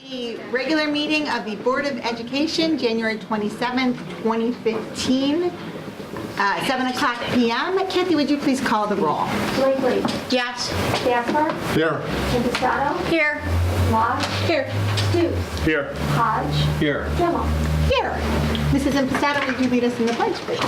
The regular meeting of the Board of Education, January 27th, 2015, 7 o'clock p.m. Kathy, would you please call the roll? Blakely. Yes. Jasper. Here. Impastato. Here. Lodge. Here. Stoops. Here. Hodge. Here. Kimmel. Here. Mrs. Impastato, would you lead us in the pledge, please?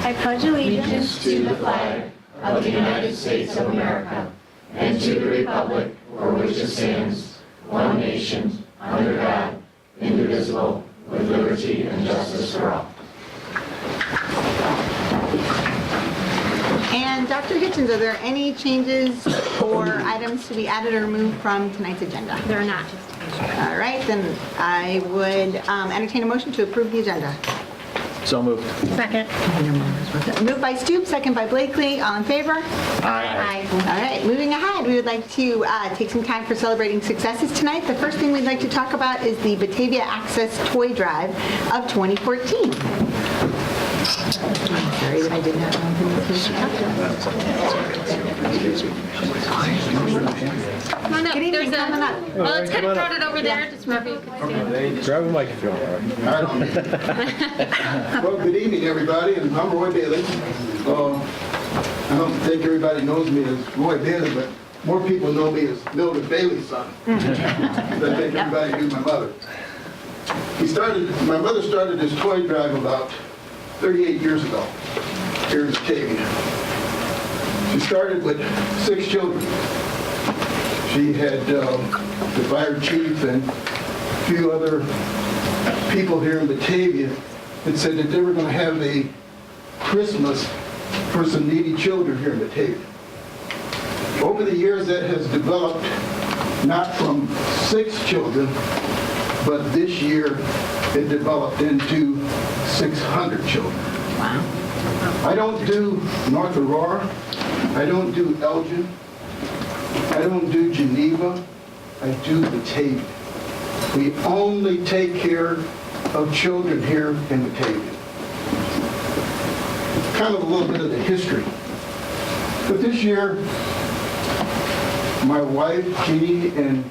I pledge allegiance to the flag of the United States of America and to the republic for which it stands, one nation, under God, indivisible, with liberty and justice for all. And Dr. Hitchens, are there any changes or items to be added or removed from tonight's agenda? They're not. All right, then I would entertain a motion to approve the agenda. So moved. Second. Moved by Stoops, second by Blakely. All in favor? Aye. All right, moving ahead, we would like to take some time for celebrating successes tonight. The first thing we'd like to talk about is the Batavia Access Toy Drive of 2014. Sorry that I didn't have Come on up. Good evening, There's coming up. Well, it's kind of crowded over there. Just wherever you can stand. Grab a microphone. Well, good evening, everybody, and I'm Roy Bailey. I don't think everybody knows me as Roy Bailey, but more people know me as Mildred Bailey's son. I think everybody knew my mother. My mother started this toy drive about 38 years ago here in Batavia. She started with 6 children. She had the fire chief and a few other people here in Batavia that said that they were going to have a Christmas for some needy children here in Batavia. Over the years, that has developed not from 6 children, but this year it developed into 600 children. Wow. I don't do North Aurora. I don't do Elgin. I don't do Geneva. I do Batavia. We only take care of children here in Batavia. Kind of a little bit of the history. But this year, my wife, Jeannie, and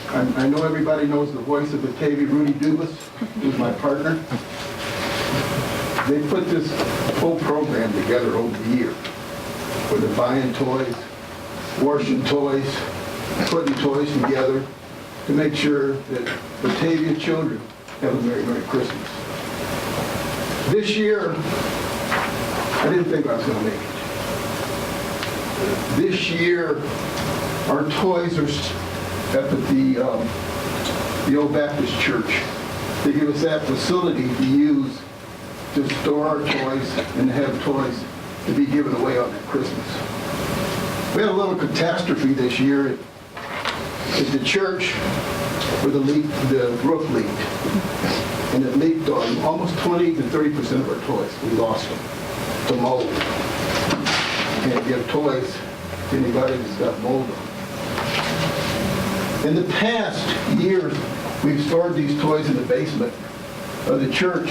I know everybody knows the voice of Batavia, Rudy Dubas, who's my partner. They put this whole program together over the year, where they're buying toys, washing toys, putting toys together to make sure that Batavia children have a Merry, Merry Christmas. This year, I didn't think I was going to make it. This year, our toys are up at the Old Baptist Church. They give us that facility to use to store our toys and to have toys to be given away on that Christmas. We had a little catastrophe this year at the church where the roof leaked. And it leaked on almost 20 to 30% of our toys. We lost them to mold. Can't give toys to anybody that's got mold on. In the past years, we've stored these toys in the basement of the church.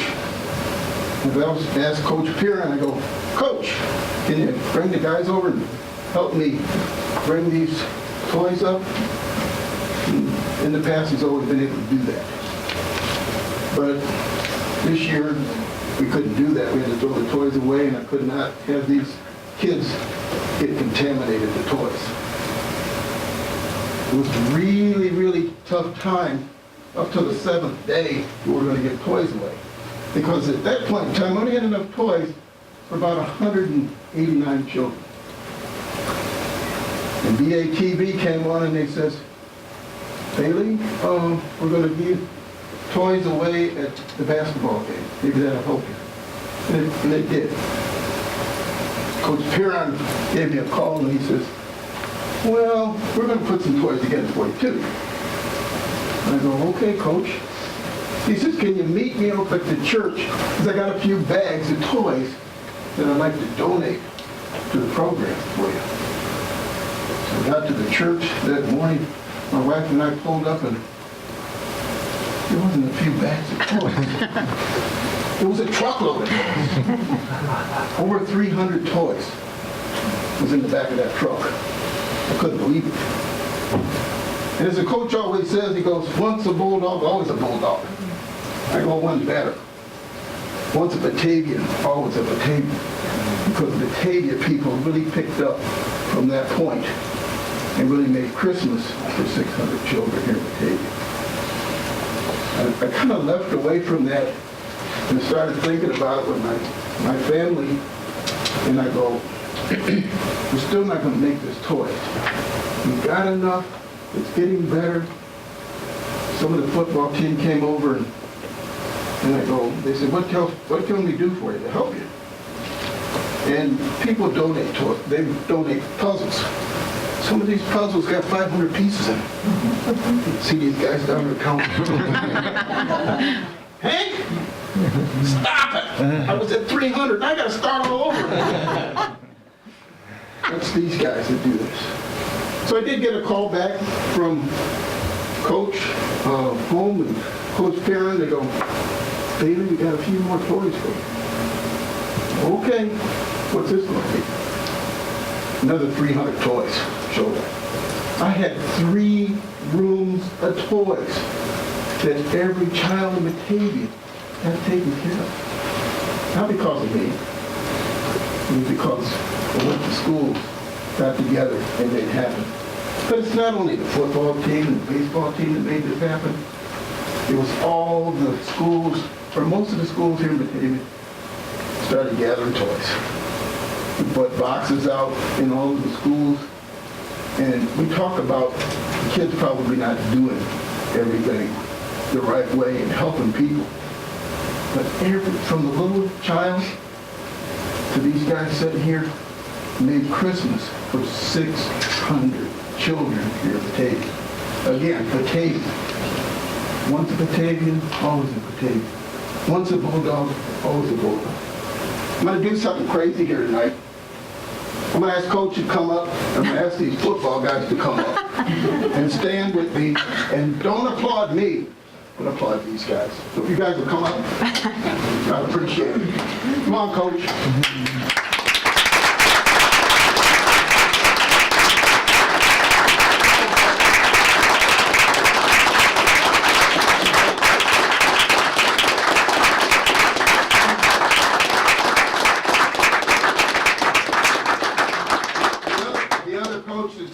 And I asked Coach Piran, I go, Coach, can you bring the guys over and help me bring these toys up? And in the past, he's always been able to do that. But this year, we couldn't do that. We had to throw the toys away, and I could not have these kids get contaminated with toys. It was a really, really tough time up till the 7th day we were going to get toys away. Because at that point in time, we only had enough toys for about 189 children. And BATV came on and they says, Bailey, we're going to give toys away at the basketball game. Maybe that'll help you. And it did. Coach Piran gave me a call and he says, well, we're going to put some toys together for you too. And I go, okay, Coach. He says, can you meet me up at the church? Because I got a few bags of toys that I'd like to donate to the program for you. So I got to the church that morning. My wife and I pulled up and there wasn't a few bags of toys. It was a truckload of toys. Over 300 toys was in the back of that truck. I couldn't believe it. And as the coach always says, he goes, once a bulldog, always a bulldog. I go one better. Once a Batavian, always a Batavian. Because the Batavia people really picked up from that point and really made Christmas for 600 children here in Batavia. I kind of left away from that and started thinking about it with my family, and I go, we're still not going to make this toy. We've got enough. It's getting better. Some of the football team came over and I go, they said, what can we do for you to help you? And people donate to it. They donate puzzles. Some of these puzzles got 500 pieces in them. See these guys down there counting. Hank, stop it. I was at 300. I got to start all over. That's these guys that do this. So I did get a call back from Coach home and Coach Perrin. They go, Bailey, we got a few more toys for you. Okay, what's this going to be? Another 300 toys showed up. I had 3 rooms of toys that every child in Batavia had taken care of. Not because of me. It was because I went to school, got together, and made it happen. But it's not only the football team and the baseball team that made this happen. It was all the schools, or most of the schools here in Batavia, started gathering toys. We put boxes out in all of the schools, and we talk about the kids probably not doing everything the right way and helping people. But from the little child to these guys sitting here, made Christmas for 600 children here at Batavia. Again, Batavia. Once a Batavian, always a Batavian. Once a bulldog, always a bulldog. I'm going to do something crazy here tonight. I'm going to ask Coach to come up. I'm going to ask these football guys to come up and stand with me. And don't applaud me, but applaud these guys. So if you guys will come up, I'd appreciate it. Come on, Coach.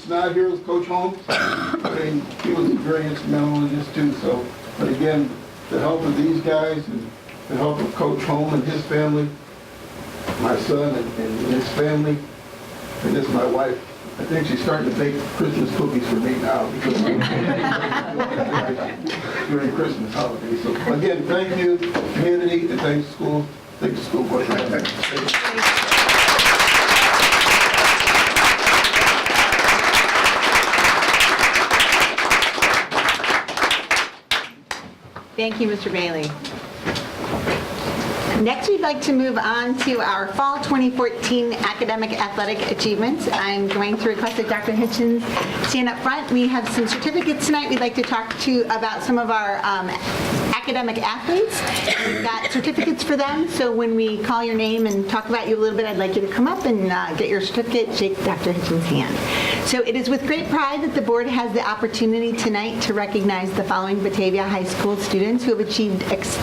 Not here was Coach Holmes. I mean, he was very instrumental in this too. So, but again, the help of these guys and the help of Coach Holmes and his family, my son and his family, and this is my wife. I think she's starting to bake Christmas cookies for me now because during Christmas holidays. So again, thank you, community, and thanks school. Thanks to school board. Thank you, Mr. Bailey. Next, we'd like to move on to our Fall 2014 Academic Athletic Achievements. I'm going to request that Dr. Hitchens stand up front. We have some certificates tonight. We'd like to talk to you about some of our academic athletes. We've got certificates for them, so when we call your name and talk about you a little bit, I'd like you to come up and get your certificate, shake Dr. Hitchens' hand. So it is with great pride that the board has the opportunity tonight to recognize the following Batavia High School students who have achieved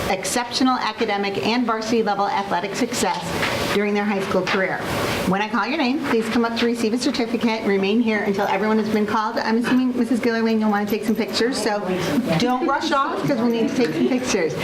exceptional academic and varsity level athletic success during their high school career. When I call your name, please come up to receive a certificate and remain here until everyone has been called. I'm assuming, Mrs. Gillerwing, you'll want to take some pictures, so don't rush off because we'll need to take some pictures.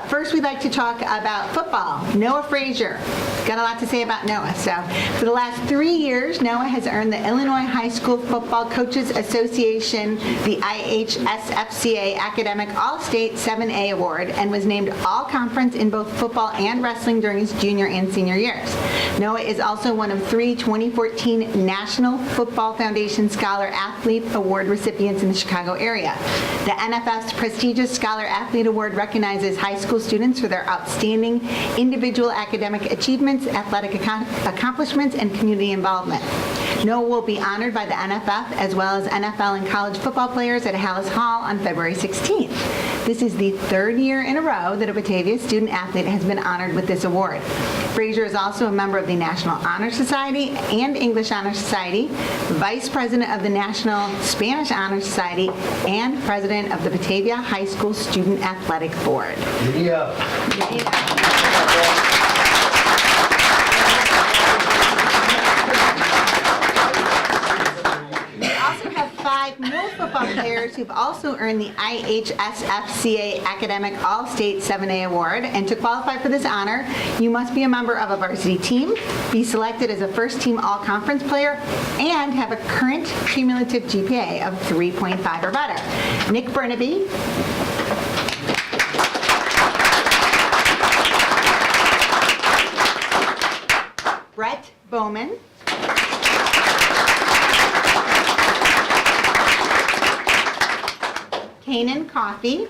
First, we'd like to talk about football. Noah Frazier. Got a lot to say about Noah. So for the last 3 years, Noah has earned the Illinois High School Football Coaches Association, the IHSFCA Academic All-State 7A Award, and was named All-Conference in both football and wrestling during his junior and senior years. Noah is also one of 3 2014 National Football Foundation Scholar Athlete Award recipients in the Chicago area. The NFF's prestigious Scholar Athlete Award recognizes high school students for their outstanding individual academic achievements, athletic accomplishments, and community involvement. Noah will be honored by the NFF as well as NFL and college football players at Hallis Hall on February 16th. This is the third year in a row that a Batavia student athlete has been honored with this award. Frazier is also a member of the National Honor Society and English Honor Society, Vice President of the National Spanish Honor Society, and President of the Batavia High School Student Athletic Board. We also have 5 more football players who've also earned the IHSFCA Academic All-State 7A Award. And to qualify for this honor, you must be a member of a varsity team, be selected as a first-team all-conference player, and have a current cumulative GPA of 3.5 or better. Nick Burnaby, Brett Bowman, Kanan Coffey,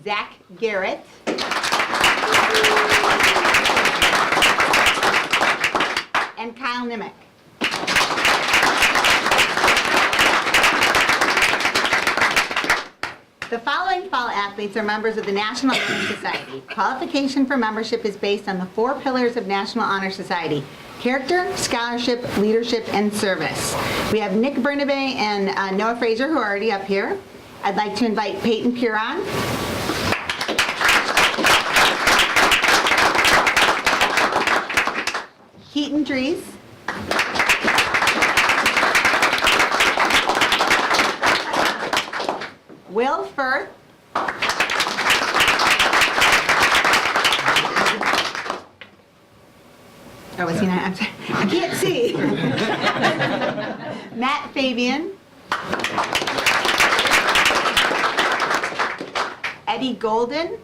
Zach Garrett, and Kyle Nimick. The following fall athletes are members of the National Honor Society. Qualification for membership is based on the 4 pillars of National Honor Society: character, scholarship, leadership, and service. We have Nick Burnaby and Noah Frazier, who are already up here. I'd like to invite Peyton Puron, Keaton Dries, Will Firth, oh, is he not? I'm sorry. I can't see. Matt Fabian, Eddie Golden,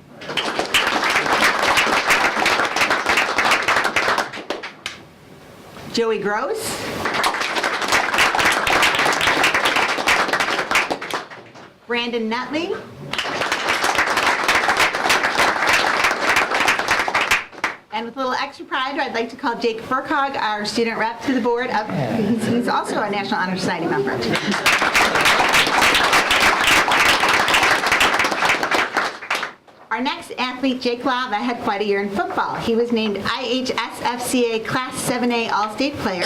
Joey Gross, Brandon Nutley, and with a little extra pride, I'd like to call Jake Furkhog, our student rep, to the board. He's also a National Honor Society member. Our next athlete, Jake Lava, had quite a year in football. He was named IHSFCA Class 7A All-State Player,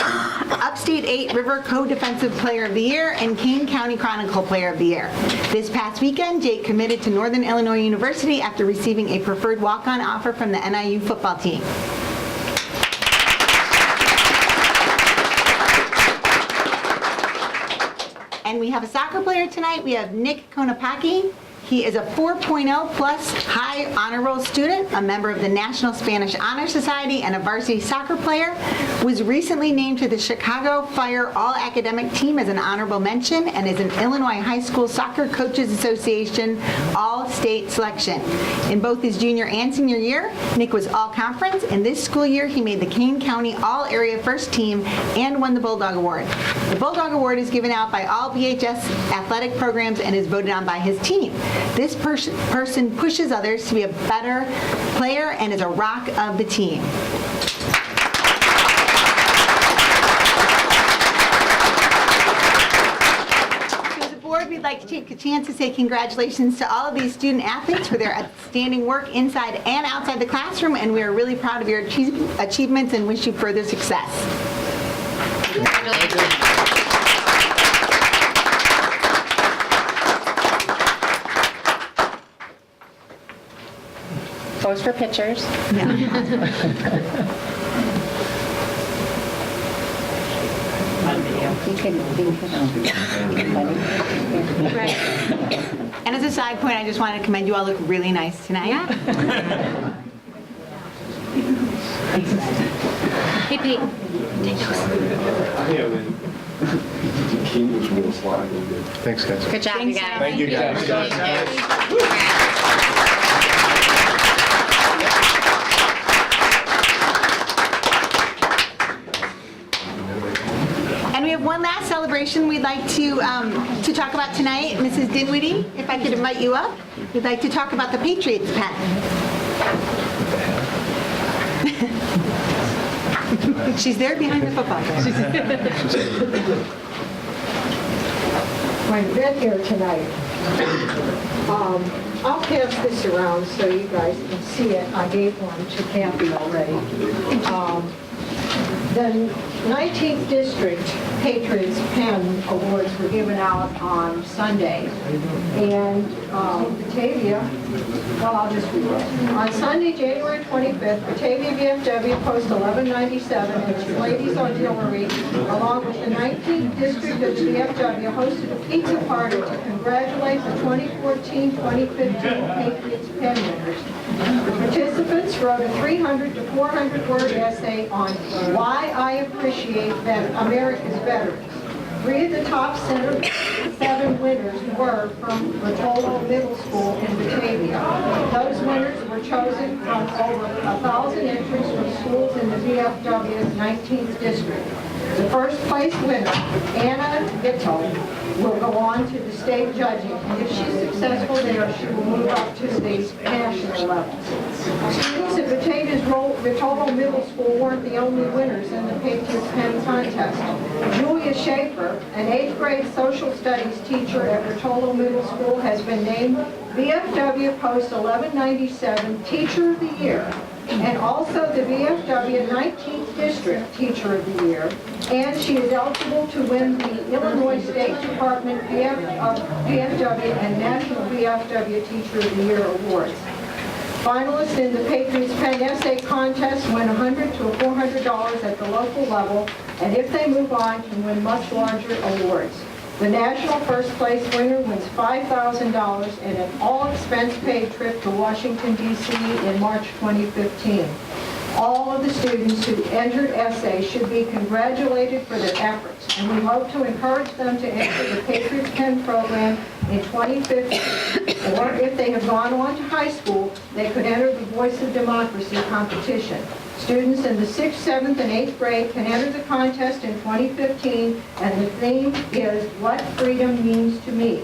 Upstate 8 River Co-Defensive Player of the Year, and Kane County Chronicle Player of the Year. This past weekend, Jake committed to Northern Illinois University after receiving a preferred walk-on offer from the NIU football team. And we have a soccer player tonight. We have Nick Konopaki. He is a 4.0 plus high honor roll student, a member of the National Spanish Honor Society, and a varsity soccer player. Was recently named to the Chicago Fire All-Academic Team as an honorable mention, and is an Illinois High School Soccer Coaches Association All-State Selection. In both his junior and senior year, Nick was all-conference, and this school year he made the Kane County All-Area First Team and won the Bulldog Award. The Bulldog Award is given out by all BHS athletic programs and is voted on by his team. This person pushes others to be a better player and is a rock of the team. So as a board, we'd like to take a chance to say congratulations to all of these student athletes for their outstanding work inside and outside the classroom, and we are really proud of your achievements and wish you further success. Congratulations. Pose for pictures. Right. And as a side point, I just wanted to commend you all. Look really nice tonight. Yeah. Hey, Pete. Thanks, guys. Good job, you guys. Thank you, guys. And we have one last celebration we'd like to talk about tonight. Mrs. Dinwiddie, if I could invite you up. We'd like to talk about the Patriots pen. She's there behind the football. my event here tonight. I'll pass this around so you guys can see it. I gave one to Kathy already. The 19th District Patriots Pen Awards were given out on Sunday. And Batavia, well, I'll just read it. On Sunday, January 25th, Batavia VFW Post 1197 and its Ladies Auxiliary, along with the 19th District of the VFW, hosted a pizza party to congratulate the 2014-2015 Patriots Pen winners. The participants wrote a 300 to 400 word essay on why I appreciate America's veterans. 3 of the top 7 winners were from Rotolo Middle School in Batavia. Those winners were chosen from over 1,000 entries from schools in the VFW's 19th district. The first place winner, Anna Gittel, will go on to the state judging, and if she's successful there, she will move up to the national level. Students at Batavia's Rotolo Middle School weren't the only winners in the Patriots Pen contest. Julia Schaefer, an 8th grade social studies teacher at Rotolo Middle School, has been named VFW Post 1197 Teacher of the Year, and also the VFW 19th District Teacher of the Year, and she is eligible to win the Illinois State Department VFW and National VFW Teacher of the Year awards. Finalists in the Patriots Pen Essay Contest win $100 to $400 at the local level, and if they move on, can win much larger awards. The national first place winner wins $5,000 and an all-expense-paid trip to Washington, D.C. in March 2015. All of the students who entered essays should be congratulated for their efforts, and we hope to encourage them to enter the Patriots Pen program in 2015. Or if they have gone on to high school, they could enter the Voice of Democracy competition. Students in the 6th, 7th, and 8th grade can enter the contest in 2015, and the theme is What Freedom Means to Me.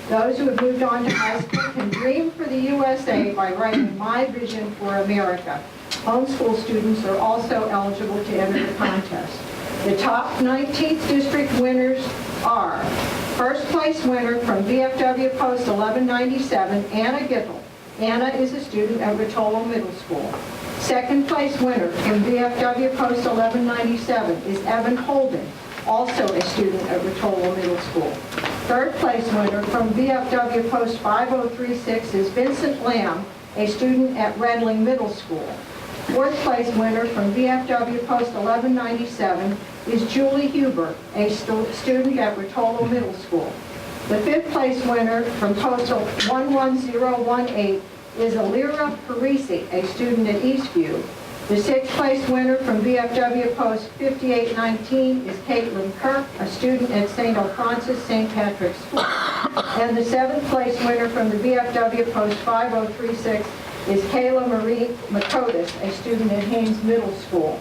Those who have moved on to high school can dream for the USA by writing My Vision for America. Homeschool students are also eligible to enter the contest. The top 19th district winners are first place winner from VFW Post 1197, Anna Gittel. Anna is a student at Rotolo Middle School. Second place winner from VFW Post 1197 is Evan Holden, also a student at Rotolo Middle School. Third place winner from VFW Post 5036 is Vincent Lamb, a student at Redling Middle School. Fourth place winner from VFW Post 1197 is Julie Huber, a student at Rotolo Middle School. The fifth place winner from Post 11018 is Alira Parisi, a student at Eastview. The sixth place winner from VFW Post 5819 is Caitlin Kirk, a student at St. Alphonsus St. Patrick's School. And the seventh place winner from the VFW Post 5036 is Kayla Marie Makotis, a student at Haynes Middle School.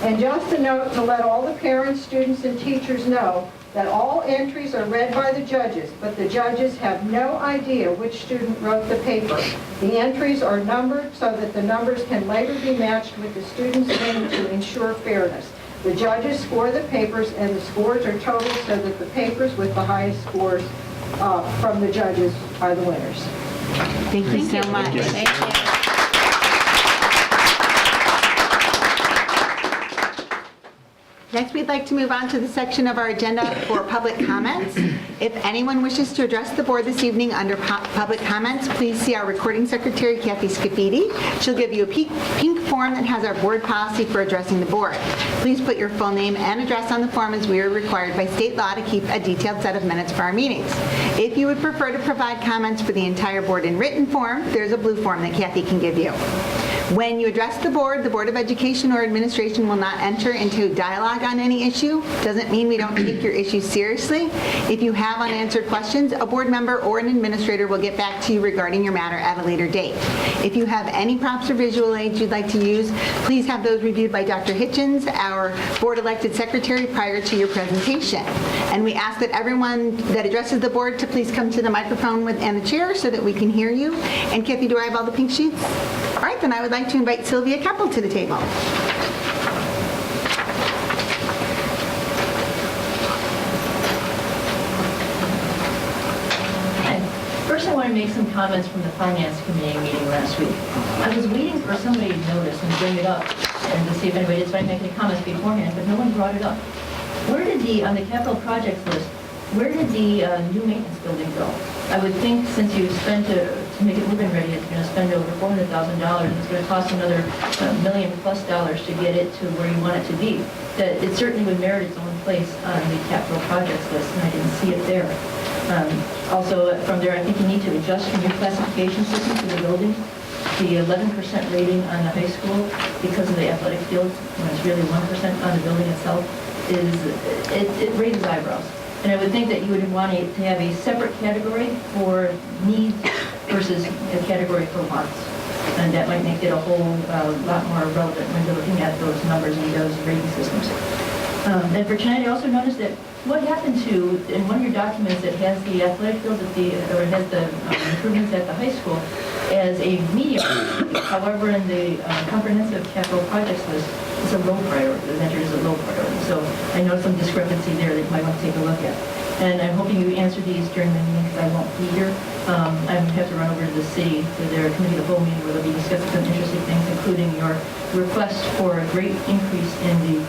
And just a note to let all the parents, students, and teachers know that all entries are read by the judges, but the judges have no idea which student wrote the paper. The entries are numbered so that the numbers can later be matched with the student's name to ensure fairness. The judges score the papers, and the scores are totaled so that the papers with the highest scores from the judges are the winners. Thank you so much. Thank you. Next, we'd like to move on to the section of our agenda for public comments. If anyone wishes to address the board this evening under public comments, please see our recording secretary, Kathy Scafidi. She'll give you a pink form that has our board policy for addressing the board. Please put your full name and address on the form, as we are required by state law to keep a detailed set of minutes for our meetings. If you would prefer to provide comments for the entire board in written form, there's a blue form that Kathy can give you. When you address the Board of Education or Administration will not enter into dialogue on any issue. Doesn't mean we don't take your issues seriously. If you have unanswered questions, a board member or an administrator will get back to you regarding your matter at a later date. If you have any props or visual aids you'd like to use, please have those reviewed by Dr. Hitchens, our board-elected secretary, prior to your presentation. And we ask that everyone that addresses the board to please come to the microphone and the chair so that we can hear you. And Kathy, do I have all the pink sheets? All right, then I would like to invite Sylvia Keppel to the table. make some comments from the Finance Committee meeting last week. I was waiting for somebody to notice and bring it up and to see if anybody did make any comments beforehand, but no one brought it up. Where did on the capital projects list, where did the new maintenance building go? I would think since you spent to make it move-in ready, it's going to spend over $400,000. It's going to cost another $1 million+ to get it to where you want it to be. That it certainly would merit its own place on the capital projects list, and I didn't see it there. Also, from there, I think you need to adjust your new classification system for the building. The 11% rating on the high school because of the athletic field, when it's really 1% on the building itself, it raises eyebrows. And I would think that you would want to have a separate category for needs versus a category for wants. And that might make it a whole lot more relevant when you're looking at those numbers and those rating systems. And for tonight, I also noticed that what happened to, in one of your documents that has the athletic fields or has the improvements at the high school as a medium. However, in the comprehensive capital projects list, it's a low priority, the measure is a low priority. So I know some discrepancy there that you might want to take a look at. And I'm hoping you answer these during the meeting because I won't be here. I have to run over to the city to their committee of the whole meeting where they'll be discussing some interesting things, including your request for a great increase in the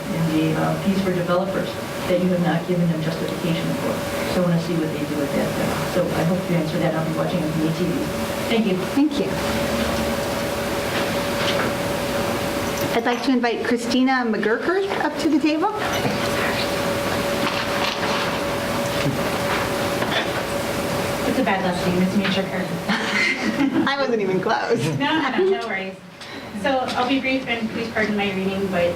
fees for developers that you have not given them justification for. So I want to see what they do with that. So I hope you answer that. I'll be watching on the TV. Thank you. Thank you. I'd like to invite Christina McGurker up to the table. It's a bad last name, it's Major I wasn't even close. No worries. So I'll be brief and please pardon my reading, but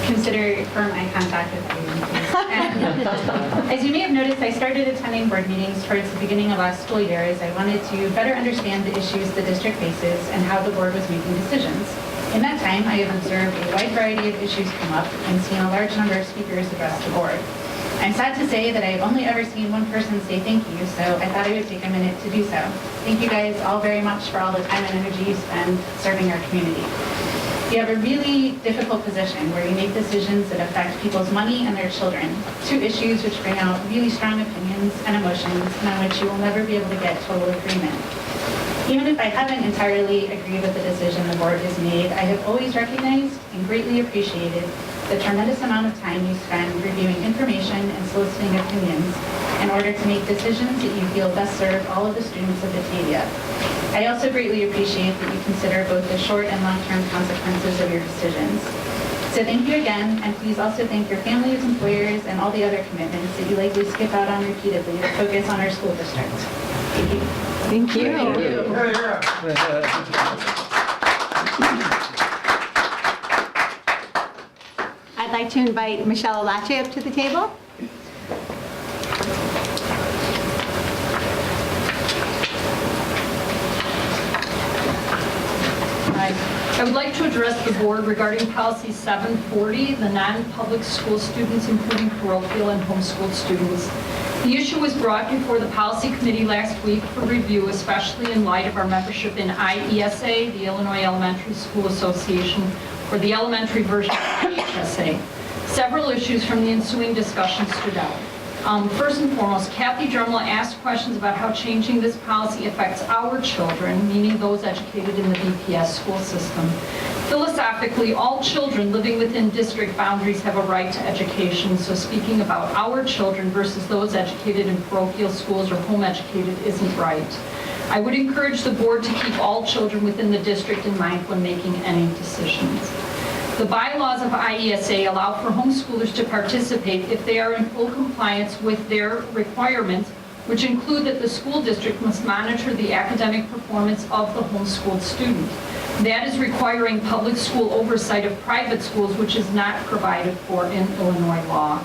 consider firm eye contact with everyone, please. And as you may have noticed, I started attending board meetings towards the beginning of last school year as I wanted to better understand the issues the district faces and how the board was making decisions. In that time, I have observed a wide variety of issues come up and seen a large number of speakers address the board. I'm sad to say that I have only ever seen one person say thank you, so I thought I would take a minute to do so. Thank you guys all very much for all the time and energy you spend serving our community. You have a really difficult position where you make decisions that affect people's money and their children, two issues which bring out really strong opinions and emotions and on which you will never be able to get total agreement. Even if I haven't entirely agreed with the decision the board has made, I have always recognized and greatly appreciated the tremendous amount of time you spend reviewing information and soliciting opinions in order to make decisions that you feel best serve all of the students of Batavia. I also greatly appreciate that you consider both the short and long-term consequences of your decisions. So thank you again, and please also thank your families, employers, and all the other commitments that you likely skip out on repeatedly to focus on our school district. Thank you. Thank you. Thank you. I'd like to invite Michelle Alache up to the table. I would like to address the board regarding policy 740, the non-public school students, including parochial and homeschooled students. The issue was brought before the policy committee last week for review, especially in light of our membership in IESA, the Illinois Elementary School Association, or the elementary version of IHSA. Several issues from the ensuing discussion stood out. First and foremost, Kathy Drumla asked questions about how changing this policy affects our children, meaning those educated in the BPS school system. Philosophically, all children living within district boundaries have a right to education, so speaking about our children versus those educated in parochial schools or home educated isn't right. I would encourage the board to keep all children within the district in mind when making any decisions. The bylaws of IESA allow for homeschoolers to participate if they are in full compliance with their requirements, which include that the school district must monitor the academic performance of the homeschooled student. That is requiring public school oversight of private schools, which is not provided for in Illinois law.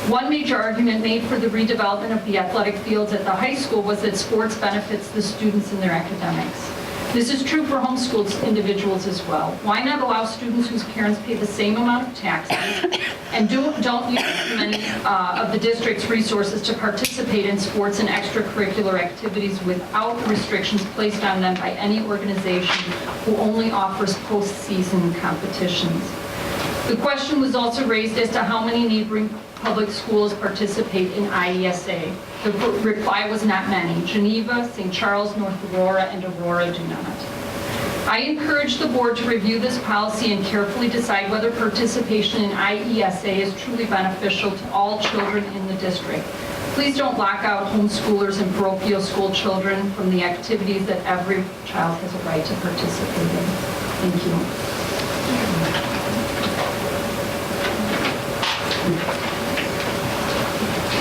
One major argument made for the redevelopment of the athletic fields at the high school was that sports benefits the students in their academics. This is true for homeschooled individuals as well. Why not allow students whose parents pay the same amount of taxes and don't use many of the district's resources to participate in sports and extracurricular activities without restrictions placed on them by any organization who only offers postseason competitions? The question was also raised as to how many neighboring public schools participate in IESA. The reply was not many. Geneva, St. Charles, North Aurora, and Aurora do not. I encourage the board to review this policy and carefully decide whether participation in IESA is truly beneficial to all children in the district. Please don't lock out homeschoolers and parochial school children from the activities that every child has a right to participate in. Thank you.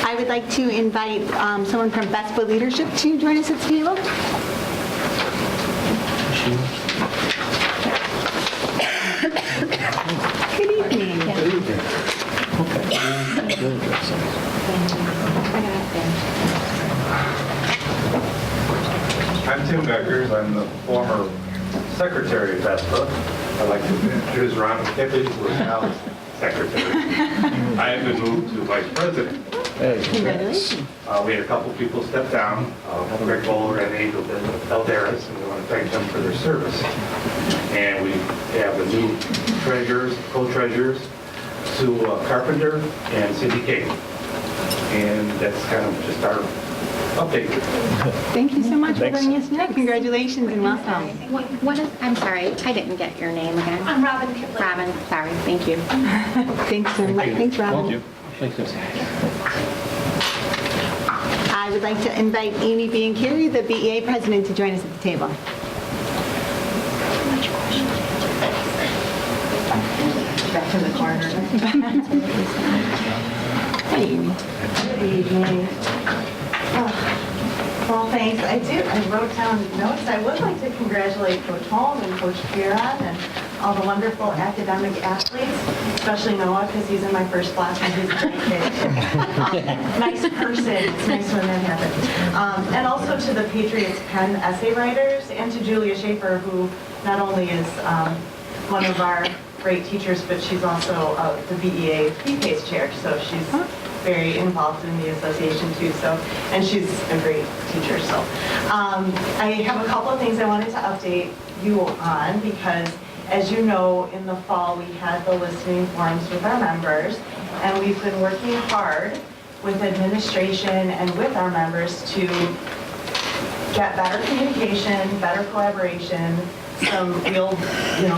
I would like to invite someone from BESPA Leadership to join us at the table. Good evening. I'm Tim Beckers. I'm the former secretary of VESPA. I'd like to introduce Ron Kippy, who is now secretary. I have been moved to vice president. Congratulations. We had a couple people step down, Greg Bowler and Angel Eldaris, and we want to thank them for their service. And we have the new treasurers, co-treasurers, Sue Carpenter and Cindy King. And that's kind of just our update. Thank you so much for joining us tonight. Congratulations and welcome. What is, I'm sorry, I didn't get your name again. I'm Robin Kipling. Robin, sorry, thank you. Thanks so much. Thanks, Robin. Thank you. I would like to invite Amy Biancheri, the BEA president, to join us at the table. Back in the corner. Hey, Amy. Good evening. Well, thanks. I wrote down notes. I would like to congratulate Coach Holm and Coach Kieran and all the wonderful academic athletes, especially Noah, because he's in my first class and he's a great kid. Nice person. It's nice when that happens. And also to the Patriots Penn essay writers and to Julia Schaefer, who not only is one of our great teachers, but she's also the BEA PPACE chair, so she's very involved in the association too, and she's a great teacher. So I have a couple of things I wanted to update you on, because as you know, in the fall we had the listening forums with our members, and we've been working hard with administration and with our members to get better communication, better collaboration, some real,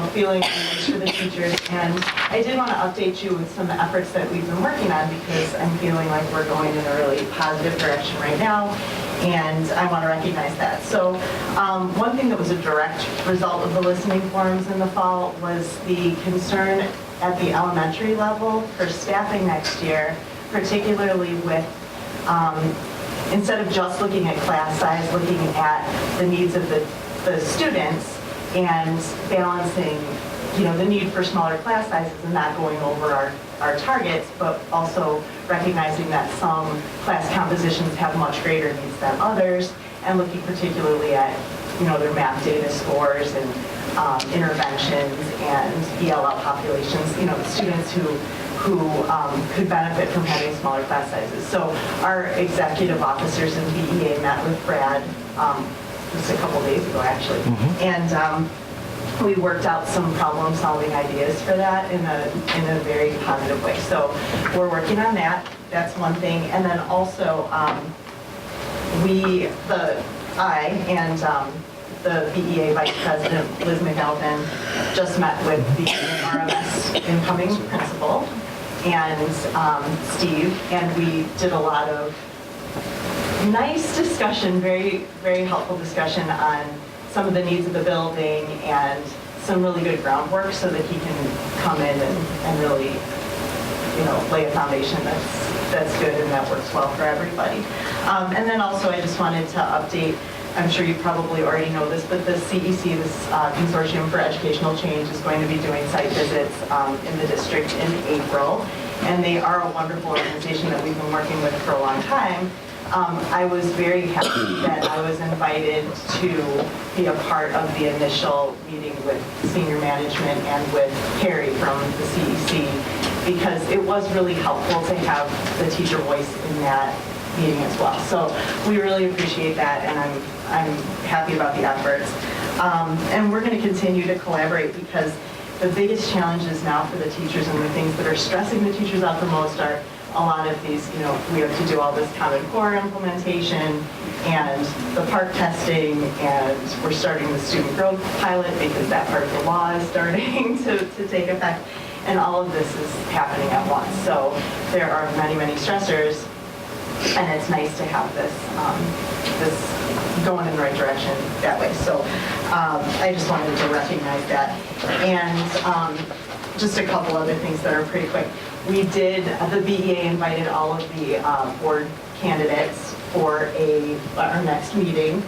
feeling for the teachers. And I did want to update you with some efforts that we've been working on, because I'm feeling like we're going in a really positive direction right now, and I want to recognize that. So one thing that was a direct result of the listening forums in the fall was the concern at the elementary level for staffing next year, particularly with instead of just looking at class size, looking at the needs of the students and balancing, the need for smaller class sizes and not going over our targets, but also recognizing that some class compositions have much greater needs than others, and looking particularly at, their math data scores and interventions and ELL populations, students who could benefit from having smaller class sizes. So our executive officers in BEA met with Brad just a couple days ago, actually, and we worked out some problem-solving ideas for that in a very positive way. So we're working on that. That's one thing, and then also I and the BEA Vice President Liz McAlpin just met with the RMS incoming principal and Steve, and we did a lot of nice discussion, very, very helpful discussion on some of the needs of the building and some really good groundwork so that he can come in and really, lay a foundation that's good and that works well for everybody. And then also I just wanted to update, I'm sure you probably already know this, but the CEC, this Consortium for Educational Change, is going to be doing site visits in the district in April. And they are a wonderful organization that we've been working with for a long time. I was very happy that I was invited to be a part of the initial meeting with senior management and with Carrie from the CEC, because it was really helpful to have the teacher voice in that meeting as well. So we really appreciate that, and I'm happy about the efforts. And we're going to continue to collaborate, because the biggest challenges now for the teachers and the things that are stressing the teachers out the most are a lot of these, we have to do all this Common Core implementation and the park testing, and we're starting the student growth pilot because that part of the law is starting to take effect. And all of this is happening at once. So there are many, many stressors, and it's nice to have this, this going in the right direction that way. So I just wanted to recognize that. And just a couple other things that are pretty quick. We did, the BEA invited all of the board candidates for our next meeting,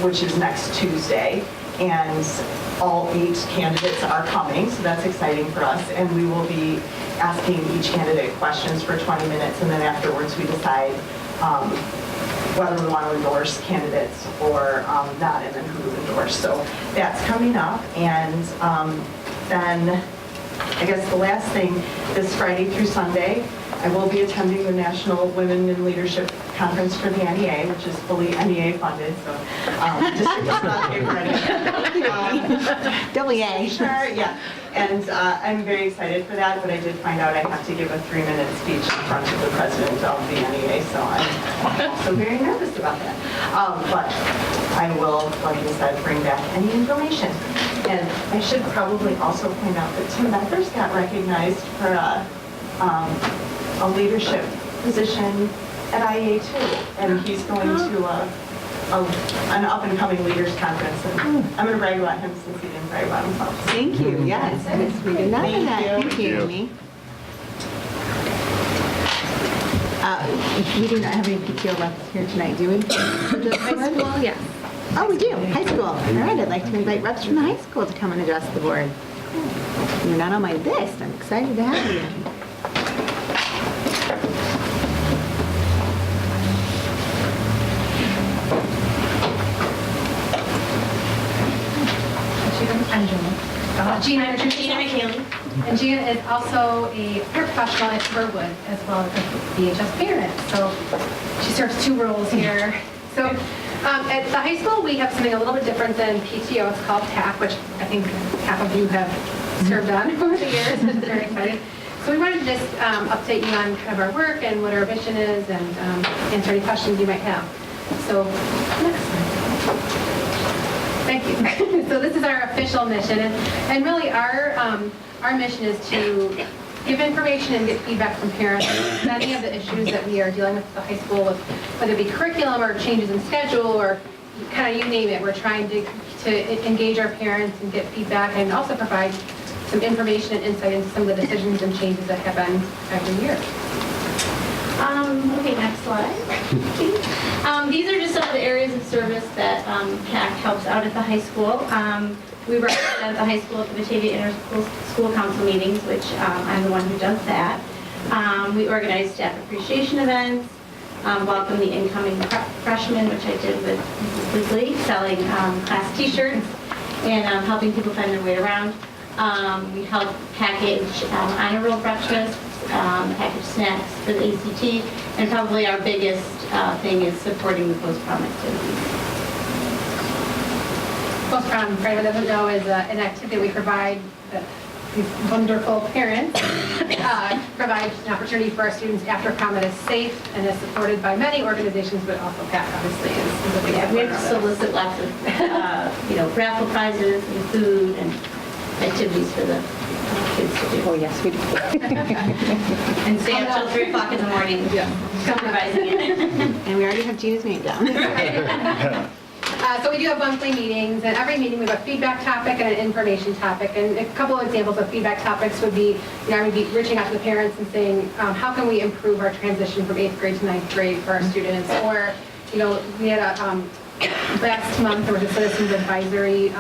which is next Tuesday. And all 8 candidates are coming, so that's exciting for us. And we will be asking each candidate questions for 20 minutes, and then afterwards we decide whether we want to endorse candidates or not, and then who to endorse. So that's coming up. And then I guess the last thing, this Friday through Sunday, I will be attending the National Women in Leadership Conference for the NEA, which is fully NEA funded, so district does not pay for anything. Double A. Sure, yeah. And I'm very excited for that, but I did find out I have to give a 3-minute speech in front of the president of the NEA, so I'm also very nervous about that. But I will, like I said, bring back any information. And I should probably also point out that Tim Beckers got recognized for a leadership position at IEA too, and he's going to an up-and-coming leaders conference, and I'm going to brag about him since he didn't brag about himself. Thank you, yes. We did not know that. Thank you, Amy. We do not have any PTO left here tonight, do we? High school, yes. Oh, we do, high school. All right, I'd like to invite reps from the high school to come and address the board. You're not on my list. I'm excited to have you. I'm Gina. Gina McHaley. And Gina is also a paraprofessional at Burwood as well as a BHS parent. So she serves 2 roles here. So at the high school, we have something a little bit different than PTO. It's called TAP, which I think half of you have served on over the years. I'm very excited. So we wanted to just update you on kind of our work and what our mission is, and answer any questions you might have. So next slide. Thank you. So this is our official mission, and really our mission is to give information and get feedback from parents on any of the issues that we are dealing with at the high school, whether it be curriculum or changes in schedule or kind of you name it. We're trying to engage our parents and get feedback, and also provide some information and insight into some of the decisions and changes that happen every year. Okay, next slide. These are just some of the areas of service that CAC helps out at the high school. We represent the high school at the Batavia Inter-School Council meetings, which I'm the one who does that. We organize staff appreciation events, welcome the incoming freshmen, which I did with Mrs. Bligley, selling class t-shirts and helping people find their way around. We help package honor roll breakfast, package snacks for the ACT, and probably our biggest thing is supporting the post-prom activities. Post-prom, for anyone that doesn't know, is an activity we provide that these wonderful parents provide an opportunity for our students after prom that is safe and is supported by many organizations, but also CAC obviously is a big Yeah, we have to solicit lots of raffle prizes and food and activities for the kids to do. Oh, yes, we do. And stay up till 3 o'clock in the morning supervising it. And we already have Gina's name down. So we do have monthly meetings, and every meeting we have a feedback topic and an information topic. And a couple of examples of feedback topics would be, I would be reaching out to the parents and saying, how can we improve our transition from 8th grade to 9th grade for our students? Or, we had a, last month there was a citizens advisory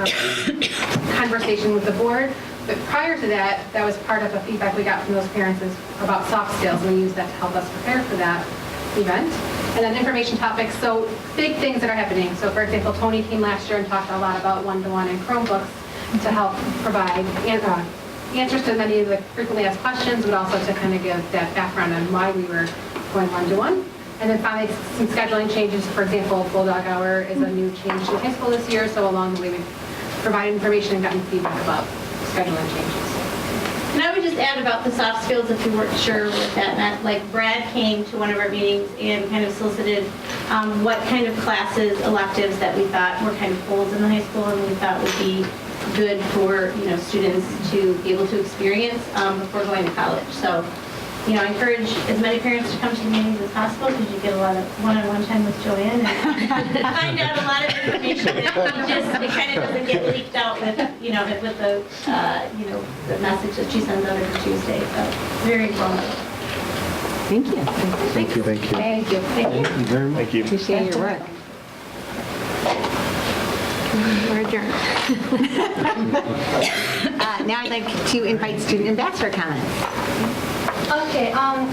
conversation with the board. But prior to that, that was part of the feedback we got from those parents is about soft skills, and we used that to help us prepare for that event. And then information topics, so big things that are happening. So for example, Tony came last year and talked a lot about one-to-one and Chromebooks to help provide answers to many of the frequently asked questions, but also to kind of give that background on why we were going one-to-one. And then finally, some scheduling changes. For example, Bulldog Hour is a new change to high school this year, so along the way we've provided information and gotten feedback about scheduling changes. And I would just add about the soft skills, if you weren't sure what that meant. Like Brad came to one of our meetings and kind of solicited what kind of classes, electives that we thought were kind of holes in the high school and we thought would be good for, students to be able to experience before going to college. So, I encourage as many parents to come to the meetings as possible because you get a lot of one-on-one time with Joanne and find out a lot of information that it kind of doesn't get leaked out with, with the, the message that she sends out every Tuesday. So very informative. Thank you. Thank you. Thank you. Thank you very much. Thank you. Appreciate your work. We're adjourned. Now I'd like to invite student ambassador comments. Okay,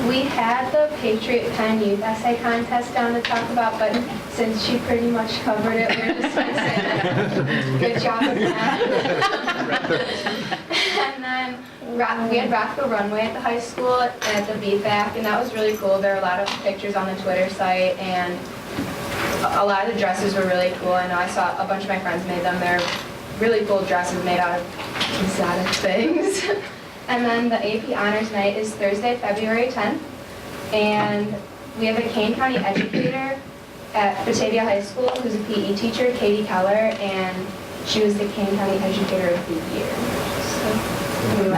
we had the Patriot Pen Youth Essay Contest down to talk about, but since she pretty much covered it, we're just going to say that. Good job with that. And then we had Rock the Runway at the high school at the BFAC, and that was really cool. There were a lot of pictures on the Twitter site, and a lot of the dresses were really cool. I know I saw a bunch of my friends made them. They're really cool dresses made out of exotic things. And then the AP Honors Night is Thursday, February 10th. And we have a Kane County educator at Batavia High School who's a PE teacher, Katie Keller, and she was the Kane County Educator of the Year. So,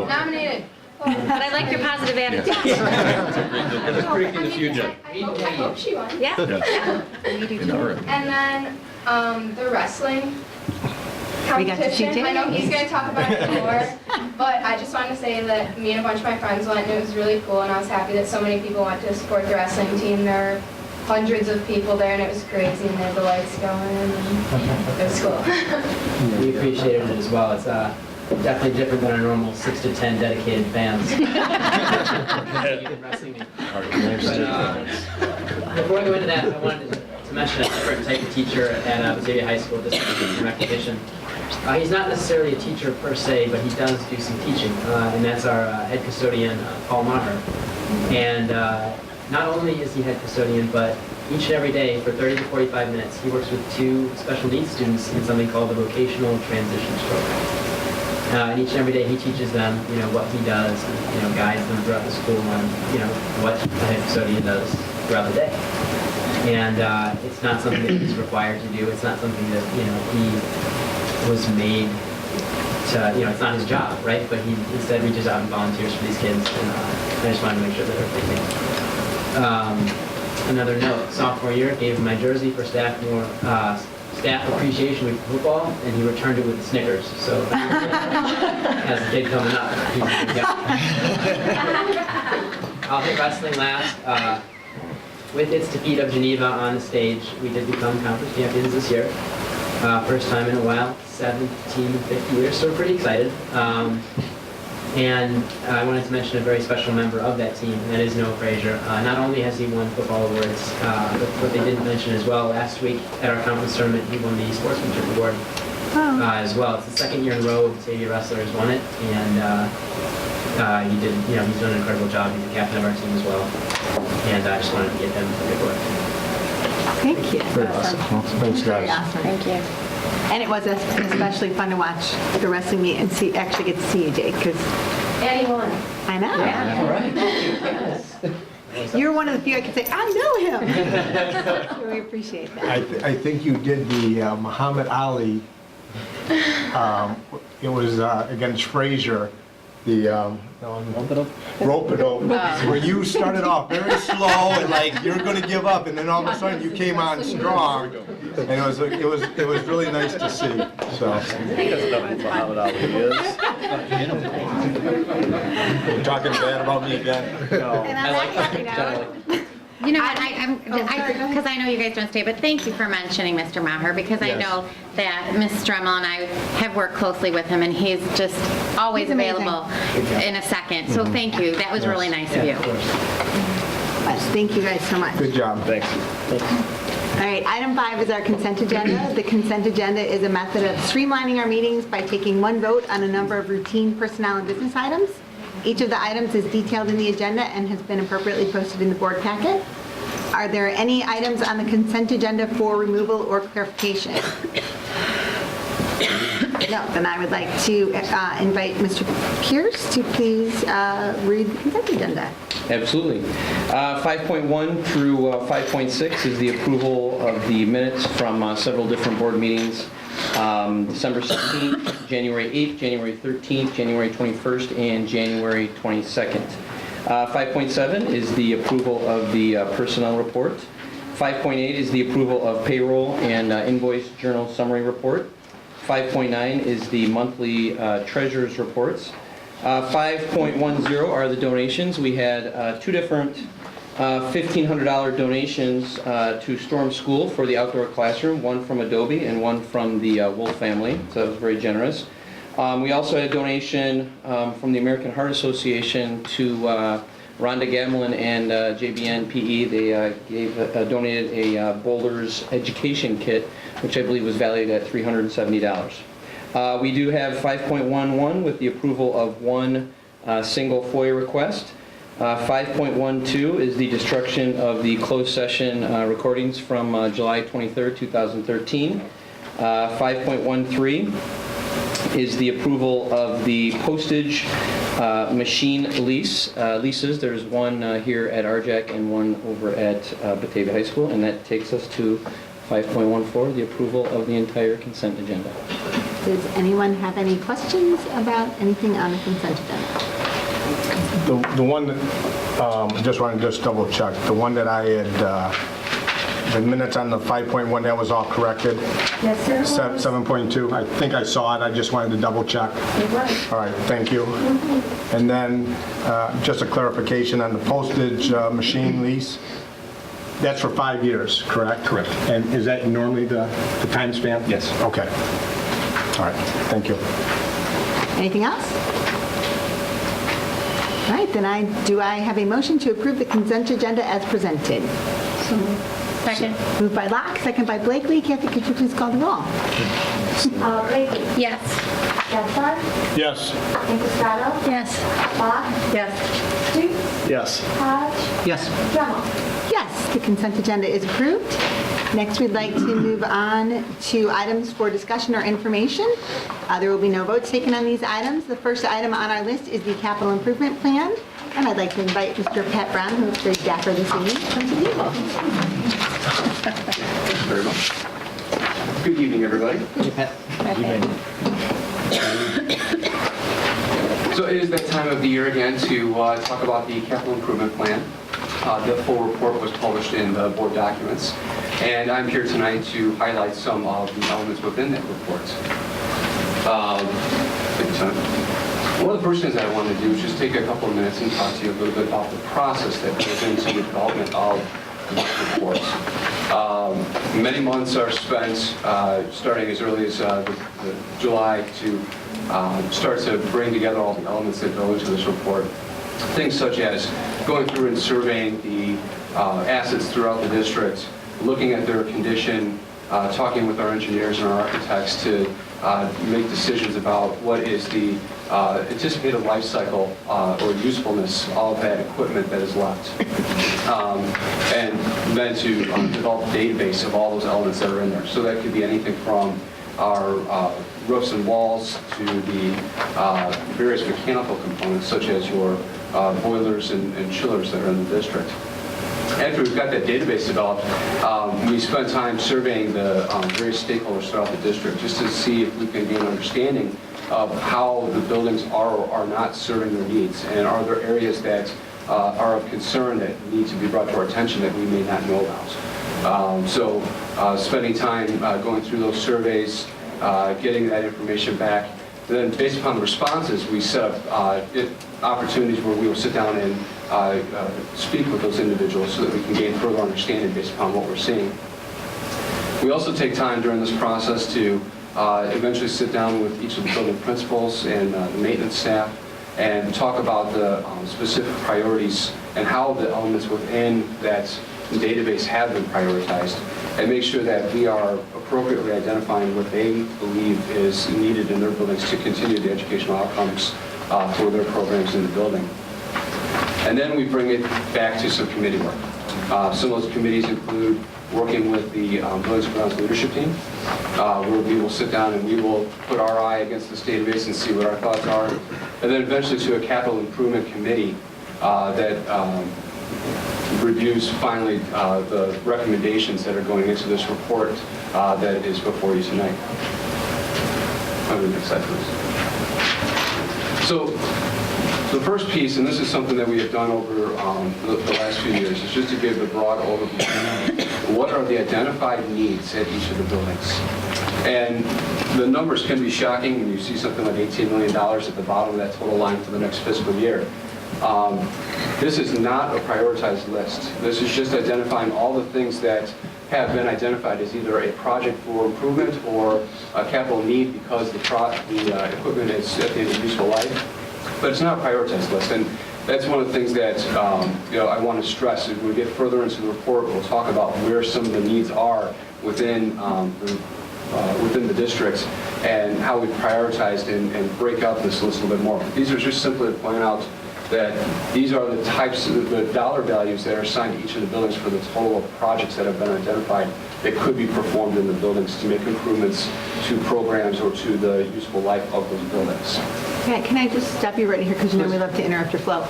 Nominated. But I like your positive attitude. It's pretty in the future. I hope she won. Yeah. And then the wrestling We got to see competition. I know he's going to talk about it more, but I just wanted to say that me and a bunch of my friends went, and it was really cool, and I was happy that so many people went to support the wrestling team. There were hundreds of people there, and it was crazy, and they had the lights going, and it was cool. We appreciated it as well. It's definitely different than our normal 6 to 10 dedicated fans. Before I go into that, I wanted to mention a different type of teacher at Batavia High School, just in recognition. He's not necessarily a teacher per se, but he does do some teaching, and that's our head custodian, Paul Maher. And not only is he head custodian, but each and every day for 30 to 45 minutes, he works with 2 special needs students in something called the Vocational Transitions Program. And each and every day he teaches them, what he does, and, guides them throughout the school on, what the head custodian does throughout the day. And it's not something that he's required to do. It's not something that, he was made to, it's not his job, right? But he instead reaches out and volunteers for these kids, and I just wanted to make sure that they're thinking. Another note, sophomore year, gave him my jersey for staff appreciation week for football, and he returned it with Snickers. So as a kid coming up, I'll hit wrestling last. With its defeat of Geneva on the stage, we did become conference champions this year. First time in a while, 50 years, so we're pretty excited. And I wanted to mention a very special member of that team, and that is Noah Frazier. Not only has he won football awards, but what they didn't mention as well, last week at our conference tournament, he won the Sportsmanship Award as well. It's the second year in a row Batavia Wrestler has won it, and he did, he's done an incredible job. He's the captain of our team as well, and I just wanted to give him a good work. Thank you. Very awesome. Thanks, Very guys. awesome. Thank you. And it was especially fun to watch the wrestling meet and actually get to see you, Jake, because And he won. I know. Yeah, all right. Yes. You're one of the few I can say, I know him. So we appreciate that. I think you did the Muhammad Ali. It was against Frazier. The rope it up, where you started off very slow and like you're going to give up, and then all of a sudden you came on strong, and it was really nice to see. So. Muhammad Ali is. You're talking bad about me again. And I like that. You know what, because I know you guys don't stay, but thank you for mentioning Mr. Maher, because I Yes. know that Ms. Stremmel and I have worked closely with him, and he's just always He's amazing. available in a second. So thank you. That was really nice of you. Thank you guys so much. Good job. Thanks. All right, item 5 is our consent agenda. The consent agenda is a method of streamlining our meetings by taking one vote on a number of routine personnel and business items. Each of the items is detailed in the agenda and has been appropriately posted in the board packet. Are there any items on the consent agenda for removal or clarification? No, then I would like to invite Mr. Pierce to please read the consent agenda. Absolutely. 5.1 through 5.6 is the approval of the minutes from several different board meetings. December 16th, January 8th, January 13th, January 21st, and January 22nd. 5.7 is the approval of the personnel report. 5.8 is the approval of payroll and invoice journal summary report. 5.9 is the monthly treasurer's reports. 5.10 are the donations. We had two different $1,500 donations to Storm School for the outdoor classroom, one from Adobe and one from the Wolf family, so that was very generous. We also had a donation from the American Heart Association to Rhonda Gamlin and JBN PE. They donated a Boulders education kit, which I believe was valued at $370. We do have 5.11 with the approval of one single FOIA request. 5.12 is the destruction of the closed session recordings from July 23rd, 2013. 5.13 is the approval of the postage machine leases. There's one here at RJAC and one over at Batavia High School, and that takes us to 5.14, the approval of the entire consent agenda. Does anyone have any questions about anything on the consent agenda? The one that, just want to double check, the one that I had, the minutes on the 5.1, that was all corrected? Yes, sir. 7.2, I think I saw it, I just wanted to double check. It was. All right, thank you. And then, just a clarification on the postage machine lease. That's for 5 years, correct? Correct. And is that normally the time span? Yes. Okay. All right, thank you. Anything else? All right, then do I have a motion to approve the consent agenda as presented? Second. Moved by Locke, second by Blakely. Kathy, could you please call the roll? Blakely. Yes. Gephardt. Yes. Incastrato. Yes. Bach. Yes. Stutes. Yes. Hodge. Yes. Dremmel. Yes, the consent agenda is approved. Next, we'd like to move on to items for discussion or information. There will be no votes taken on these items. The first item on our list is the capital improvement plan, and I'd like to invite Mr. Pat Brown, who looks very dapper this evening, to come to the table. Thank you very much. Good evening, everybody. Hey, Pat. So it is that time of the year again to talk about the capital improvement plan. The full report was published in the board documents, and I'm here tonight to highlight some of the elements within that report. One of the first things that I wanted to do is just take a couple of minutes and talk to you a little bit about the process that goes into the development of this report. Many months are spent, starting as early as July, to start to bring together all the elements that go into this report. Things such as going through and surveying the assets throughout the district, looking at their condition, talking with our engineers and our architects to make decisions about what is the anticipated life cycle or usefulness of that equipment that is left. And then to develop a database of all those elements that are in there. So that could be anything from our roofs and walls to the various mechanical components such as your boilers and chillers that are in the district. After we've got that database developed, we spent time surveying the various stakeholders throughout the district just to see if we can gain an understanding of how the buildings are or are not serving their needs, and are there areas that are of concern that need to be brought to our attention that we may not know about. So spending time going through those surveys, getting that information back. Then based upon the responses, we set up opportunities where we will sit down and speak with those individuals so that we can gain further understanding based upon what we're seeing. We also take time during this process to eventually sit down with each of the building principals and the maintenance staff and talk about the specific priorities and how the elements within that database have been prioritized, and make sure that we are appropriately identifying what they believe is needed in their buildings to continue the educational outcomes for their programs in the building. And then we bring it back to some committee work. Some of those committees include working with the Buildings and Grounds leadership team, where we will sit down and we will put our eye against this database and see what our thoughts are, and then eventually to a capital improvement committee that reviews finally the recommendations that are going into this report that is before you tonight. On the next slide, please. So the first piece, and this is something that we have done over the last few years, is just to give the broad overview. What are the identified needs at each of the buildings? And the numbers can be shocking when you see something like $18 million at the bottom of that total line for the next fiscal year. This is not a prioritized list. This is just identifying all the things that have been identified as either a project for improvement or a capital need because the equipment is at the end of useful life. But it's not a prioritized list. And that's one of the things that I want to stress. As we get further into the report, we'll talk about where some of the needs are within the districts and how we prioritized and break out this list a little bit more. These are just simply to point out that these are the types of the dollar values that are assigned to each of the buildings for the total of projects that have been identified that could be performed in the buildings to make improvements to programs or to the useful life of those buildings. Can I just stop you right here because you know we love to interrupt your flow.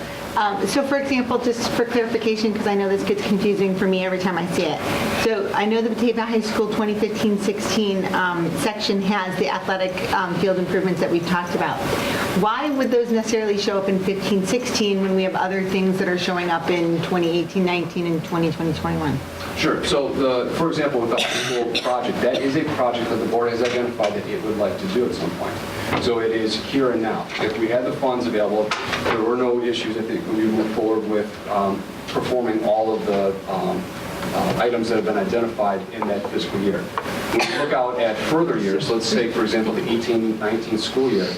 So for example, just for clarification, because I know this gets confusing for me every time I see it. So I know the Batavia High School 2015-16 section has the athletic field improvements that we've talked about. Why would those necessarily show up in 15-16 when we have other things that are showing up in 2018-19 and 2020-21? Sure. So, for example, with the high school project, that is a project that the board has identified that it would like to do at some point. So it is here and now. If we had the funds available, there were no issues. I think we move forward with performing all of the items that have been identified in that fiscal year. When we look out at further years, let's say, for example, the 18-19 school year,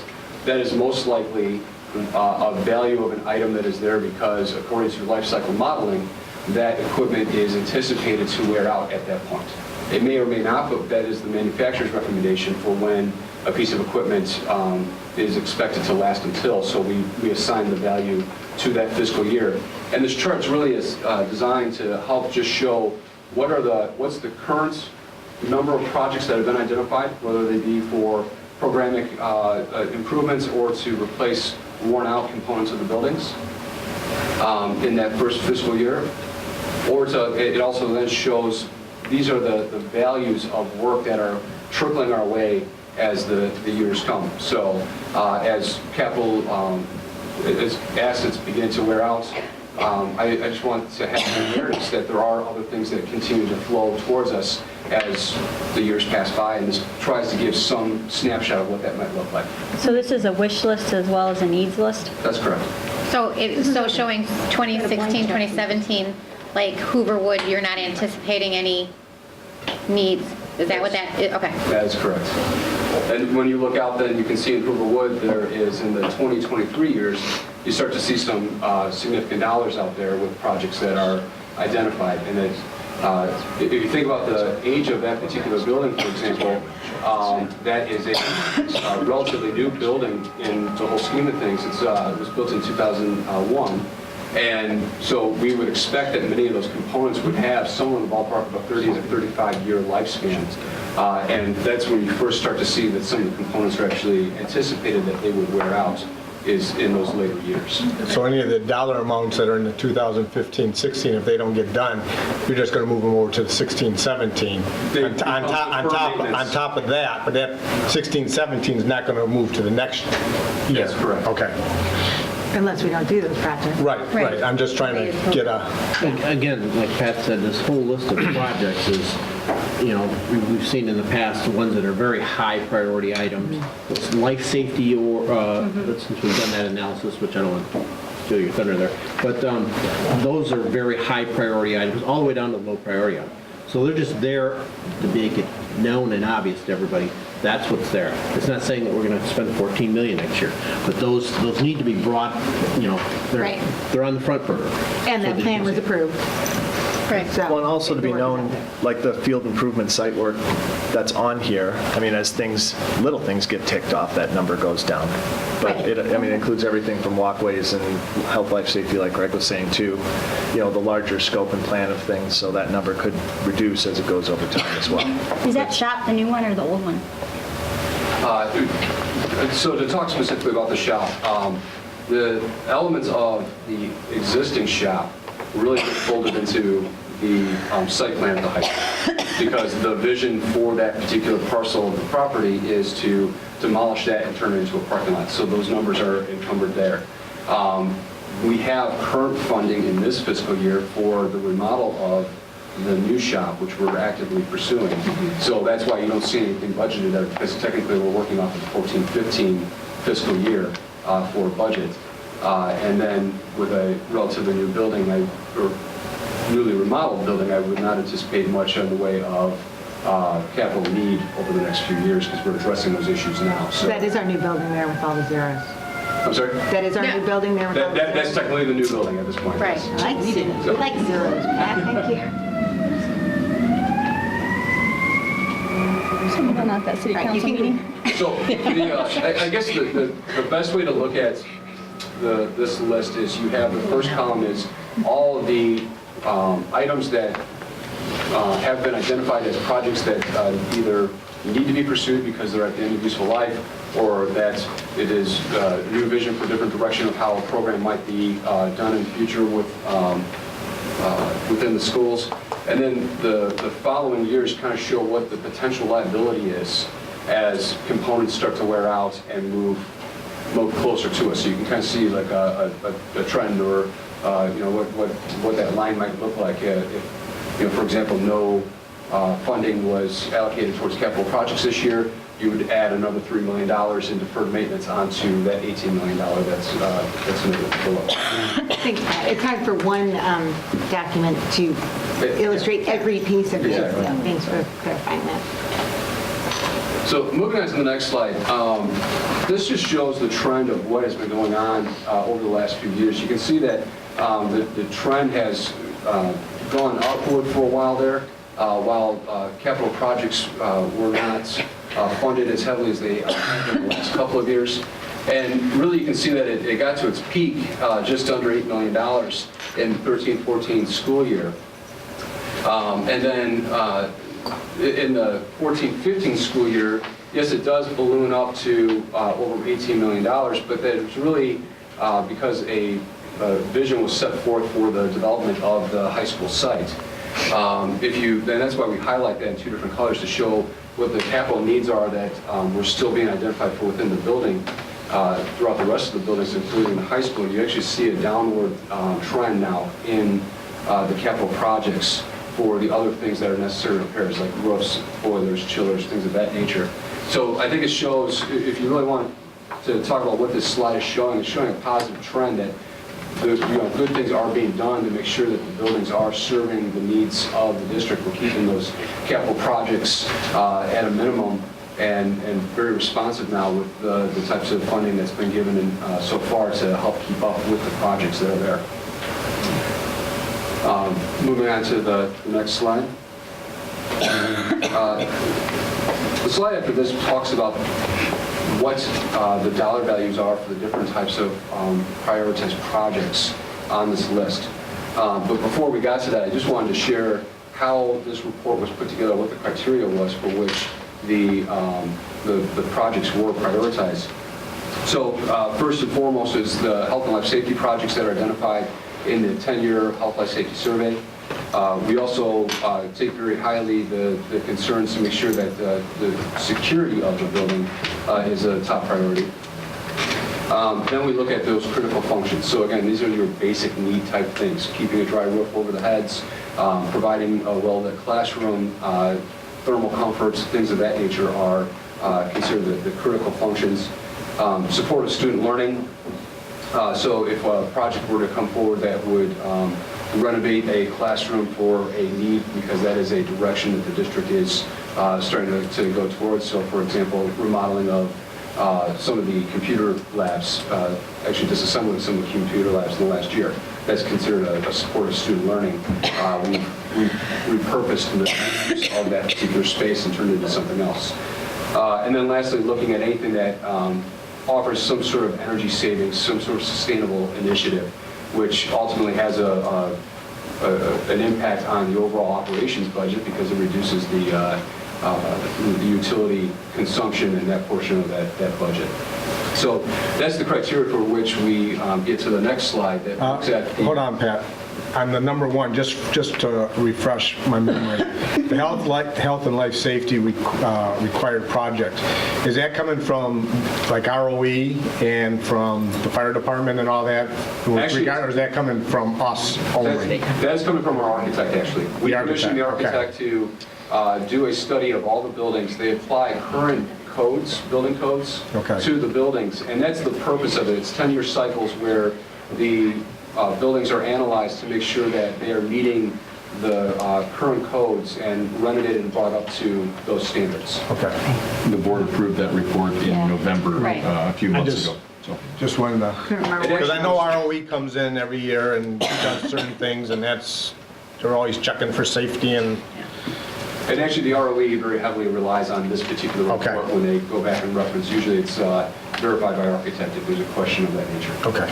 that is most likely a value of an item that is there because, according to life cycle modeling, that equipment is anticipated to wear out at that point. It may or may not, but that is the manufacturer's recommendation for when a piece of equipment is expected to last until. So we assign the value to that fiscal year. And this chart really is designed to help just show what's the current number of projects that have been identified, whether they be for programmatic improvements or to replace worn out components of the buildings in that first fiscal year. Or it also then shows these are the values of work that are trickling our way as the years come. So as capital, as assets begin to wear out, I just want to have awareness that there are other things that continue to flow towards us as the years pass by, and this tries to give some snapshot of what that might look like. So this is a wish list as well as a needs list? That's correct. So showing 2016, 2017, like Hooverwood, you're not anticipating any needs? Is that what that is? Okay. That is correct. And when you look out then, you can see in Hooverwood, there is in the 2023 years, you start to see some significant dollars out there with projects that are identified. And if you think about the age of that particular building, for example, that is a relatively new building in the whole scheme of things. It was built in 2001. And so we would expect that many of those components would have somewhere in the ballpark of a 30 to 35-year lifespan. And that's when you first start to see that some of the components are actually anticipated that they would wear out is in those later years. So any of the dollar amounts that are in the 2015-16, if they don't get done, you're just going to move them over to the 16-17 on top of that, but that 16-17 is not going to move to the next year. That's correct. Okay. Unless we don't do those projects. Right. I'm just trying to get a... Again, like Pat said, this whole list of projects is, we've seen in the past the ones that are very high priority items. It's life safety or, since we've done that analysis, which I don't want to steal your thunder there, but those are very high priority items, all the way down to low priority items. So they're just there to make it known and obvious to everybody. That's what's there. It's not saying that we're going to spend $14 million next year, but those need to be brought. They're on the front burner. And that plan was approved. Right. So, Well, and also to be the work is known, out there. like the field improvement site work that's on here, I mean, as things, little things get ticked off, that number goes down. But it, I mean, it includes everything from walkways and health, life, safety, like Greg was saying too, you know, the larger scope and plan of things, so that number could reduce as it goes over time as well. Is that shop the new one or the old one? So to talk specifically about the shop, the elements of the existing shop really get folded into the site plan of the high school, because the vision for that particular parcel of the property is to demolish that and turn it into a parking lot. So those numbers are encumbered there. We have current funding in this fiscal year for the remodel of the new shop, which we're actively pursuing. So that's why you don't see anything budgeted there, because technically we're working off of the 14-15 fiscal year for budget. And then with a relatively new building, or newly remodeled building, I would not anticipate much in the way of capital need over the next few years, because we're addressing those issues now. So That is our new building there with all the zeros. I'm sorry? That is our new building there with all the zeros. That's technically the new building at this point. Right. yes. I like zeros. We like zeros, Pat. Thank you. Someone at that city Right, you council can- meeting? So I guess the best way to look at this list is you have the first column is all of the items that have been identified as projects that either need to be pursued because they're at the end of useful life, or that it is new vision for different direction of how a program might be done in the future with within the schools. And then the following years kind of show what the potential liability is as components start to wear out and move closer to us. So you can kind of see like a trend, or you know, what that line might look like if, you know, for example, no funding was allocated towards capital projects this year. You would add another $3 million in deferred maintenance onto that $18 million that's noted below. I think it's hard for one document to illustrate every piece of this. Exactly. So thanks for clarifying that. So moving on to the next slide, this just shows the trend of what has been going on over the last few years. You can see that the trend has gone upward for a while there, while capital projects were not funded as heavily as they have in the last couple of years. And really you can see that it got to its peak just under $8 million in the 13-14 school year. And then in the 14-15 school year, yes, it does balloon up to over $18 million, but that it's really because a vision was set forth for the development of the high school site. And that's why we highlight that in two different colors to show what the capital needs are that were still being identified for within the building throughout the rest of the buildings, including the high school. You actually see a downward trend now in the capital projects for the other things that are necessary repairs, like roofs, boilers, chillers, things of that nature. So I think it shows, if you really want to talk about what this slide is showing, it's showing a positive trend that good things are being done to make sure that the buildings are serving the needs of the district. We're keeping those capital projects at a minimum and very responsive now with the types of funding that's been given so far to help keep up with the projects that are there. Moving on to the next slide. The slide after this talks about what the dollar values are for the different types of prioritized projects on this list. But before we got to that, I just wanted to share how this report was put together, what the criteria was for which the projects were prioritized. So first and foremost is the health and life safety projects that are identified in the 10-year health life safety survey. We also take very highly the concerns to make sure that the security of the building is a top priority. Then we look at those critical functions. So again, these are your basic need type things. Keeping a dry roof over the heads, providing a well-lit classroom, thermal comforts, things of that nature are considered the critical functions. Support of student learning. So if a project were to come forward that would renovate a classroom for a need, because that is a direction that the district is starting to go towards. So for example, remodeling of some of the computer labs, actually disassembling some of the computer labs in the last year. that's considered a support of student learning, we repurposed the use of that particular space and turned it into something else. And then lastly, looking at anything that offers some sort of energy savings, some sort of sustainable initiative, which ultimately has an impact on the overall operations budget because it reduces the utility consumption in that portion of that budget. So that's the criteria for which we get to the next slide that looks at the... Hold on, Pat. On the number one, just to refresh my memory, the health and life safety required project, is that coming from like ROE and from the fire department and all that? Actually, or is that coming from us only? That's coming from our architect, actually. We commissioned the architect to do a study of all the buildings. They apply current codes, building codes, to the buildings, and that's the purpose of it. It's 10-year cycles where the buildings are analyzed to make sure that they are meeting the current codes and renovated and brought up to those standards. Okay. The board approved that report in November a few months ago. Just wanted to, because I know ROE comes in every year and does certain things, and they're always checking for safety and... And actually, the ROE very heavily relies on this particular report when they go back and reference. Usually it's verified by architect if there's a question of that nature. Okay.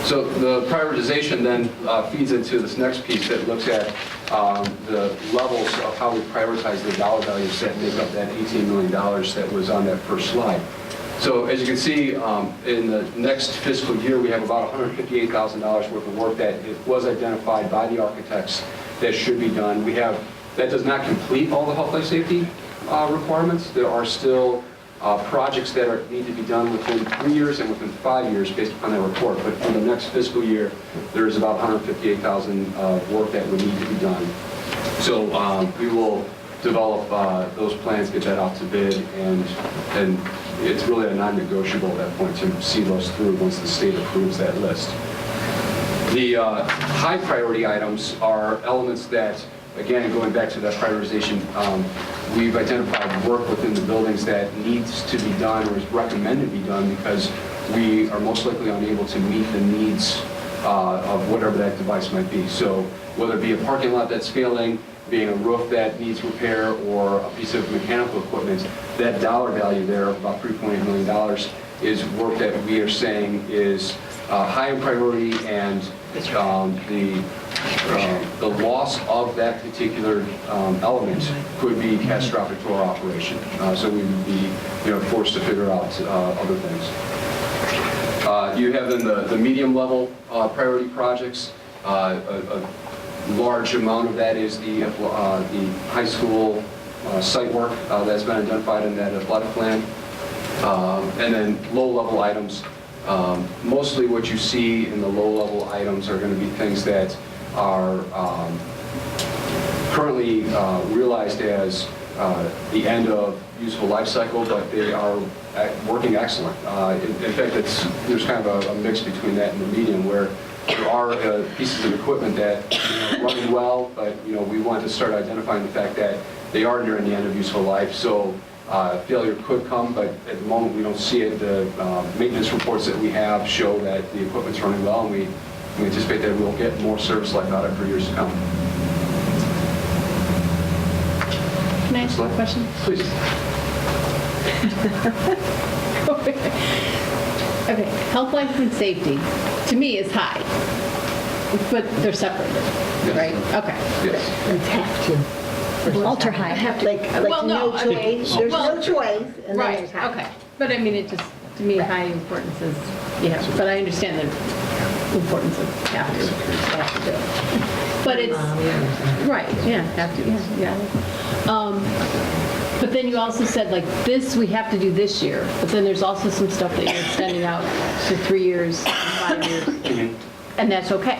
So the prioritization then feeds into this next piece that looks at the levels of how we prioritize the dollar values that make up that $18 million that was on that first slide. So as you can see, in the next fiscal year, we have about $158,000 worth of work that was identified by the architects that should be done. That does not complete all the health, life, safety requirements. There are still projects that need to be done within 3 years and within 5 years based upon that report. But for the next fiscal year, there is about $158,000 of work that would need to be done. So we will develop those plans, get that out to bid, and it's really a non-negotiable at that point to see those through once the state approves that list. The high priority items are elements that, again, going back to that prioritization, we've identified work within the buildings that needs to be done or is recommended to be done because we are most likely unable to meet the needs of whatever that device might be. So whether it be a parking lot that's failing, being a roof that needs repair, or a piece of mechanical equipment, that dollar value there of about $3.8 million is work that we are saying is high in priority, and the loss of that particular element could be catastrophic to our operation. So we would be forced to figure out other things. You have then the medium level priority projects. A large amount of that is the high school site work that's been identified in that athletic plan. And then low level items. Mostly what you see in the low-level items are going to be things that are currently realized as the end of useful life cycle, but they are working excellent. In fact, there's kind of a mix between that and the medium, where there are pieces of equipment that are running well, but we want to start identifying the fact that they are nearing the end of useful life. So failure could come, but at the moment we don't see it. The maintenance reports that we have show that the equipment's running well, and we anticipate that we'll get more service life out of it for years to come. Can I ask you a question? Please. Okay, health, life, and safety, to me, is high, but they're separated, right? Okay. Yes. It's have to. Ultra high. Like Well, no, no I mean- choice, there's well, no choice, and then Right, there's high. okay. But I mean, it just, to me, high importance is, but I understand the importance of have to do it. But it's, right, yeah, have to, yeah. But then you also said, like, this, we have to do this year, but then there's also some stuff that you're extending out to 3 years, 5 years, and that's okay.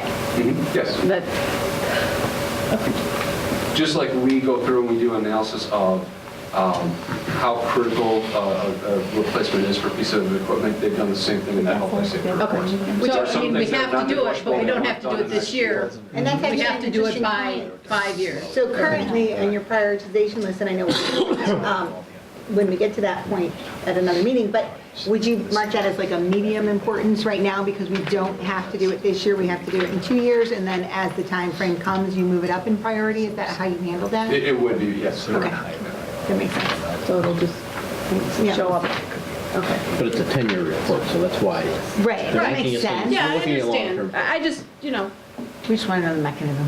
Yes. That, okay. Just like we go through and we do analysis of how critical a replacement is for a piece of equipment, they've done the same thing in that health and safety report. So, I mean, we have to do it, but we don't have to do it this year. And that's We actually have an to do it interesting by point. 5 years. So currently, on your prioritization list, and I know when we get to that point at another meeting, but Would you mark that as like a medium importance right now because we don't have to do it this year, we have to do it in 2 years, and then as the time frame comes, you move it up in priority? Is that how you handle that? It would be, yes. Okay, that makes sense. So it'll just Yeah. show up. Okay. But it's a 10-year report, so that's why. Right, They're that looking makes at some- sense. Yeah, I looking at understand. long-term. I just, you know, We just want to know the mechanism.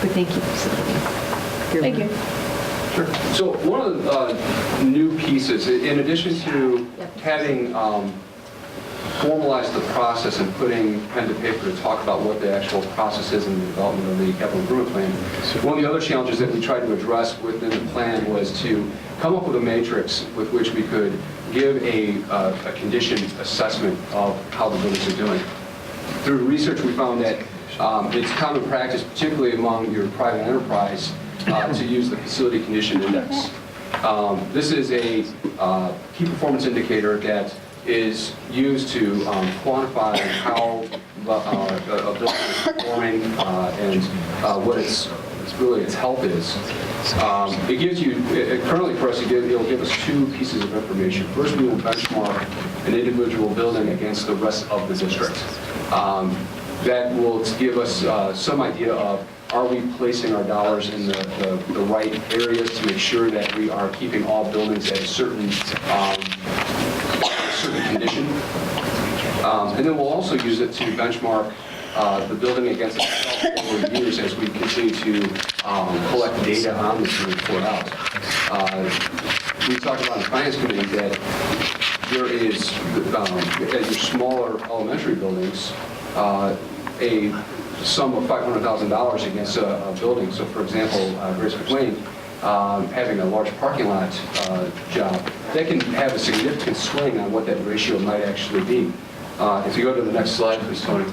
But thank you, Sylvia. thank you. Sure. So one of the new pieces, in addition to having formalized the process and putting pen to paper to talk about what the actual process is in the development of the capital improvement plan, one of the other challenges that we tried to address within the plan was to come up with a matrix with which we could give a condition assessment of how the buildings are doing. Through research, we found that it's common practice, particularly among your private enterprise, to use the facility condition index. This is a key performance indicator that is used to quantify how a building is performing and what its health is. It gives you, currently for us, it'll give us two pieces of information. First, we will benchmark an individual building against the rest of the district. That will give us some idea of, are we placing our dollars in the right areas to make sure that we are keeping all buildings at a certain condition. And then we'll also use it to benchmark the building against itself over the years as we continue to collect data on this and report out. We talked about in the Finance Committee that there is, at your smaller elementary buildings, a sum of $500,000 against a building. So for example, Grace McLean, having a large parking lot job, that can have a significant swing on what that ratio might actually be. If you go to the next slide, please, Tony.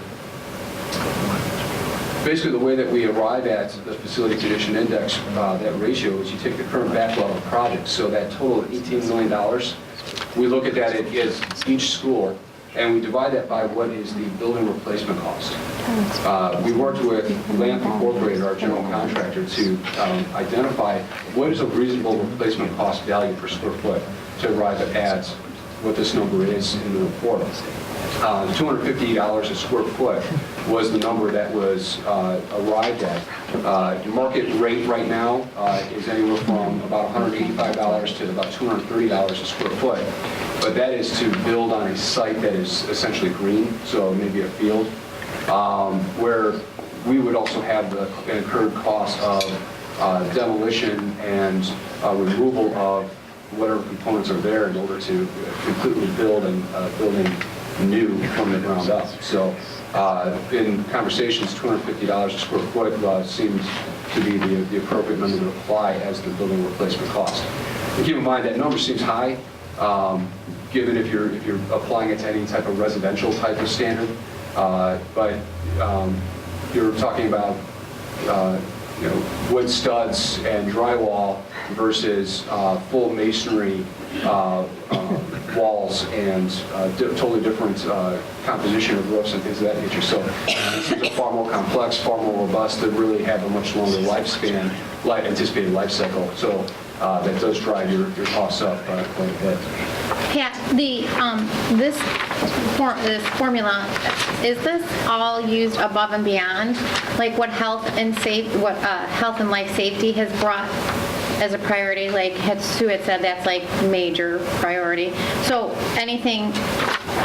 Basically, the way that we arrive at the facility condition index, that ratio, is you take the current backlog of projects, so that total of $18 million, we look at that as each school, and we divide that by what is the building replacement cost. We worked with Lamp Incorporated, our general contractor, to identify what is a reasonable replacement cost value per square foot to arrive at what this number is in the report. $250 a square foot was the number that was arrived at. Market rate right now is anywhere from about $185 to about $230 a square foot. But that is to build on a site that is essentially green, so maybe a field, where we would also have the incurred cost of demolition and removal of whatever components are there in order to completely build and building new from the ground up. So in conversations, $250 a square foot seems to be the appropriate number to apply as the building replacement cost. And keep in mind that number seems high, given if you're applying it to any type of residential type of standard, but you're talking about wood studs and drywall versus full masonry walls and totally different composition of roofs and things of that nature. So these are far more complex, far more robust, that really have a much longer lifespan, anticipated life cycle. So that does drive your costs up quite a bit. Pat, this formula, is this all used above and beyond, like what health and life safety has brought as a priority? Like Sue had said, that's like major priority. So anything,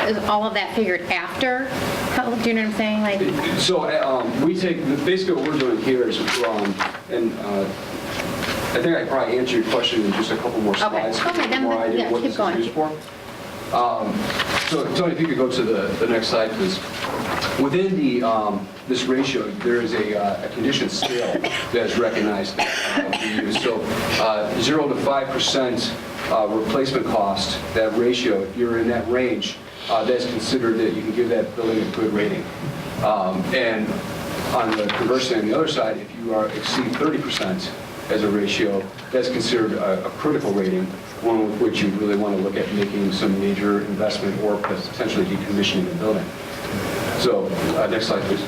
is all of that figured after? Do you know what I'm saying? Like, so we take, basically what we're doing here is, and I think I probably answered your question in just a couple more slides. Okay, then more idea yeah, what keep this going. is used for. So Tony, if you could go to the next slide, please. Within this ratio, there is a condition scale that is recognized to be used. So 0 to 5% replacement cost, that ratio, if you're in that range, that's considered that you can give that building a good rating. And on the conversely, on the other side, if you exceed 30% as a ratio, that's considered a critical rating, one with which you really want to look at making some major investment or potentially decommissioning the building. So next slide, please.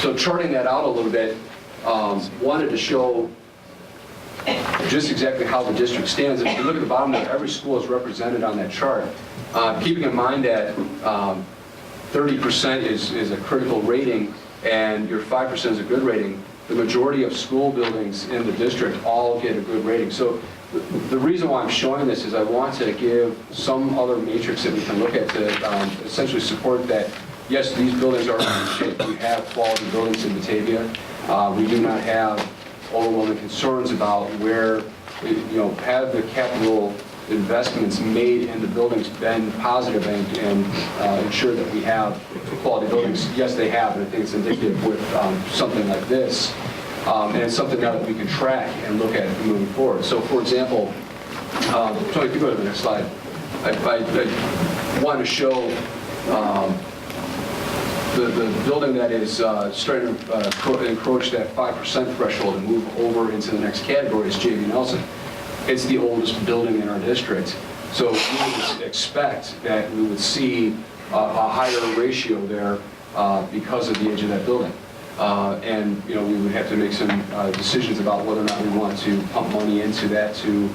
So charting that out a little bit, wanted to show just exactly how the district stands. If you look at the bottom there, every school is represented on that chart. Keeping in mind that 30% is a critical rating and your 5% is a good rating, the majority of school buildings in the district all get a good rating. So the reason why I'm showing this is I want to give some other matrix that we can look at to essentially support that, yes, these buildings are in good shape. We have quality buildings in Batavia. We do not have overwhelming concerns about where, have the capital investments made in the buildings been positive and ensure that we have quality buildings? Yes, they have, and I think it's indicative with something like this. And it's something now that we can track and look at moving forward. So, for example, Tony, if you go to the next slide, I want to show the building that is starting to encroach that 5% threshold and move over into the next category is J.B. Nelson. It's the oldest building in our district. So we would expect that we would see a higher ratio there because of the age of that building. And we would have to make some decisions about whether or not we want to pump money into that to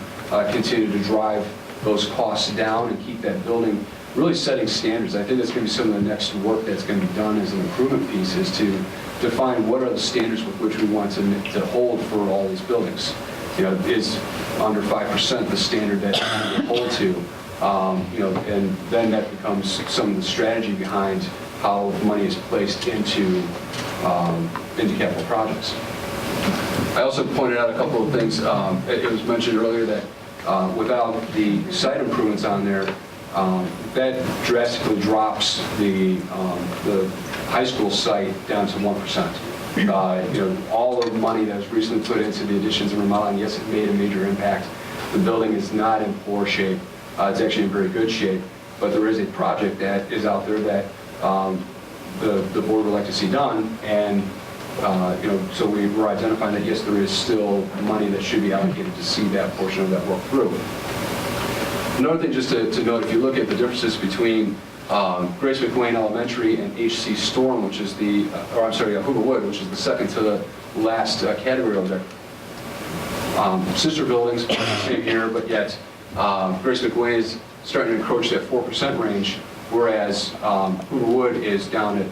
continue to drive those costs down and keep that building really setting standards. I think that's going to be some of the next work that's going to be done as an improvement piece, is to define what are the standards with which we want to hold for all these buildings. Is under 5% the standard that we hold to? And then that becomes some of the strategy behind how money is placed into capital projects. I also pointed out a couple of things. It was mentioned earlier that without the site improvements on there, that drastically drops the high school site down to 1%. All of the money that was recently put into the additions and remodeling, yes, it made a major impact. The building is not in poor shape. It's actually in very good shape. But there is a project that is out there that the board would like to see done, and so we're identifying that yes, there is still money that should be allocated to see that portion of that work through. Another thing just to note, if you look at the differences between Grace McWayne Elementary and HC Storm, which is Hoover Wood, which is the second to the last category over there. Sister buildings, same here, but yet Grace McWayne is starting to encroach that 4% range, whereas Hoover Wood is down at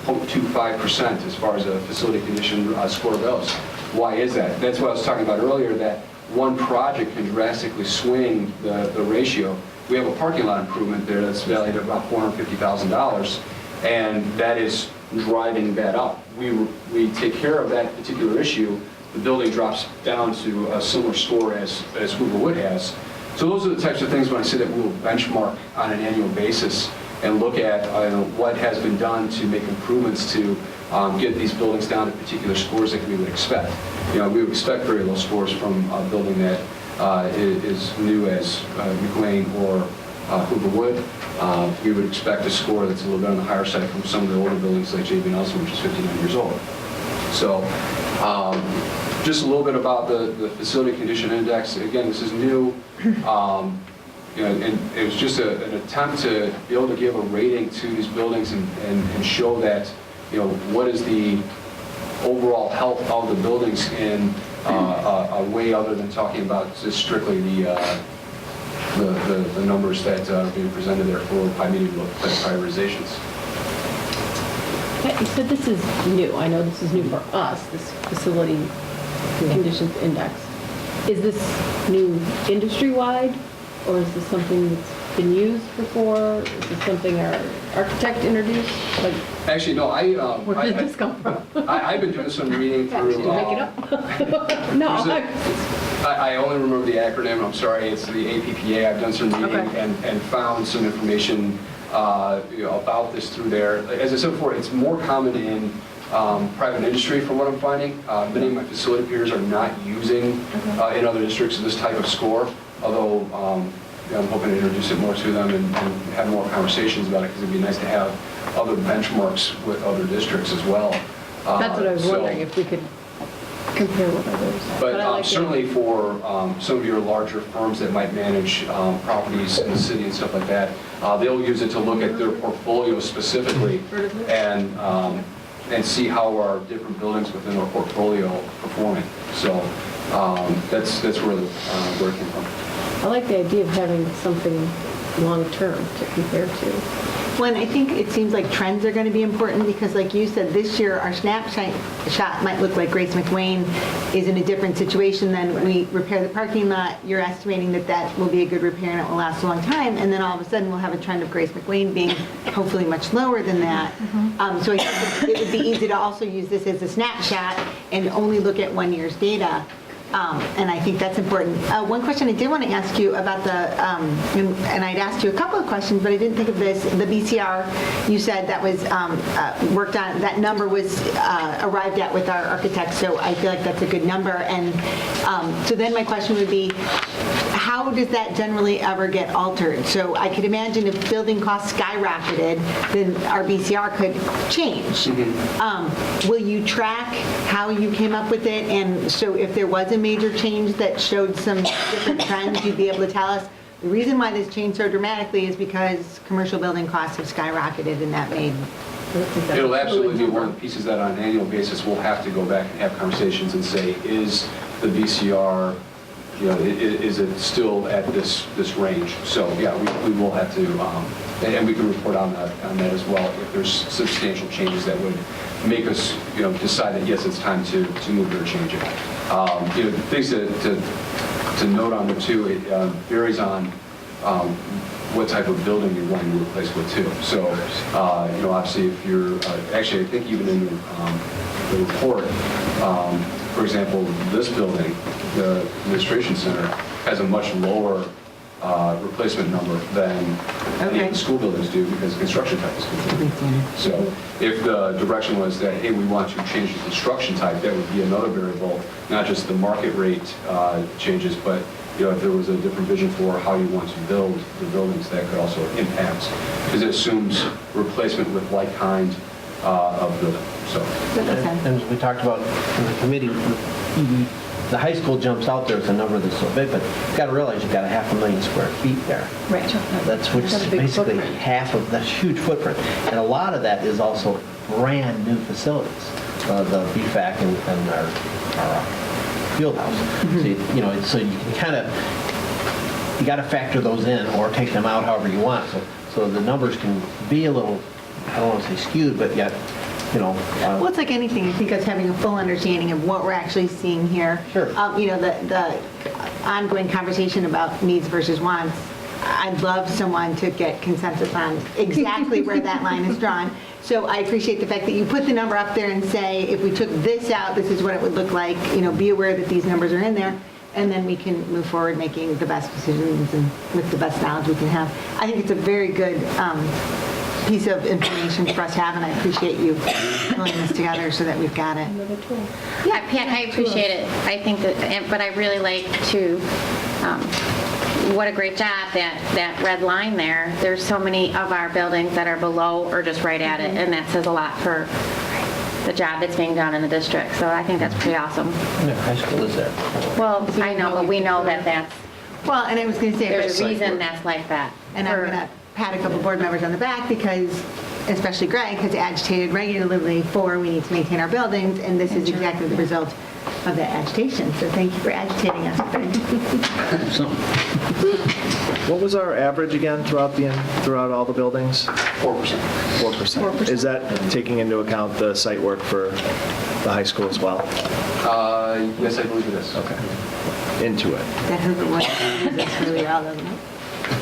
0.25% as far as a facility condition score goes. Why is that? That's what I was talking about earlier, that one project can drastically swing the ratio. We have a parking lot improvement there that's valued at about $450,000, and that is driving that up. We take care of that particular issue. The building drops down to a similar score as Hoover Wood has. So those are the types of things when I say that we will benchmark on an annual basis and look at what has been done to make improvements to get these buildings down to particular scores that we would expect. We would expect very low scores from a building that is new as McLean or Hoover Wood. We would expect a score that's a little bit on the higher side from some of the older buildings like J.B. Nelson, which is 59 years old. So just a little bit about the facility condition index. Again, this is new. And it was just an attempt to be able to give a rating to these buildings and show that, what is the overall health of the buildings in a way other than talking about just strictly the numbers that are being presented there for high, medium, low prioritizations. You said this is new. I know this is new for us, this facility conditions index. Is this new industry-wide, or is this something that's been used before? Is this something our architect introduced? Actually, no. Where did this come from? I've been doing some reading through. Did you make it up? No. I only remember the acronym. I'm sorry. It's the APPA. I've done some reading and found some information about this through there. As I said before, it's more common in private industry from what I'm finding. Many of my facility peers are not using in other districts this type of score, although I'm hoping to introduce it more to them and have more conversations about it, because it'd be nice to have other benchmarks with other districts as well. That's what I was wondering, if we could compare with others. But certainly for some of your larger firms that might manage properties in the city and stuff like that, they'll use it to look at their portfolio specifically and see how our different buildings within our portfolio performing. So That's where where it came from. I like the idea of having something long-term to compare to. Well, and I think it seems like trends are going to be important because like you said, this year our snapshot might look like Grace McWayne is in a different situation than we repair the parking lot. You're estimating that that will be a good repair and it will last a long time. And then all of a sudden we'll have a trend of Grace McWayne being hopefully much lower than that. So I think it would be easy to also use this as a snapshot and only look at 1 year's data. And I think that's important. One question I did want to ask you about and I'd asked you a couple of questions, but I didn't think of this. The BCR, you said that was worked on, that number was arrived at with our architects, so I feel like that's a good number. And so then my question would be, how does that generally ever get altered? So I could imagine if building costs skyrocketed, then our BCR could change. Will you track how you came up with it? And so if there was a major change that showed some different trends, you'd be able to tell us the reason why this changed so dramatically is because commercial building costs have skyrocketed and that made... It'll absolutely be one of the pieces that on an annual basis we'll have to go back and have conversations and say, is the BCR, is it still at this range? So yeah, we will have to, and we can report on that as well if there's substantial changes that would make us, decide that yes, it's time to move or change it. Things to note on there too, it varies on what type of building you're wanting to replace with too. So, obviously if you're, actually I think even in the report, for example, this building, the administration center, has a much lower replacement number than any of the school buildings do because construction type is different. So if the direction was that, hey, we want to change the construction type, that would be another variable, not just the market rate changes, but if there was a different vision for how you want to build the buildings, that could also impact, because it assumes replacement with like kind of building. So, and as we talked about in the committee, the high school jumps out there with a number that's so big, but you've got to realize you've got 500,000 square feet there. Right. That's which is basically half of that huge footprint. And a lot of that is also brand new facilities, the BFAC and our field house. So you can kind of, you got to factor those in or take them out however you want. So the numbers can be a little, I don't want to say skewed, but yet, well, it's like anything. I think it's having a full understanding of what we're actually seeing here. Sure. The ongoing conversation about needs versus wants. I'd love someone to get consensus on exactly where that line is drawn. So I appreciate the fact that you put the number up there and say, if we took this out, this is what it would look like. Be aware that these numbers are in there, and then we can move forward making the best decisions and with the best knowledge we can have. I think it's a very good piece of information for us to have, and I appreciate you pulling this together so that we've got it. Yeah, Pat, I appreciate it. I think that, but I really like to, what a great job, that red line there. There's so many of our buildings that are below or just right at it, and that says a lot for the job that's being done in the district. So I think that's pretty awesome. Yeah, high school is there. Well, I know, but we know that that's, well, and I was going to say, there's a reason that's like that. and I'm going to pat a couple board members on the back because, especially Greg, has agitated regularly for we need to maintain our buildings, and this is exactly the result of that agitation. So thank you for agitating us, Greg. What was our average again throughout all the buildings? 4%. 4%. Is that taking into account the site work for the high school as well? Yes, I believe it is. Okay. Into it. That Hoover one is really all of them.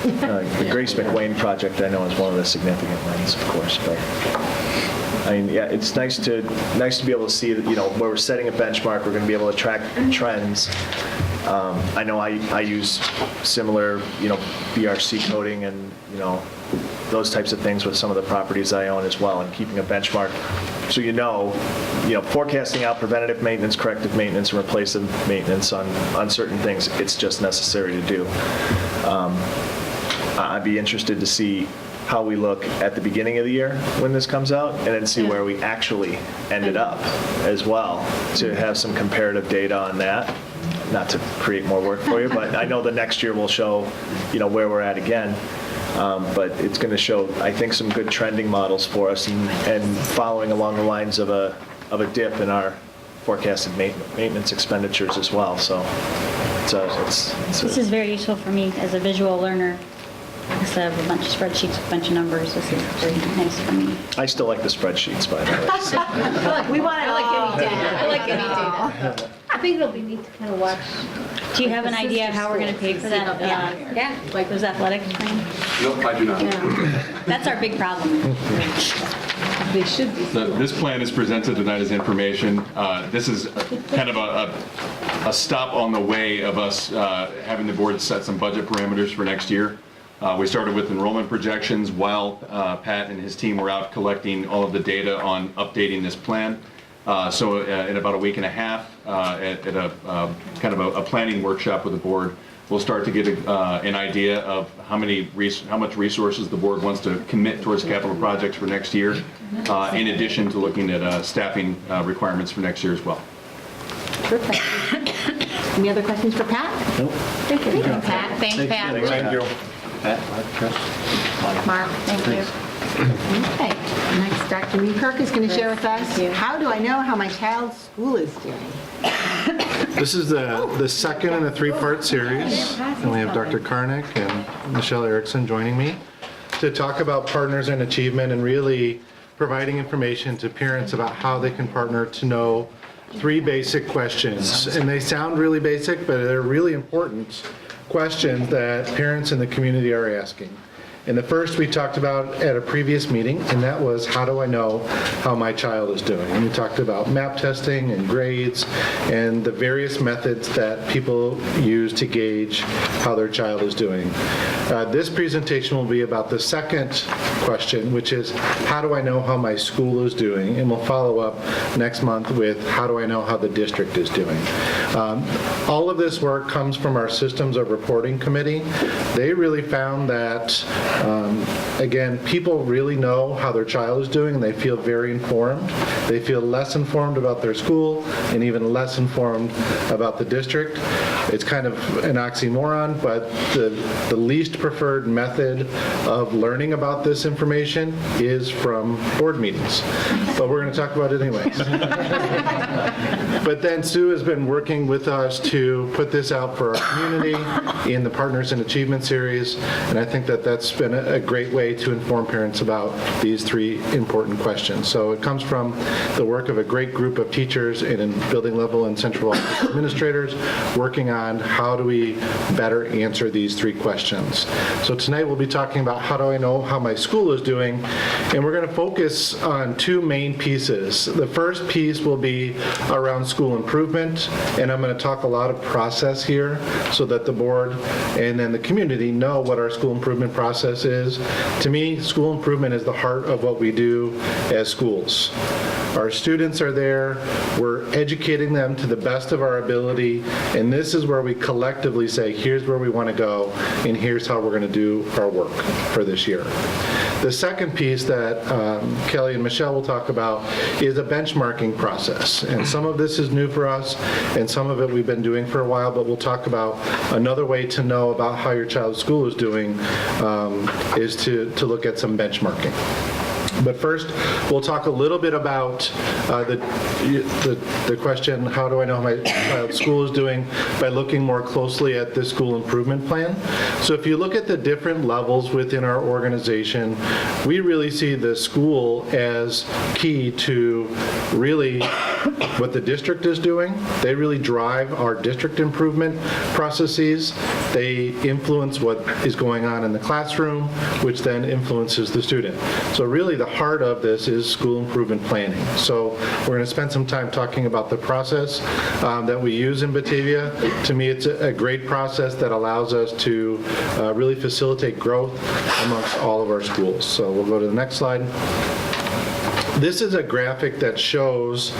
The Grace McWayne project I know is one of the significant ones, of course, but it's nice to be able to see that, where we're setting a benchmark, we're going to be able to track trends. I know I use similar, BRC coding and, those types of things with some of the properties I own as well, and keeping a benchmark so forecasting out preventative maintenance, corrective maintenance, and replacive maintenance on certain things, it's just necessary to do. I'd be interested to see how we look at the beginning of the year when this comes out, and then see where we actually ended up as well, to have some comparative data on that. Not to create more work for you, but I know the next year will show, where we're at again. But it's going to show, I think, some good trending models for us, and following along the lines of a dip in our forecasted maintenance expenditures as well, so This is very useful for me as a visual learner. Because I have a bunch of spreadsheets with a bunch of numbers. This is very nice for me. I still like the spreadsheets, by the way. We want it all. I like any data. I think it'll be neat to kind of watch. Do you have an idea how we're going to pay for that? Yeah. Like those athletic things? Nope, I do not. That's our big problem. They should be. This plan is presented tonight as information. This is kind of a stop on the way of us having the board set some budget parameters for next year. We started with enrollment projections while Pat and his team were out collecting all of the data on updating this plan. So in about a week and a half, at a kind of a planning workshop with the board, we'll start to get an idea of how much resources the board wants to commit towards capital projects for next year, in addition to looking at staffing requirements for next year as well. Perfect. Any other questions for Pat? Nope. Thank you. Pat, thanks, Pat. Thank you. Pat, Mark, thank you. Okay, next Dr. Newkirk is going to share with us, how do I know how my child's school is doing? This is the second in a three-part series, and we have Dr. Karnick and Michelle Erickson joining me to talk about partners and achievement and really providing information to parents about how they can partner to know 3 basic questions. And they sound really basic, but they're really important questions that parents in the community are asking. And the first we talked about at a previous meeting, and that was, how do I know how my child is doing? And we talked about map testing and grades and the various methods that people use to gauge how their child is doing. This presentation will be about the second question, which is, how do I know how my school is doing? And we'll follow up next month with, how do I know how the district is doing? All of this work comes from our Systems of Reporting Committee. They really found that again, people really know how their child is doing, and they feel very informed. They feel less informed about their school and even less informed about the district. It's kind of an oxymoron, but the least preferred method of learning about this information is from board meetings. But we're going to talk about it anyways. But then Sue has been working with us to put this out for our community in the Partners in Achievement series, and I think that that's been a great way to inform parents about these 3 important questions. So it comes from the work of a great group of teachers and in building level and central office administrators working on how do we better answer these 3 questions. So tonight we'll be talking about how do I know how my school is doing, and we're going to focus on 2 main pieces. The first piece will be around school improvement, and I'm going to talk a lot of process here so that the board and then the community know what our school improvement process is. To me, school improvement is the heart of what we do as schools. Our students are there, we're educating them to the best of our ability, and this is where we collectively say, here's where we want to go, and here's how we're going to do our work for this year. The second piece that Kelly and Michelle will talk about is a benchmarking process. And some of this is new for us, and some of it we've been doing for a while, but we'll talk about another way to know about how your child's school is doing is to look at some benchmarking. But first, we'll talk a little bit about the question, how do I know how my child's school is doing, by looking more closely at the school improvement plan. So if you look at the different levels within our organization, we really see the school as key to really what the district is doing. They really drive our district improvement processes. They influence what is going on in the classroom, which then influences the student. So really the heart of this is school improvement planning. So we're going to spend some time talking about the process that we use in Batavia. To me, it's a great process that allows us to really facilitate growth amongst all of our schools. So we'll go to the next slide. This is a graphic that shows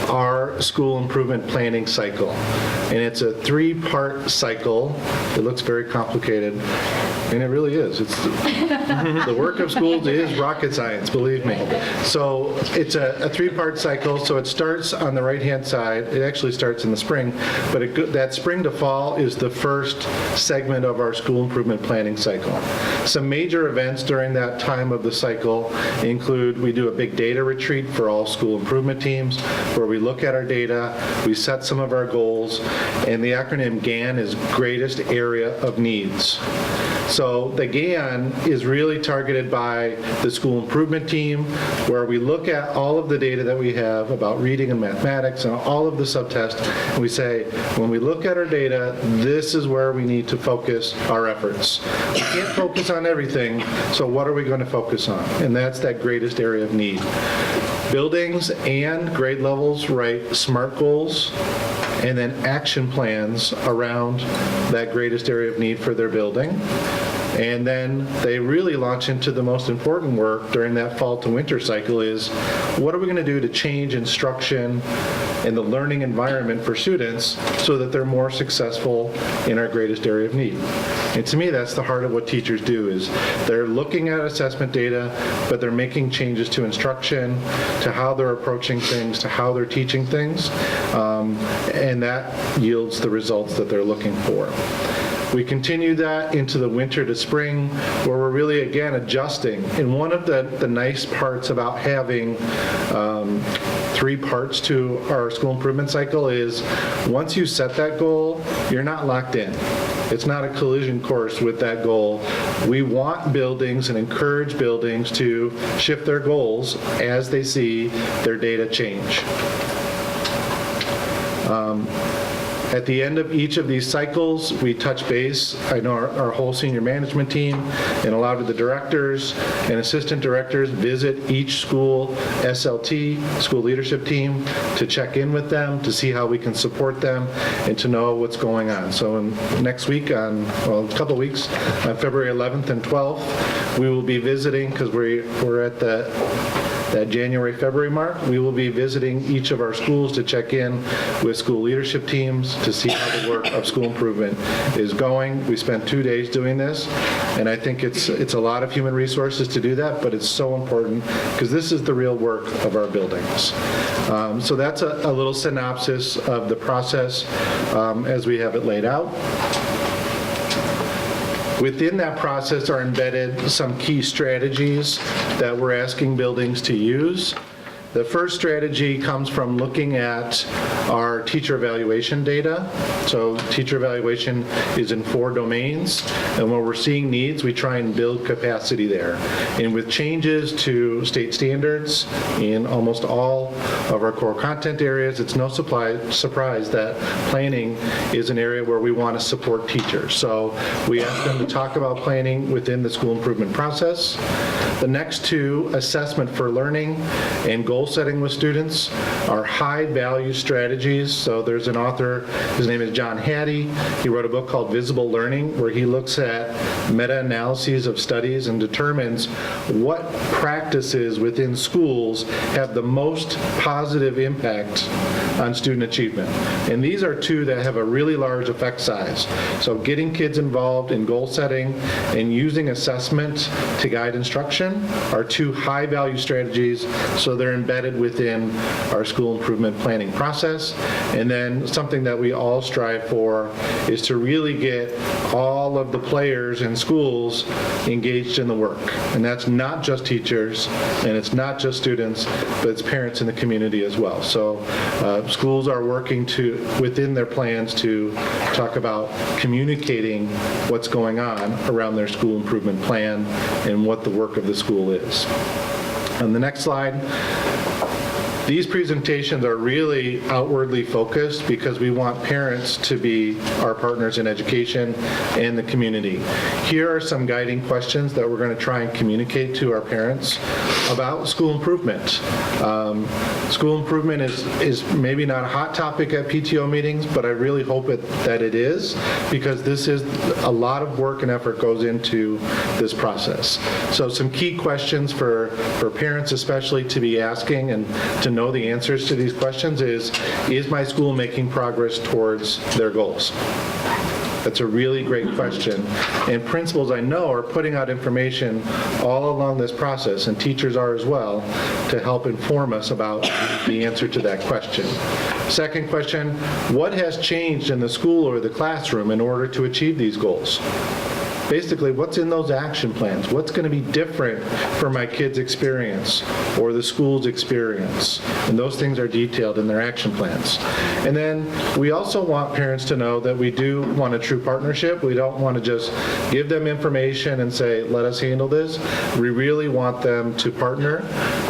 our school improvement planning cycle. And it's a 3-part cycle. It looks very complicated. And it really is. It's the work of schools is rocket science, believe me. So it's a three-part cycle. So it starts on the right-hand side. It actually starts in the spring, but that spring to fall is the first segment of our school improvement planning cycle. Some major events during that time of the cycle include we do a big data retreat for all school improvement teams where we look at our data, we set some of our goals, and the acronym GAN is Greatest Area of Needs. So the GAN is really targeted by the school improvement team, where we look at all of the data that we have about reading and mathematics and all of the subtests, and we say, when we look at our data, this is where we need to focus our efforts. We can't focus on everything, so what are we going to focus on? And that's that greatest area of need. Buildings and grade levels write SMART goals and then action plans around that greatest area of need for their building. And then they really launch into the most important work during that fall to winter cycle is, what are we going to do to change instruction and the learning environment for students so that they're more successful in our greatest area of need? And to me, that's the heart of what teachers do, is they're looking at assessment data, but they're making changes to instruction, to how they're approaching things, to how they're teaching things, and that yields the results that they're looking for. We continue that into the winter to spring, where we're really, again, adjusting. And one of the nice parts about having 3 parts to our school improvement cycle is, once you set that goal, you're not locked in. It's not a collision course with that goal. We want buildings and encourage buildings to shift their goals as they see their data change. At the end of each of these cycles, we touch base. I know our whole senior management team and a lot of the directors and assistant directors visit each school SLT, school leadership team, to check in with them, to see how we can support them, and to know what's going on. So next week, a couple weeks, on February 11th and 12th, we will be visiting, because we're at that January, February mark, we will be visiting each of our schools to check in with school leadership teams to see how the work of school improvement is going. We spent 2 days doing this, and I think it's a lot of human resources to do that, but it's so important because this is the real work of our buildings. So that's a little synopsis of the process as we have it laid out. Within that process are embedded some key strategies that we're asking buildings to use. The first strategy comes from looking at our teacher evaluation data. So teacher evaluation is in 4 domains, and when we're seeing needs, we try and build capacity there. And with changes to state standards in almost all of our core content areas, it's no surprise that planning is an area where we want to support teachers. So we ask them to talk about planning within the school improvement process. The next 2, assessment for learning and goal setting with students, are high value strategies. So there's an author, his name is John Hattie. He wrote a book called Visible Learning, where he looks at meta-analyses of studies and determines what practices within schools have the most positive impact on student achievement. And these are 2 that have a really large effect size. So getting kids involved in goal setting and using assessment to guide instruction are 2 high value strategies, so they're embedded within our school improvement planning process. And then something that we all strive for is to really get all of the players in schools engaged in the work. And that's not just teachers, and it's not just students, but it's parents in the community as well. So schools are working within their plans to talk about communicating what's going on around their school improvement plan and what the work of the school is. On the next slide, these presentations are really outwardly focused because we want parents to be our partners in education and the community. Here are some guiding questions that we're going to try and communicate to our parents about school improvement. School improvement is maybe not a hot topic at PTO meetings, but I really hope that it is, because this is a lot of work and effort goes into this process. So some key questions for parents especially to be asking and to know the answers to these questions is my school making progress towards their goals? That's a really great question. And principals, I know, are putting out information all along this process, and teachers are as well, to help inform us about the answer to that question. Second question, what has changed in the school or the classroom in order to achieve these goals? Basically, what's in those action plans? What's going to be different for my kids' experience or the school's experience? And those things are detailed in their action plans. And then we also want parents to know that we do want a true partnership. We don't want to just give them information and say, let us handle this. We really want them to partner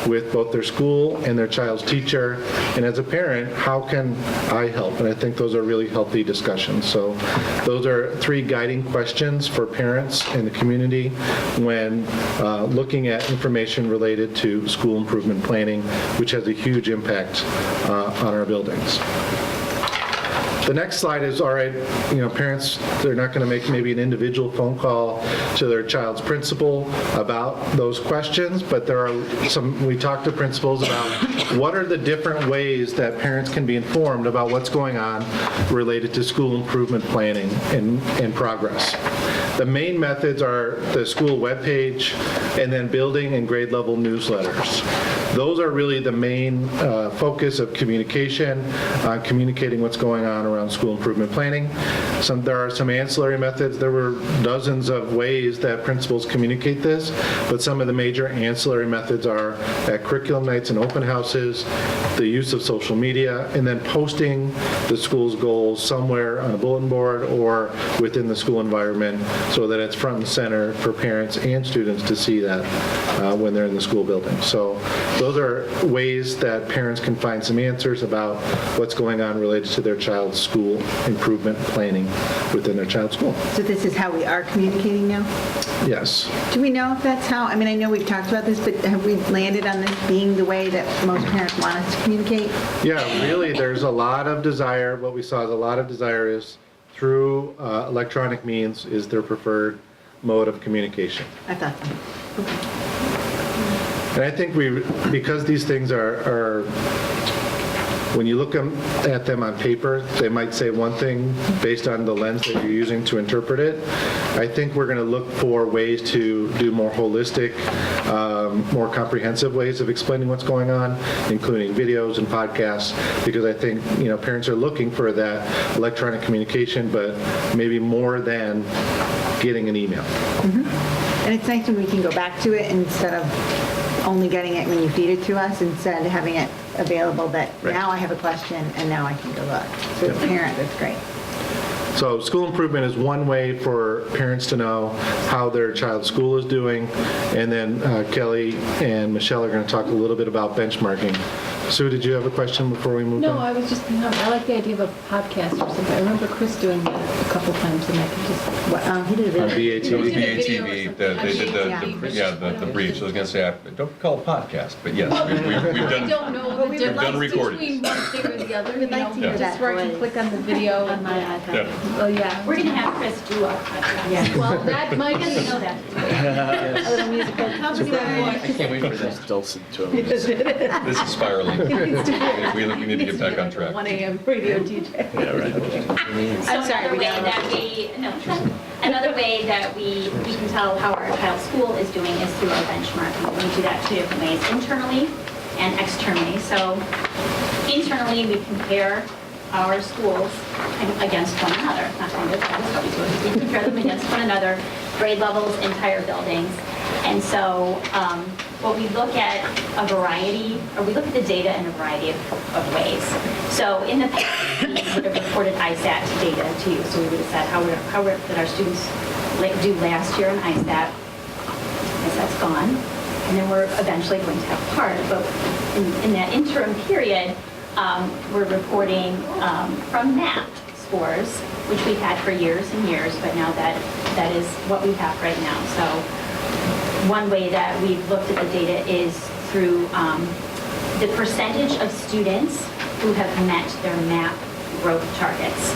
with both their school and their child's teacher. And as a parent, how can I help? And I think those are really healthy discussions. So those are 3 guiding questions for parents in the community when looking at information related to school improvement planning, which has a huge impact on our buildings. The next slide is, all right, parents, they're not going to make maybe an individual phone call to their child's principal about those questions, but there are some, we talked to principals about what are the different ways that parents can be informed about what's going on related to school improvement planning and progress. The main methods are the school webpage and then building and grade level newsletters. Those are really the main focus of communication, communicating what's going on around school improvement planning. There are some ancillary methods. There were dozens of ways that principals communicate this, but some of the major ancillary methods are at curriculum nights and open houses, the use of social media, and then posting the school's goals somewhere on a bulletin board or within the school environment so that it's front and center for parents and students to see that when they're in the school building. So those are ways that parents can find some answers about what's going on related to their child's school improvement planning within their child's school. So this is how we are communicating now? Yes. Do we know if that's how, I mean, I know we've talked about this, but have we landed on this being the way that most parents want us to communicate? Yeah, really, there's a lot of desire. What we saw is a lot of desire is through electronic means is their preferred mode of communication. I thought so. Okay. And I think because these things are when you look at them on paper, they might say one thing based on the lens that you're using to interpret it. I think we're going to look for ways to do more holistic, more comprehensive ways of explaining what's going on, including videos and podcasts, because I think parents are looking for that electronic communication, but maybe more than getting an email. Mm-hmm. And it's nice when we can go back to it instead of only getting it when you feed it to us, instead of having it available that now I have a question and now I can go look. So as a parent, that's great. So school improvement is one way for parents to know how their child's school is doing. And then Kelly and Michelle are going to talk a little bit about benchmarking. Sue, did you have a question before we move on? No, I was just, I like the idea of a podcast or something. I remember Chris doing that a couple times, and I could just, he did a video. It was BATV, they did the briefs. I was going to say, I don't call it podcast, but yes, we've done. I don't know the difference between one thing or the other. We'd like to hear that Just where I can click on the video on my iPad. Yeah. Oh, yeah. We're going to have Chris do a podcast. Yeah. Well, that might be, know that. A little musical comedy. I can't wait for this. Dulcet tones. This is spiraling. We need to get back on track. 1 a.m. radio DJ. Yeah, right. I'm sorry, another way that we can tell how our child's school is doing is through our benchmarking. We do that 2 different ways, internally and externally. So internally, we compare our schools against one another. Not kind of, that's how we do it. We compare them against one another, grade levels, entire buildings. And so what we look at we look at the data in a variety of ways. So in the past, we would have reported ISAT data to you. So we would have said how did our students do last year in ISAT. ISAT's gone. And then we're eventually going to have PART. But in that interim period, we're reporting from MAP scores, which we've had for years and years, but now that is what we have right now. So one way that we've looked at the data is through the percentage of students who have met their MAP growth targets.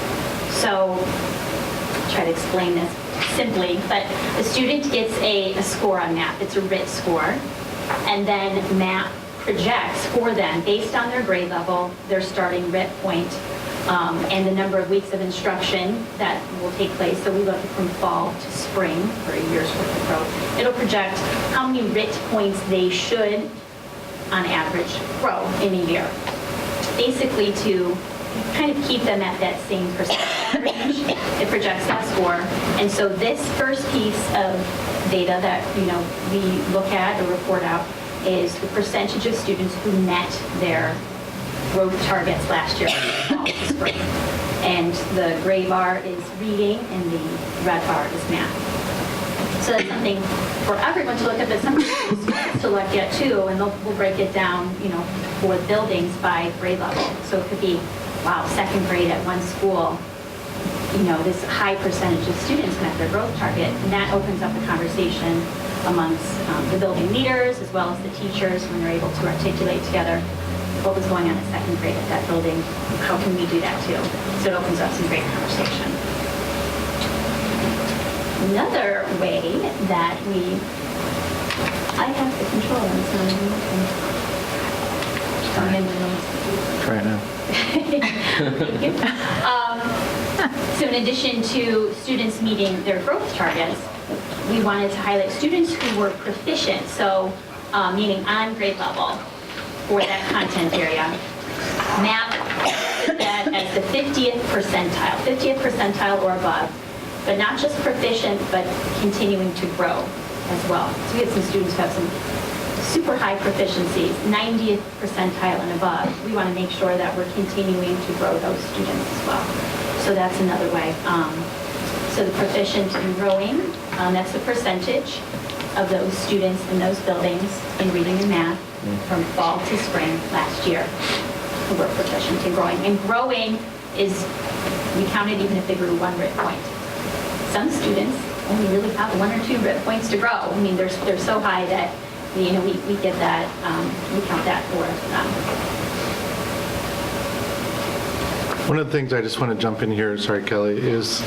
So I'll try to explain this simply, but the student gets a score on MAP. It's a RIT score, and then MAP projects for them, based on their grade level, their starting RIT point, and the number of weeks of instruction that will take place. So we look from fall to spring for a year's worth of growth. It'll project how many RIT points they should, on average, grow in a year. Basically to kind of keep them at that same percentage range. It projects that score. And so this first piece of data that we look at or report out is the percentage of students who met their growth targets last year from fall to spring. And the gray bar is reading and the red bar is math. So that's something for everyone to look at, but something for schools to look at too, and we'll break it down, for buildings by grade level. So it could be, wow, second grade at one school, this high percentage of students met their growth target, and that opens up the conversation amongst the building leaders as well as the teachers when they're able to articulate together what was going on at second grade at that building. How can we do that too? So it opens up some great conversation. Another way that I have the control on this one. Try it now. Thank you. So in addition to students meeting their growth targets, we wanted to highlight students who were proficient, so meaning on grade level for that content area. Math that as the 50th percentile or above, but not just proficient, but continuing to grow as well. So we have some students who have some super high proficiencies, 90th percentile and above. We want to make sure that we're continuing to grow those students as well. So that's another way. So the proficient in growing, that's the percentage of those students in those buildings in reading and math from fall to spring last year who were proficient in growing. And growing is, we counted even if they grew 1 RIT point. Some students only really have 1 or 2 RIT points to grow. I mean, they're so high that we get that, we count that for them. One of the things I just want to jump in here, sorry Kelly, is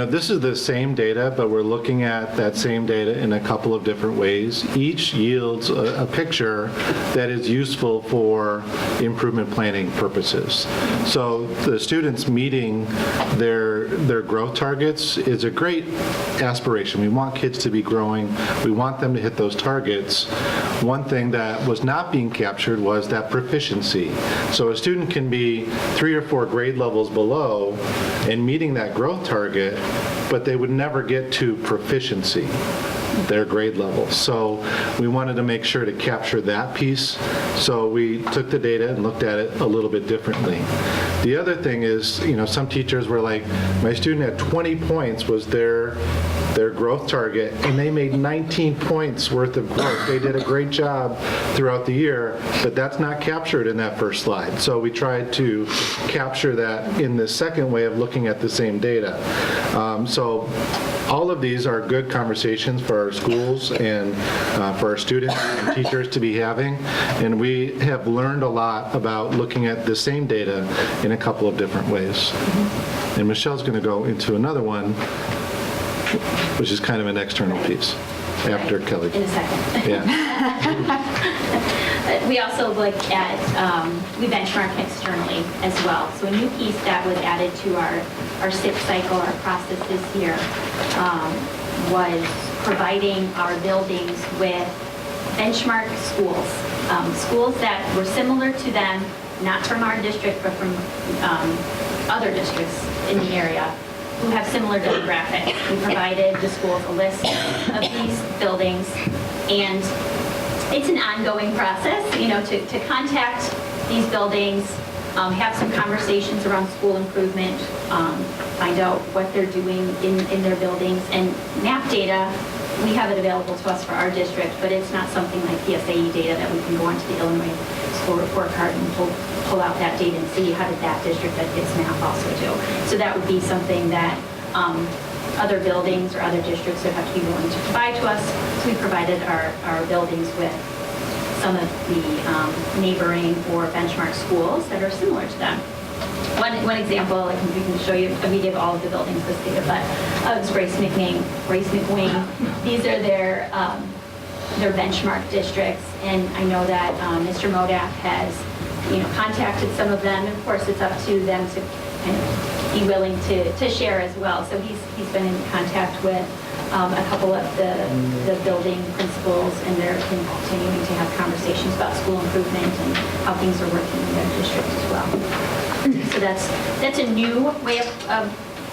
this is the same data, but we're looking at that same data in a couple of different ways. Each yields a picture that is useful for improvement planning purposes. So the students meeting their growth targets is a great aspiration. We want kids to be growing. We want them to hit those targets. One thing that was not being captured was that proficiency. So a student can be 3 or 4 grade levels below and meeting that growth target, but they would never get to proficiency, their grade level. So we wanted to make sure to capture that piece. So we took the data and looked at it a little bit differently. The other thing is, some teachers were like, my student at 20 points was their growth target, and they made 19 points worth of growth. They did a great job throughout the year, but that's not captured in that first slide. So we tried to capture that in the second way of looking at the same data. So all of these are good conversations for our schools and for our students and teachers to be having, and we have learned a lot about looking at the same data in a couple of different ways. And Michelle's going to go into another one, which is kind of an external piece after Kelly. In a second. Yeah. We also look at, we benchmark externally as well. So a new piece that was added to our SIP cycle, our process this year, was providing our buildings with benchmark schools. Schools that were similar to them, not from our district, but from other districts in the area, who have similar demographics. We provided the schools a list of these buildings, and it's an ongoing process, to contact these buildings, have some conversations around school improvement, find out what they're doing in their buildings, and map data. We have it available to us for our district, but it's not something like PSAE data that we can go onto the Illinois school report card and pull out that data and see how did that district that gets map also do. So that would be something that other buildings or other districts would have to be willing to provide to us. So we provided our buildings with some of the neighboring or benchmark schools that are similar to them. One example, like we can show you, we give all of the buildings this data, but it's Grace McWing. These are their their benchmark districts. And I know that Mr. Modak has, contacted some of them. Of course, it's up to them to kind of be willing to share as well. So he's been in contact with a couple of the building principals, and they're continuing to have conversations about school improvement and how things are working in their district as well. So that's a new way of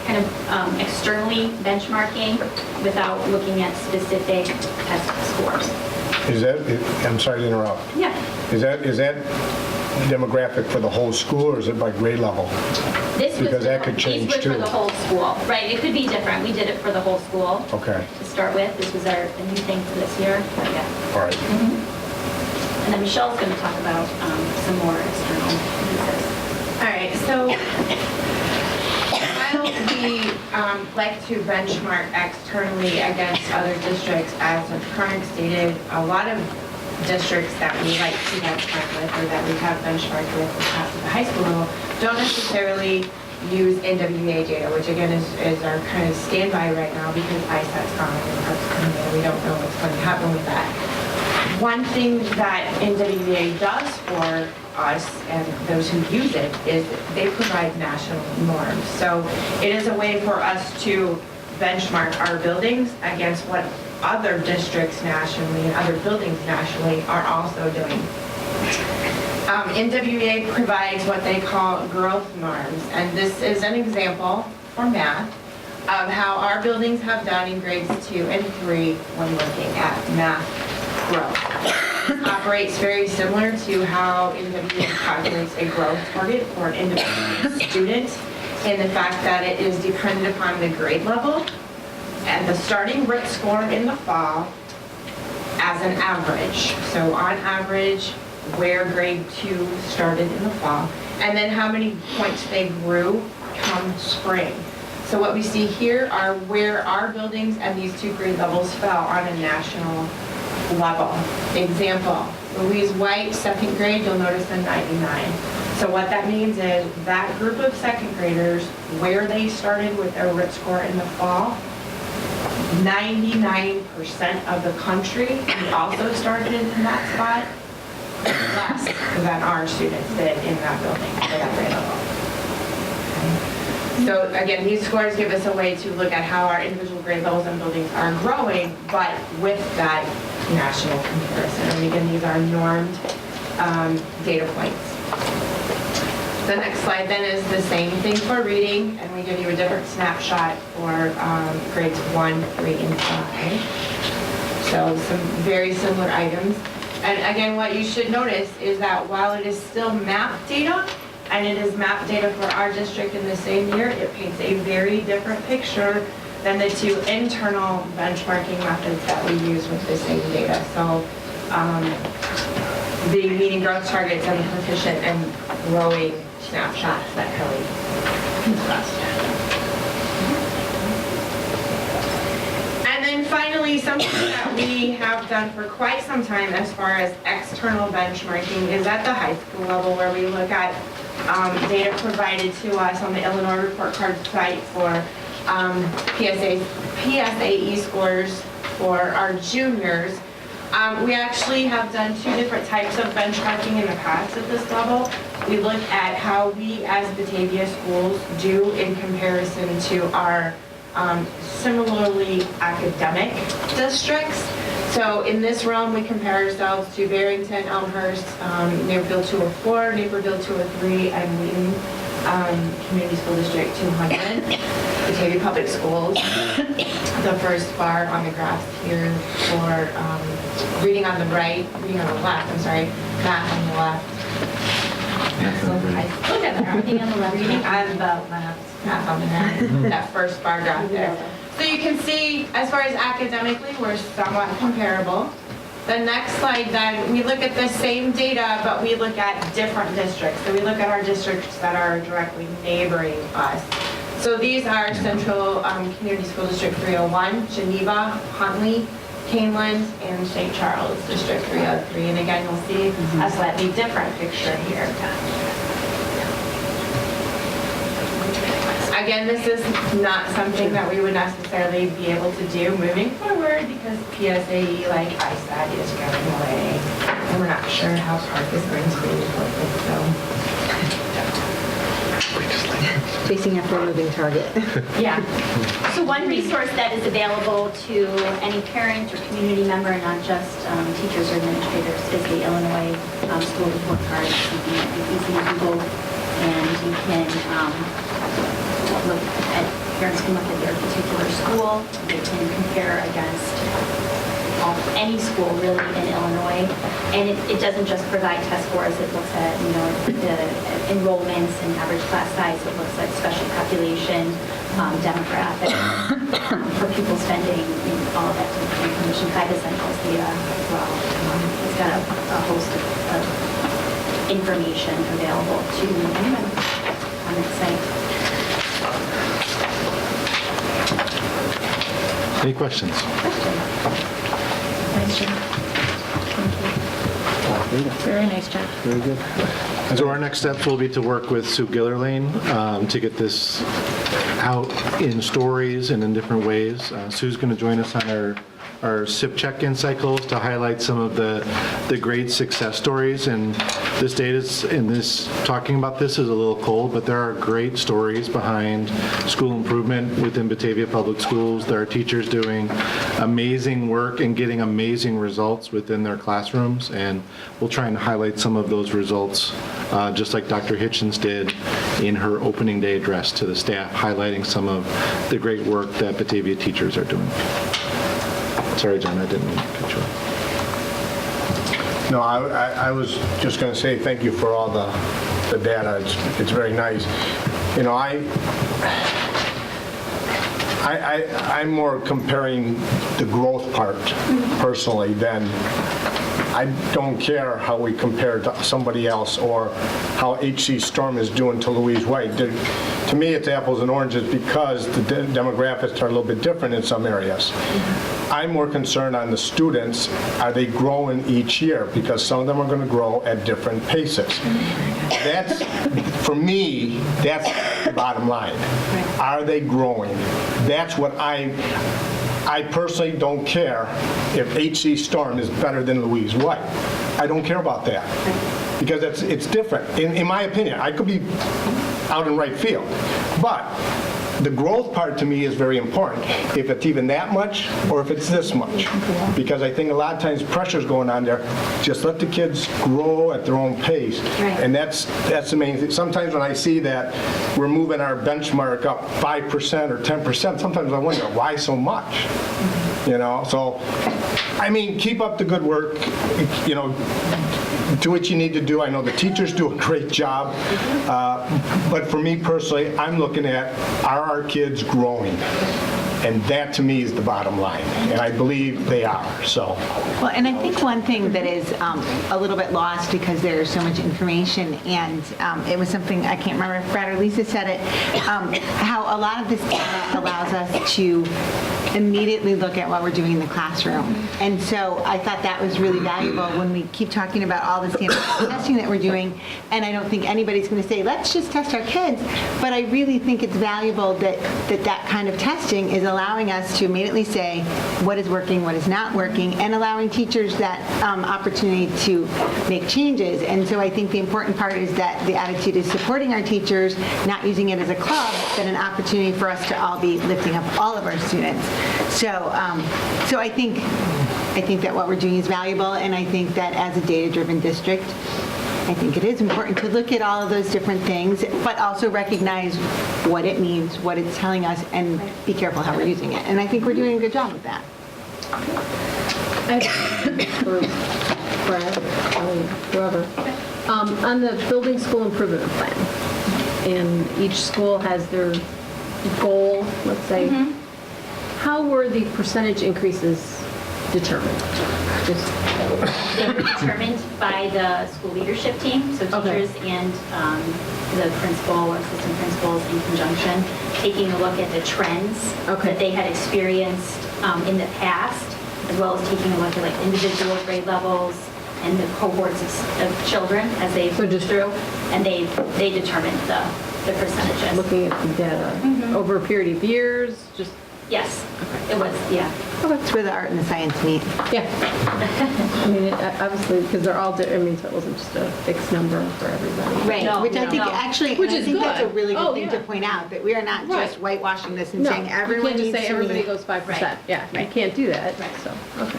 kind of externally benchmarking without looking at specific test scores. Is that, I'm sorry to interrupt. Yeah. Is that demographic for the whole school, or is it by grade level? Because that could change These too. were for the whole school, right? It could be different. We did it for the whole school. Okay. To start with, this was a new thing for this year. But yeah. All right. And then Michelle's going to talk about some more external pieces. All right, so while we like to benchmark externally against other districts, as Karnik stated, a lot of districts that we like to benchmark with, or that we have benchmarked with at the high school level, don't necessarily use NWA data, which again is our kind of standby right now because ISAT's gone and ARP's coming in. We don't know what's going to happen with that. One thing that NWA does for us and those who use it is they provide national norms. So it is a way for us to benchmark our buildings against what other districts nationally and other buildings nationally are also doing. NWA provides what they call growth norms, and this is an example for math of how our buildings have done in grades 2 and 3 when looking at math growth. It operates very similar to how NWA calculates a growth target for an individual student, in the fact that it is dependent upon the grade level and the starting RIT score in the fall as an average. So on average, where grade 2 started in the fall, and then how many points they grew come spring. So what we see here are where our buildings and these two grade levels fell on a national level. Example, Louise White, second grade, you'll notice a 99. So what that means is that group of second graders, where they started with their RIT score in the fall, 99% of the country also started in that spot, less than our students did in that building for that grade level. So again, these scores give us a way to look at how our individual grade levels and buildings are growing, but with that national comparison. And again, these are normed data points. The next slide then is the same thing for reading, and we give you a different snapshot for grades 1, 3, and 5. So some very similar items. And again, what you should notice is that while it is still map data, and it is map data for our district in the same year, it paints a very different picture than the two internal benchmarking methods that we use with the same data. So the meeting growth targets and the proficient and growing snapshots that Kelly discussed. And then finally, something that we have done for quite some time as far as external benchmarking is at the high school level, where we look at data provided to us on the Illinois report card site for PSAE scores for our juniors. We actually have done two different types of benchmarking in the past at this level. We look at how we as Batavia schools do in comparison to our similarly academic districts. So in this realm, we compare ourselves to Barrington, Elmhurst, Naperville 204, Naperville 203, and Wheaton Community School District 200, Batavia Public Schools. The first bar on the graph here for reading on the right, reading on the left, I'm sorry, math on the left. Look at that, reading on the left, reading on the left, math on the right, that first bar graph there. So you can see, as far as academically, we're somewhat comparable. The next slide then, we look at the same data, but we look at different districts. So we look at our districts that are directly neighboring us. So these are Central Community School District 301, Geneva, Huntley, Caneland, and St. Charles District 303. And again, you'll see a slightly different picture here. Again, this is not something that we would necessarily be able to do moving forward because PSAE, like I said, is going away. And we're not sure how Park is going to be with it, so. Chasing after a moving target. Yeah. So one resource that is available to any parent or community member, not just teachers or administrators, is the Illinois School Report Card. You can easily Google, and you can look at, parents can look at their particular school. They can compare against any school really in Illinois, and it doesn't just provide test scores. It looks at the enrollments and average class size. It looks at special population, demographics, for pupil spending, all of that type of information. Five essentials data as well. It's got a host of information available to anyone on its site. Any questions? Very nice job. Very good. So our next steps will be to work with Sue Gillerlane to get this out in stories and in different ways. Sue's going to join us on our SIP check-in cycles to highlight some of the great success stories. And this data in this talking about this is a little cold, but there are great stories behind school improvement within Batavia Public Schools. There are teachers doing amazing work and getting amazing results within their classrooms, and we'll try and highlight some of those results, just like Dr. Hitchens did in her opening day address to the staff, highlighting some of the great work that Batavia teachers are doing. Sorry, John, I didn't mean to cut you off. No, I was just going to say thank you for all the data. It's very nice. You know, I'm more comparing the growth part personally than I don't care how we compare to somebody else or how HC Storm is doing to Louise White. To me, it's apples and oranges because the demographics are a little bit different in some areas. I'm more concerned on the students. Are they growing each year? Because some of them are going to grow at different paces. That's, for me, that's the bottom line. Are they growing? That's what I personally don't care if HC Storm is better than Louise White. I don't care about that because it's different. In my opinion, I could be out in right field, but the growth part to me is very important. If it's even that much or if it's this much, because I think a lot of times pressure's going on there. Just let the kids grow at their own pace, and that's the main thing. Sometimes when I see that we're moving our benchmark up 5% or 10%, sometimes I wonder why so much. You know, so I mean, keep up the good work. You know, do what you need to do. I know the teachers do a great job, but for me personally, I'm looking at, are our kids growing? And that to me is the bottom line, and I believe they are, so. Well, and I think one thing that is a little bit lost because there's so much information, and it was something, I can't remember if Brad or Lisa said it, how a lot of this data allows us to immediately look at what we're doing in the classroom. And so I thought that was really valuable when we keep talking about all the standardized testing that we're doing, and I don't think anybody's going to say, let's just test our kids, but I really think it's valuable that kind of testing is allowing us to immediately say what is working, what is not working, and allowing teachers that opportunity to make changes. And so I think the important part is that the attitude is supporting our teachers, not using it as a club, but an opportunity for us to all be lifting up all of our students. So I think that what we're doing is valuable, and I think that as a data-driven district, I think it is important to look at all of those different things, but also recognize what it means, what it's telling us, and be careful how we're using it. And I think we're doing a good job with that. For Brad, whoever. On the building school improvement plan, and each school has their goal, let's say. How were the percentage increases determined? They were determined by the school leadership team, so teachers and the principal or assistant principals in conjunction, taking a look at the trends that they had experienced in the past, as well as taking a look at like individual grade levels and the cohorts of children as they moved through, and they determined the the percentages. Looking at the data over a period of years, just, Yes, it was, yeah. That's where the art and the science meet. yeah. I mean, obviously, because they're all, I mean, so it wasn't just a fixed number for everybody. Right, No, which I think no. actually, Which I is think that's a good. really Oh, good thing yeah. to point out, that we are not Right. just whitewashing this and No, saying you everyone can't needs just say to everybody meet. goes 5%. Right. Yeah, you Right. can't do that, so, okay.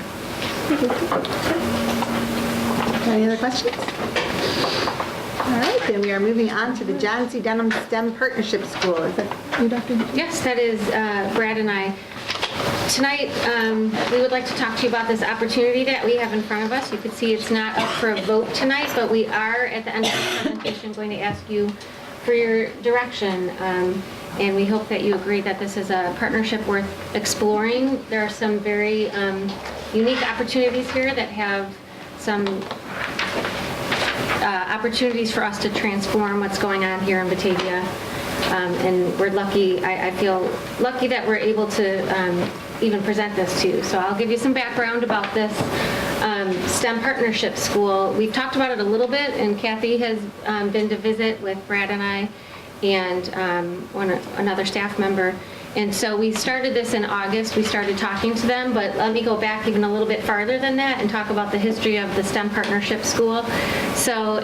Any other questions? All right, then we are moving on to the John C. Dunham STEM Partnership School. Is that you, Dr.? Yes, that is Brad and I. Tonight, we would like to talk to you about this opportunity that we have in front of us. You can see it's not up for a vote tonight, but we are, at the end of the presentation, going to ask you for your direction. And we hope that you agree that this is a partnership worth exploring. There are some very unique opportunities here that have some opportunities for us to transform what's going on here in Batavia. And we're lucky, I feel lucky that we're able to even present this to you. So I'll give you some background about this STEM Partnership School. We've talked about it a little bit, and Kathy has been to visit with Brad and I and another staff member. And so we started this in August. We started talking to them, but let me go back even a little bit farther than that and talk about the history of the STEM Partnership School. So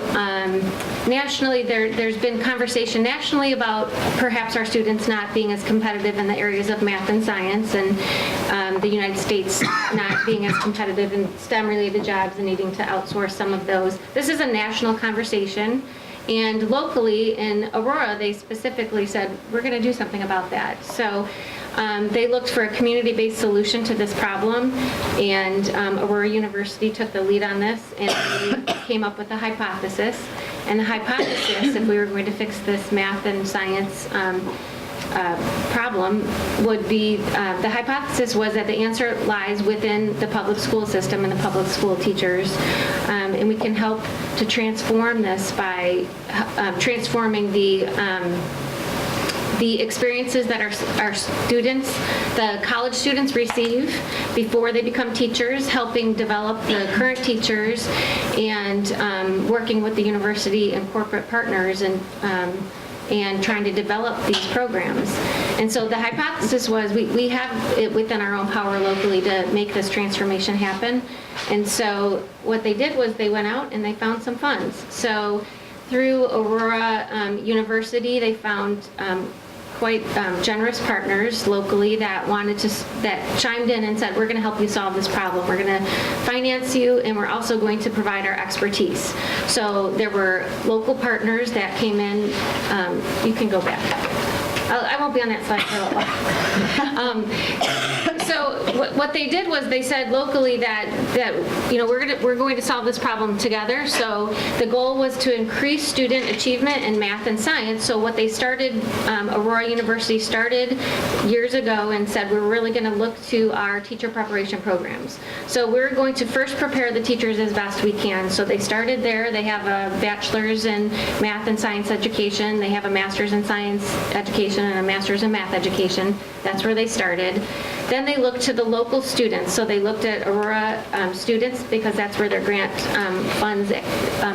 nationally, there's been conversation nationally about perhaps our students not being as competitive in the areas of math and science, and the United States not being as competitive in STEM-related jobs and needing to outsource some of those. This is a national conversation. And locally in Aurora, they specifically said, we're going to do something about that. So they looked for a community-based solution to this problem, and Aurora University took the lead on this, and we came up with a hypothesis. And the hypothesis, if we were going to fix this math and science problem, would be, the hypothesis was that the answer lies within the public school system and the public school teachers, and we can help to transform this by transforming the experiences that our students, the college students, receive before they become teachers, helping develop the current teachers, and working with the university and corporate partners, and trying to develop these programs. And so the hypothesis was we have it within our own power locally to make this transformation happen. And so what they did was they went out and they found some funds. So through Aurora University, they found quite generous partners locally that that chimed in and said, we're going to help you solve this problem. We're going to finance you, and we're also going to provide our expertise. So there were local partners that came in. You can go back. I won't be on that slide for a while. So what they did was they said locally that we're going to solve this problem together. So the goal was to increase student achievement in math and science. So what they started, Aurora University started years ago and said we're really going to look to our teacher preparation programs. So we're going to first prepare the teachers as best we can. So they started there. They have a bachelor's in math and science education. They have a master's in science education and a master's in math education. That's where they started. Then they looked to the local students. So they looked at Aurora students because that's where their grant funds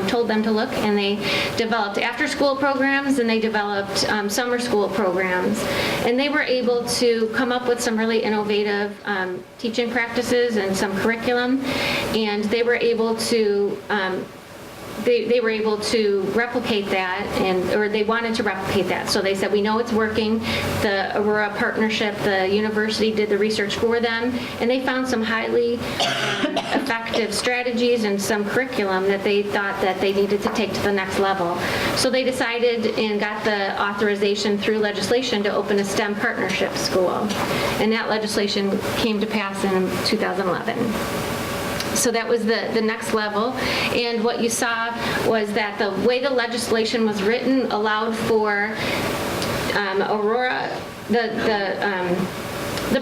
told them to look. And they developed after-school programs, and they developed summer school programs. And they were able to come up with some really innovative teaching practices and some curriculum. And they were able to they were able to replicate that, or they wanted to replicate that. So they said, we know it's working. The Aurora partnership, the university did the research for them, and they found some highly effective strategies and some curriculum that they thought that they needed to take to the next level. So they decided and got the authorization through legislation to open a STEM partnership school. And that legislation came to pass in 2011. So that was the next level. And what you saw was that the way the legislation was written allowed for Aurora, the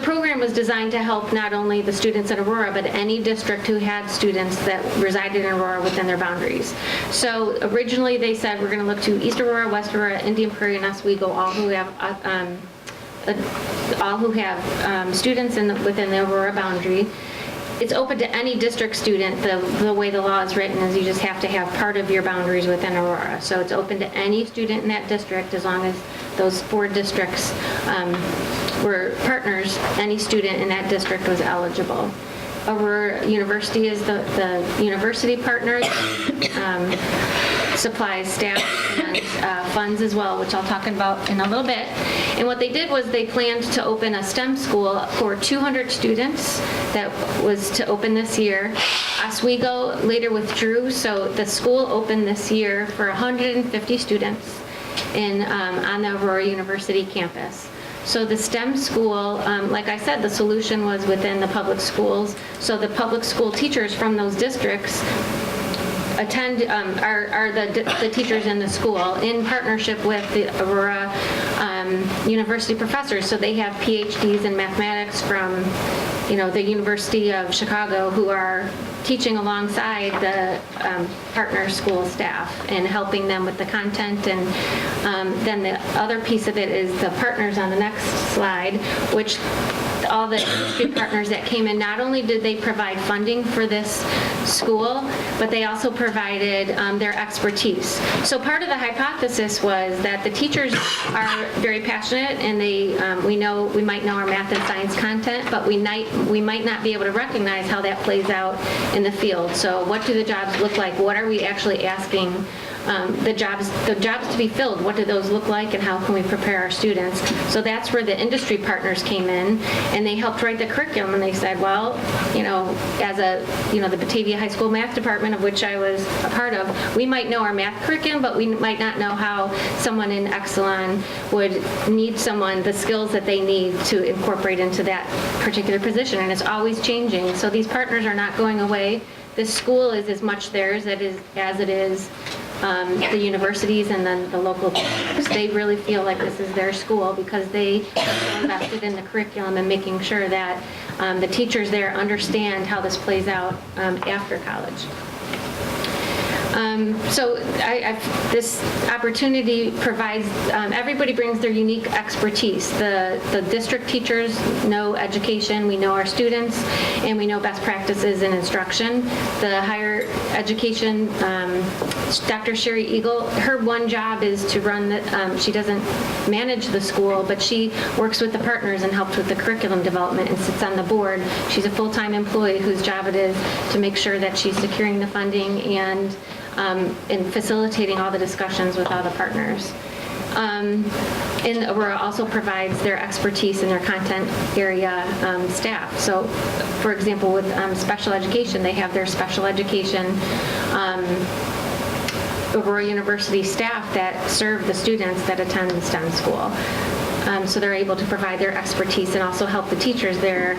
program was designed to help not only the students at Aurora, but any district who had students that resided in Aurora within their boundaries. So originally they said we're going to look to East Aurora, West Aurora, Indian Prairie, and Oswego, all who have students within the Aurora boundary. it's open to any district student. The way the law is written is you just have to have part of your boundaries within Aurora. So it's open to any student in that district as long as those 4 districts were partners. Any student in that district was eligible. Aurora University is the university partner, supplies staff and funds as well, which I'll talk about in a little bit. And what they did was they planned to open a STEM school for 200 students that was to open this year. Oswego later withdrew, so the school opened this year for 150 students on the Aurora University campus. So the STEM school, like I said, the solution was within the public schools. So the public school teachers from those districts are the teachers in the school in partnership with the Aurora University professors. So they have PhDs in mathematics from, the University of Chicago who are teaching alongside the partner school staff and helping them with the content. And then the other piece of it is the partners on the next slide, which all the industry partners that came in, not only did they provide funding for this school, but they also provided their expertise. So part of the hypothesis was that the teachers are very passionate and we might know our math and science content, but we might not be able to recognize how that plays out in the field. So what do the jobs look like? What are we actually asking the jobs to be filled? What do those look like, and how can we prepare our students? So that's where the industry partners came in, and they helped write the curriculum. And they said, well, as the Batavia High School math department, of which I was a part of, we might know our math curriculum, but we might not know how someone in Exelon would need the skills that they need to incorporate into that particular position. And it's always changing. So these partners are not going away. This school is as much theirs as it is the universities and then the local districts. They really feel like this is their school because they invested in the curriculum and making sure that the teachers there understand how this plays out after college. So this opportunity provides, everybody brings their unique expertise. The district teachers know education, we know our students, and we know best practices in instruction. The higher education, Dr. Sherry Eagle, her one job is to run she doesn't manage the school, but she works with the partners and helps with the curriculum development and sits on the board. She's a full-time employee whose job it is to make sure that she's securing the funding and facilitating all the discussions with all the partners. And Aurora also provides their expertise in their content area staff. So, for example, with special education, they have their special education Aurora University staff that serve the students that attend the STEM school. So they're able to provide their expertise and also help the teachers there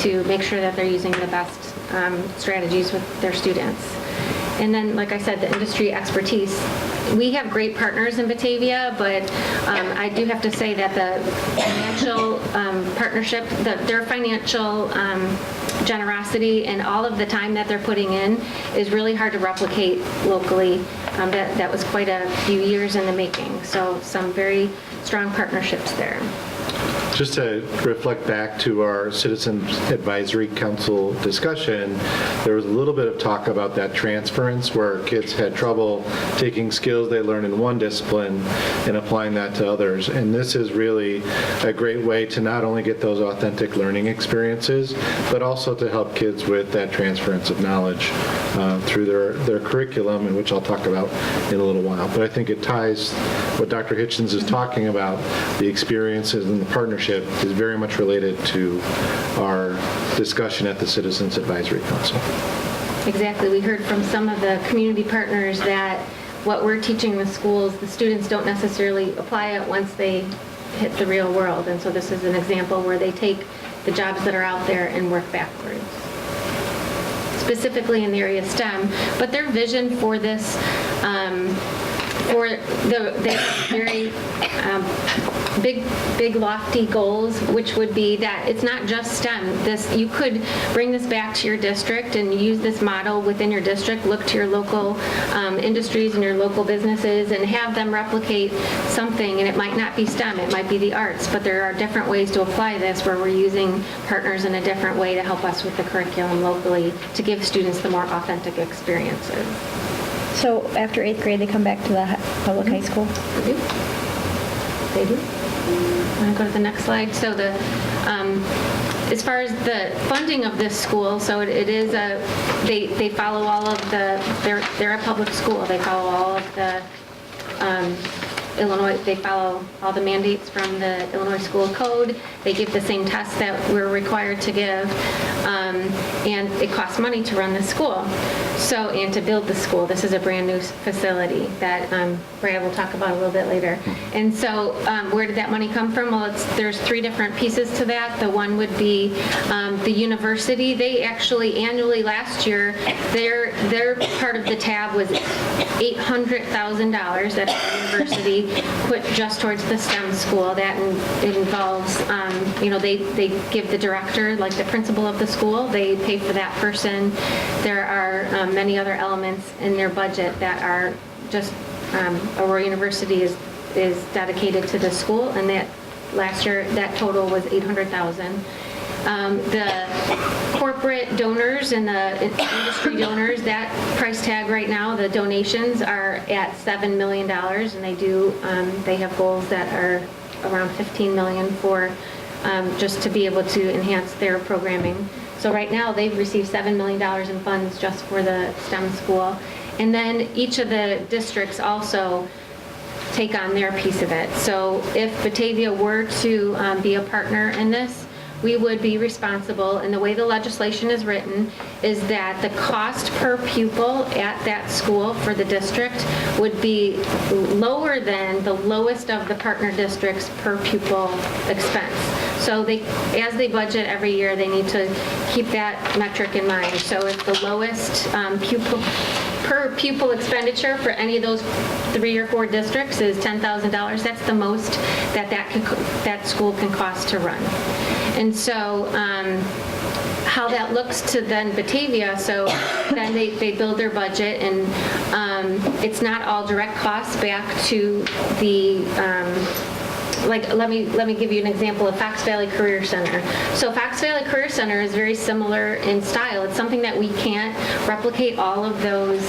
to make sure that they're using the best strategies with their students. And then, like I said, the industry expertise. We have great partners in Batavia, but I do have to say that the financial partnership, their financial generosity and all of the time that they're putting in is really hard to replicate locally. That was quite a few years in the making. So some very strong partnerships there. Just to reflect back to our Citizens Advisory Council discussion, there was a little bit of talk about that transference where kids had trouble taking skills they learned in one discipline and applying that to others. And this is really a great way to not only get those authentic learning experiences, but also to help kids with that transference of knowledge through their curriculum, and which I'll talk about in a little while. But I think it ties what Dr. Hitchens is talking about, the experiences and the partnership, is very much related to our discussion at the Citizens Advisory Council. Exactly. We heard from some of the community partners that what we're teaching in the schools, the students don't necessarily apply it once they hit the real world. And so this is an example where they take the jobs that are out there and work backwards, specifically in the area of STEM. But their vision for this, they have very big lofty goals, which would be that it's not just STEM. You could bring this back to your district and use this model within your district, look to your local industries and your local businesses and have them replicate something. And it might not be STEM, it might be the arts, but there are different ways to apply this where we're using partners in a different way to help us with the curriculum locally to give students the more authentic experiences. So after 8th grade, they come back to the public high school? They do. They do. Want to go to the next slide? So as far as the funding of this school, so it is they follow all of they're a public school. They follow all of the Illinois, they follow all the mandates from the Illinois School Code. They give the same tests that we're required to give, and it costs money to run the school. So, and to build the school. This is a brand new facility that Brad will talk about a little bit later. And so, where did that money come from? Well, there's 3 different pieces to that. The one would be the university. They actually annually last year, their part of the tab was $800,000 that the university put just towards the STEM school. That involves, they give the director, like the principal of the school, they pay for that person. There are many other elements in their budget that are just, Aurora University is dedicated to the school, and that last year, that total was $800,000. The corporate donors and the industry donors, that price tag right now, the donations are at $7 million, and they have goals that are around $15 million for just to be able to enhance their programming. So right now, they've received $7 million in funds just for the STEM school. And then each of the districts also take on their piece of it. So if Batavia were to be a partner in this, we would be responsible, and the way the legislation is written is that the cost per pupil at that school for the district would be lower than the lowest of the partner districts per pupil expense. So as they budget every year, they need to keep that metric in mind. So if the lowest per pupil expenditure for any of those 3 or 4 districts is $10,000, that's the most that school can cost to run. And so how that looks to then Batavia, so then they build their budget, and it's not all direct costs back to the let me give you an example of Fox Valley Career Center. So Fox Valley Career Center is very similar in style. It's something that we can't replicate all of those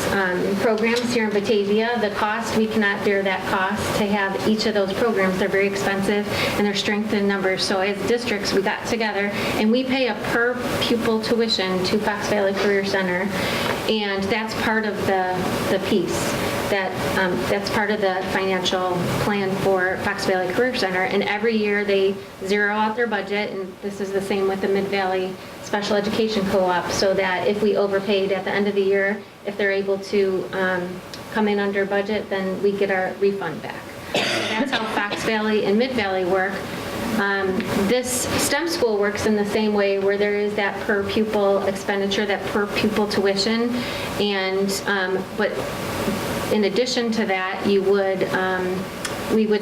programs here in Batavia. The cost, we cannot bear that cost to have each of those programs. They're very expensive and they're strength in numbers. So as districts, we got together and we pay a per pupil tuition to Fox Valley Career Center, and that's part of the piece. That's part of the financial plan for Fox Valley Career Center, and every year they zero out their budget, and this is the same with the Mid-Valley Special Education Co-op, so that if we overpaid at the end of the year, if they're able to come in under budget, then we get our refund back. So that's how Fox Valley and Mid-Valley work. This STEM school works in the same way, where there is that per pupil expenditure, that per pupil tuition, and but in addition to that, we would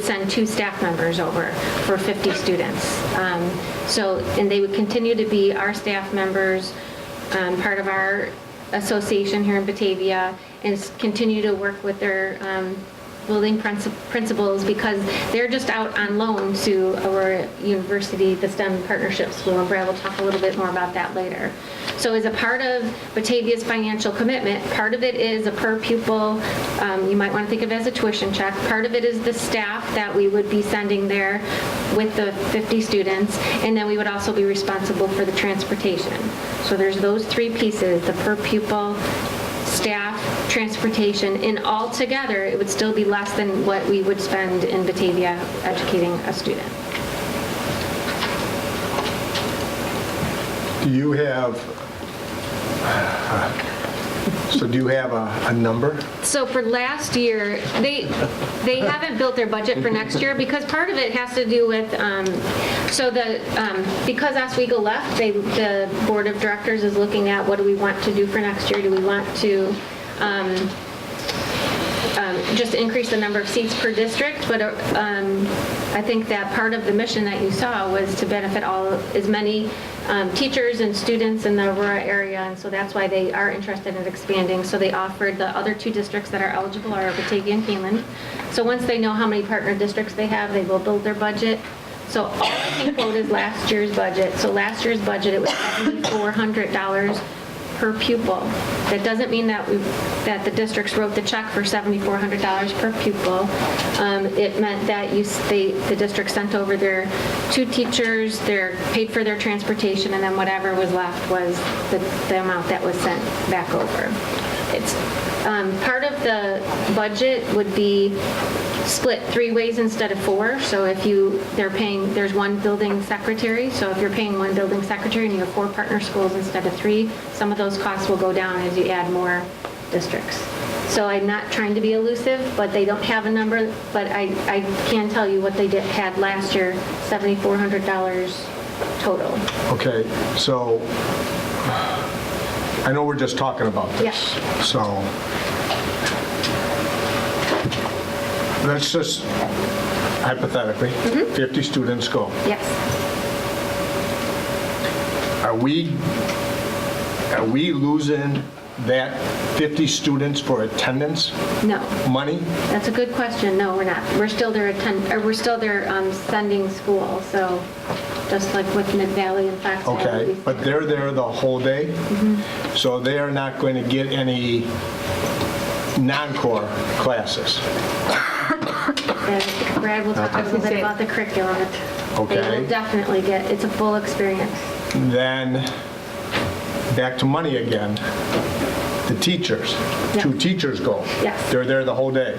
send 2 staff members over for 50 students. And they would continue to be our staff members, part of our association here in Batavia, and continue to work with their building principals, because they're just out on loan to Aurora University, the STEM Partnership School, and Brad will talk a little bit more about that later. So as a part of Batavia's financial commitment, part of it is a per pupil, you might want to think of it as a tuition check. Part of it is the staff that we would be sending there with the 50 students, and then we would also be responsible for the transportation. So there's those 3 pieces, the per pupil, staff, transportation, and all together it would still be less than what we would spend in Batavia educating a student. Do you have a number? So for last year, they haven't built their budget for next year, because part of it has to do with, because Oswego left, the board of directors is looking at what do we want to do for next year. Do we want to just increase the number of seats per district, but I think that part of the mission that you saw was to benefit as many teachers and students in the Aurora area, and so that's why they are interested in expanding. So they offered the other 2 districts that are eligible are Batavia and Keeneland. So once they know how many partner districts they have, they will build their budget. So all I can quote is last year's budget. So last year's budget, it was $7,400 per pupil. That doesn't mean that the districts wrote the check for $7,400 per pupil. It meant that the district sent over their 2 teachers, paid for their transportation, and then whatever was left was the amount that was sent back over. It's part of the budget would be split 3 ways instead of 4. So if there's 1 building secretary. So if you're paying 1 building secretary and you have 4 partner schools instead of 3, some of those costs will go down as you add more districts. So I'm not trying to be elusive, but they don't have a number. But I can tell you what they had last year, $7,400 total. Okay, so I know we're just talking about this. Yes. So let's just hypothetically, 50 students go. Yes. Are we losing that 50 students for attendance? No. Money? That's a good question. No, we're not. We're still their sending school. So just like with Mid Valley and Fox Valley. Okay, but they're there the whole day? So they are not going to get any non-core classes? Brad will talk a little bit about the curriculum. Okay. They will definitely it's a full experience. Then, back to money again. The teachers. Yeah. 2 teachers go. Yes. They're there the whole day.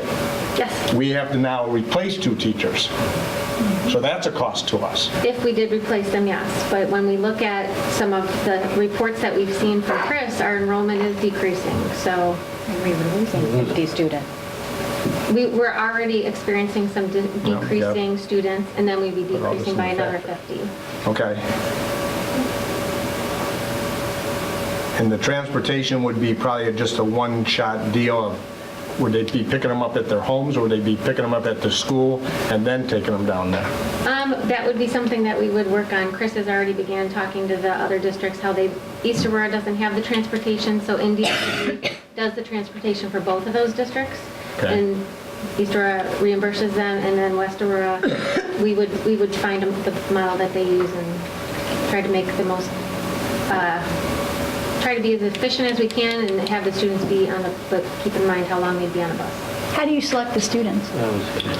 Yes. We have to now replace 2 teachers. So that's a cost to us. If we did replace them, yes. But when we look at some of the reports that we've seen from Chris, our enrollment is decreasing. So we were losing 50 students. We're already experiencing some decreasing students, and then we'd be decreasing by another 50. Okay. And the transportation would be probably just a one-shot deal of, would they be picking them up at their homes, or would they be picking them up at the school and then taking them down there? That would be something that we would work on. Chris has already began talking to the other districts, East Aurora doesn't have the transportation, so India does the transportation for both of those districts. Okay. And East Aurora reimburses them, and then West Aurora, we would find the model that they use and try to make the most, try to be as efficient as we can and have the students be on but keep in mind how long they'd be on a bus. How do you select the students?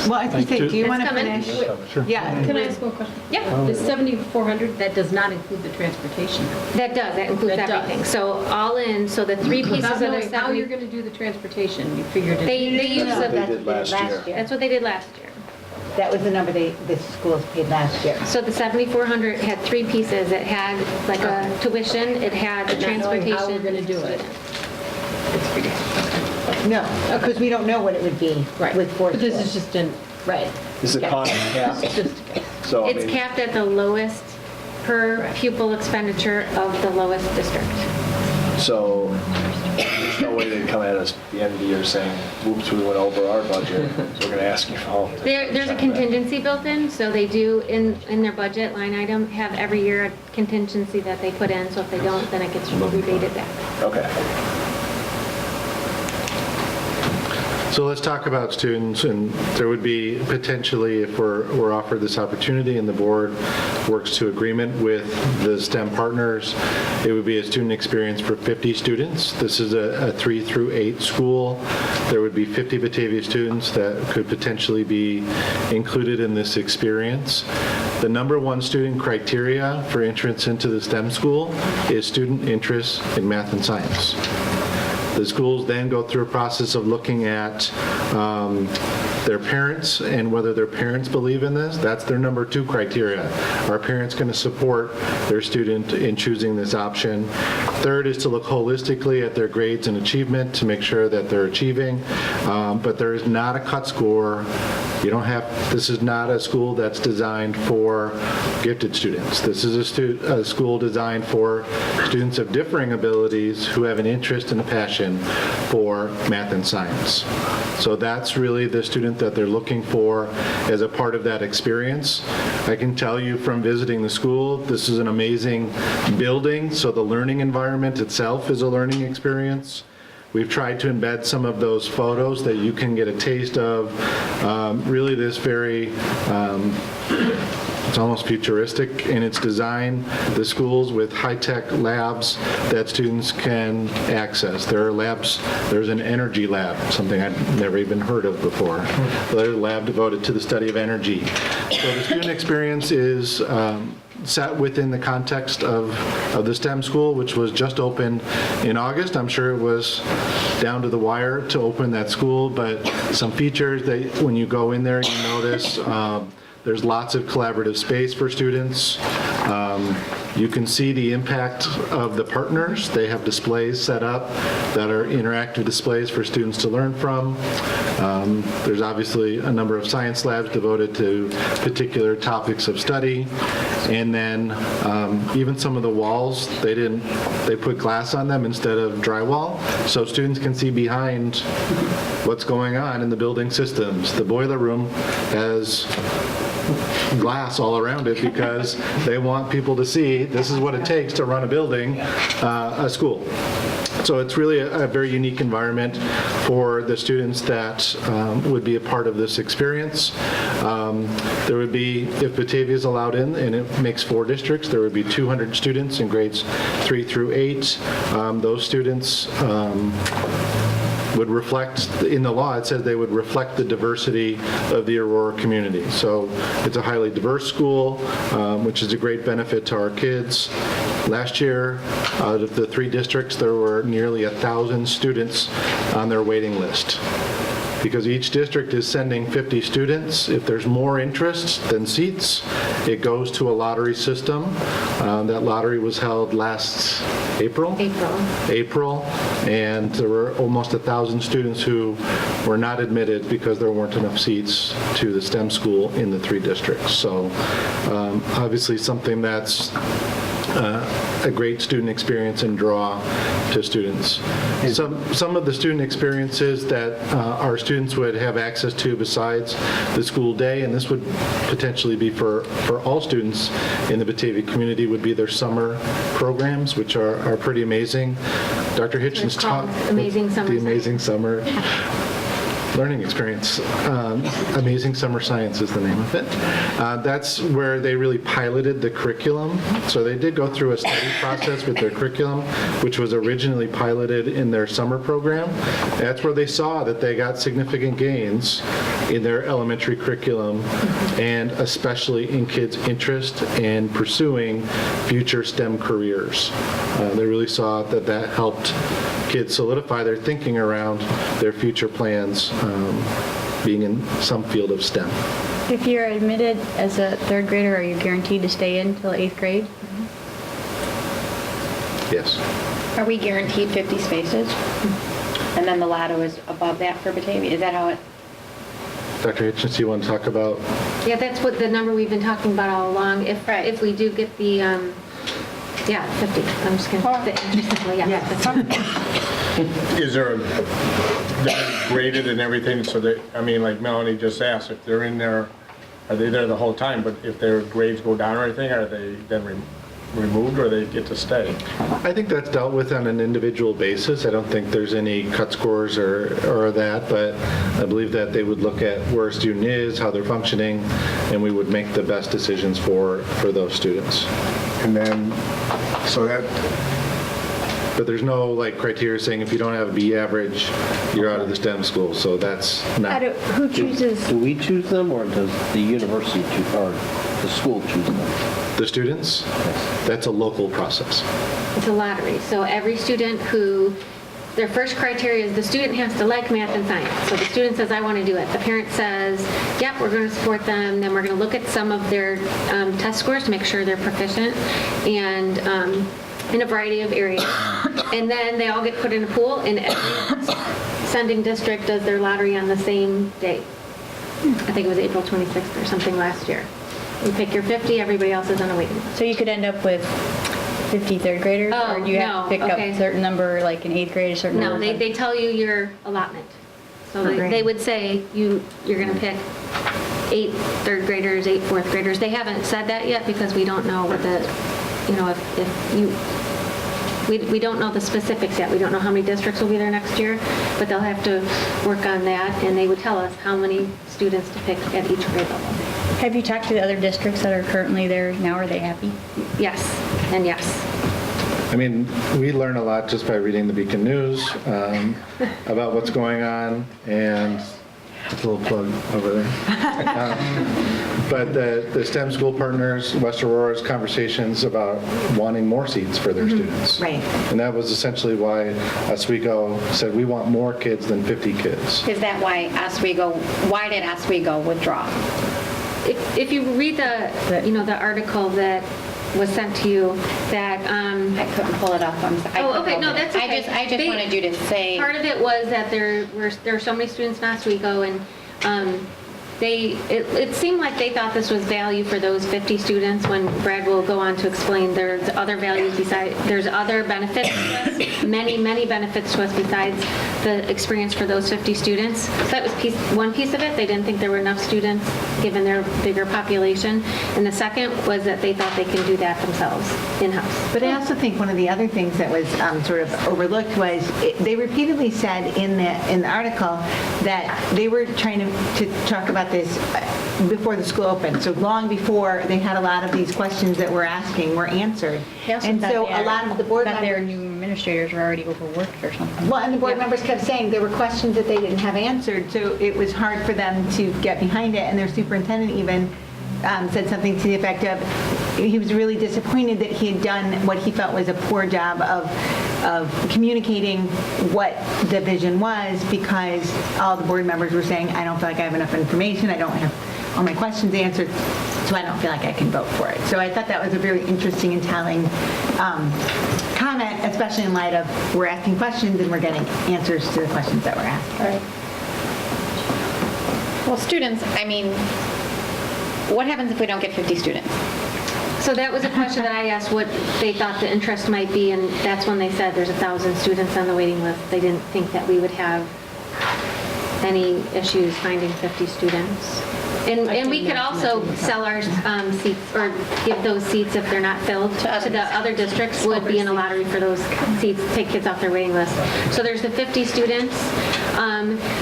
Well, I think, do you want to It's coming. finish? Sure. Yeah. Can I ask one question? Yeah. The 7,400, that does not include the transportation. That includes That does. everything. So all in, so the 3 pieces Not of the knowing how you're 70, going to do the transportation, you figured it. they use That's what they did last year. That's what they did last year. That was the number the schools paid last year. So the 7,400 had 3 pieces. It had like a tuition, it had the Not knowing transportation. how we're going to do it. No, because we don't know what it would be with 4 But this schools. is just an, right. Is the cost capped? So, I It's mean, capped at the lowest per pupil expenditure of the lowest district. so there's no way they'd come at us at the end of the year saying, whoops, we went over our budget, so we're going to ask you for help. There's a contingency built in, so they do in their budget line item have every year a contingency that they put in, so if they don't, then it gets rebated back. Okay. So let's talk about students, and there would be potentially, if we're offered this opportunity and the board works to agreement with the STEM partners, it would be a student experience for 50 students. This is a 3 through 8 school. There would be 50 Batavia students that could potentially be included in this experience. The number 1 student criteria for entrance into the STEM school is student interest in math and science. The schools then go through a process of looking at their parents and whether their parents believe in this. That's their number 2 criteria. Are parents going to support their student in choosing this option? Third is to look holistically at their grades and achievement to make sure that they're achieving. But there is not a cut score. This is not a school that's designed for gifted students. This is a school designed for students of differing abilities who have an interest and a passion for math and science. So that's really the student that they're looking for as a part of that experience. I can tell you from visiting the school, this is an amazing building, so the learning environment itself is a learning experience. We've tried to embed some of those photos that you can get a taste of. Really this very, it's almost futuristic in its design. The schools with high-tech labs that students can access. There are labs, there's an energy lab, something I'd never even heard of before. There's a lab devoted to the study of energy. So the student experience is set within the context of the STEM school, which was just opened in August. I'm sure it was down to the wire to open that school, but some features that when you go in there, you notice there's lots of collaborative space for students. You can see the impact of the partners. They have displays set up that are interactive displays for students to learn from. There's obviously a number of science labs devoted to particular topics of study. And then even some of the walls, they put glass on them instead of drywall, so students can see behind what's going on in the building systems. The boiler room has glass all around it because they want people to see this is what it takes to run a building, a school. So it's really a very unique environment for the students that would be a part of this experience. There would be, if Batavia is allowed in, and it makes 4 districts, there would be 200 students in grades 3 through 8. Those students would reflect, in the law it says they would reflect the diversity of the Aurora community. So it's a highly diverse school, which is a great benefit to our kids. Last year, out of the 3 districts, there were nearly 1,000 students on their waiting list. Because each district is sending 50 students. If there's more interest than seats, it goes to a lottery system. That lottery was held last April, and there were almost 1,000 students who were not admitted because there weren't enough seats to the STEM school in the 3 districts. So obviously something that's a great student experience and draw to students. Some of the student experiences that our students would have access to besides the school day, and this would potentially be for all students in the Batavia community, would be their summer programs, which are pretty amazing. Dr. Hitchens taught the Amazing Summer Learning Experience. Amazing Summer Science is the name of it. That's where they really piloted the curriculum. So they did go through a study process with their curriculum, which was originally piloted in their summer program. That's where they saw that they got significant gains in their elementary curriculum, and especially in kids' interest in pursuing future STEM careers. They really saw that helped kids solidify their thinking around their future plans being in some field of STEM. If you're admitted as a 3rd grader, are you guaranteed to stay in until 8th grade? Yes. Are we guaranteed 50 spaces? And then the ladder is above that for Batavia? Is that how it? Dr. Hitchens, do you want to talk about? Yeah, that's what the number we've been talking about all along. If we do get the, 50. I'm just going to put the interest, that's fine. Is there graded and everything so that, I mean, like Melanie just asked, if they're in there, are they there the whole time? But if their grades go down or anything, are they then removed or they get to stay? I think that's dealt with on an individual basis. I don't think there's any cut scores or that, but I believe that they would look at where a student is, how they're functioning, and we would make the best decisions for those students. And then, so that... But there's no criteria saying if you don't have a B average, you're out of the STEM school. So that's not. Who chooses? Do we choose them, or does the university choose, or the school choose them? The students? Yes. That's a local process. It's a lottery. So every student who their first criteria is the student has to like math and science. So the student says, I want to do it. The parent says, yep, we're going to support them. Then we're going to look at some of their test scores to make sure they're proficient and in a variety of areas. And then they all get put in a pool, and every sending district does their lottery on the same day. I think it was April 26th or something last year. You pick your 50, everybody else is on a waiting list. So you could end up with 50 third graders, or do you have to pick up a certain number, like in 8th grade, a certain number? No, they tell you your allotment. So they would say you're going to pick 8 third graders, 8 fourth graders. They haven't said that yet because we don't know what the, we don't know the specifics yet. We don't know how many districts will be there next year, but they'll have to work on that, and they would tell us how many students to pick at each grade level. Have you talked to the other districts that are currently there now? Are they happy? Yes, and yes. I mean, we learn a lot just by reading the Beacon News about what's going on, and it's a little plug over there. But the STEM school partners, West Aurora's conversations about wanting more seats for their students. Right. And that was essentially why Oswego said we want more kids than 50 kids. Is that why did Oswego withdraw? If you read the article that was sent to you, that I couldn't pull it up. okay, no, that's okay. I just wanted you to say. Part of it was that there were so many students in Oswego, and it seemed like they thought this was value for those 50 students, when Brad will go on to explain there's other values besides, there's other benefits to us, many benefits to us besides the experience for those 50 students. So that was one piece of it. They didn't think there were enough students given their bigger population. And the second was that they thought they can do that themselves in-house. But I also think one of the other things that was sort of overlooked was they repeatedly said in the article that they were trying to talk about this before the school opened. So long before they had a lot of these questions that we're asking were answered. And so a lot of the board members, their new administrators were already overworked or something. well, and the board members kept saying there were questions that they didn't have answered, so it was hard for them to get behind it. And their superintendent even said something to the effect of he was really disappointed that he had done what he felt was a poor job of communicating what the vision was, because all the board members were saying, I don't feel like I have enough information, I don't have all my questions answered, so I don't feel like I can vote for it. So I thought that was a very interesting and telling comment, especially in light of we're asking questions and we're getting answers to the questions that we're asking. Right. Well, students, I mean, what happens if we don't get 50 students? So that was a question that I asked what they thought the interest might be, and that's when they said there's 1,000 students on the waiting list. They didn't think that we would have any issues finding 50 students. And we could also sell our seats, or give those seats if they're not filled to the other districts, would be in a lottery for those seats, take kids off their waiting list. So there's the 50 students,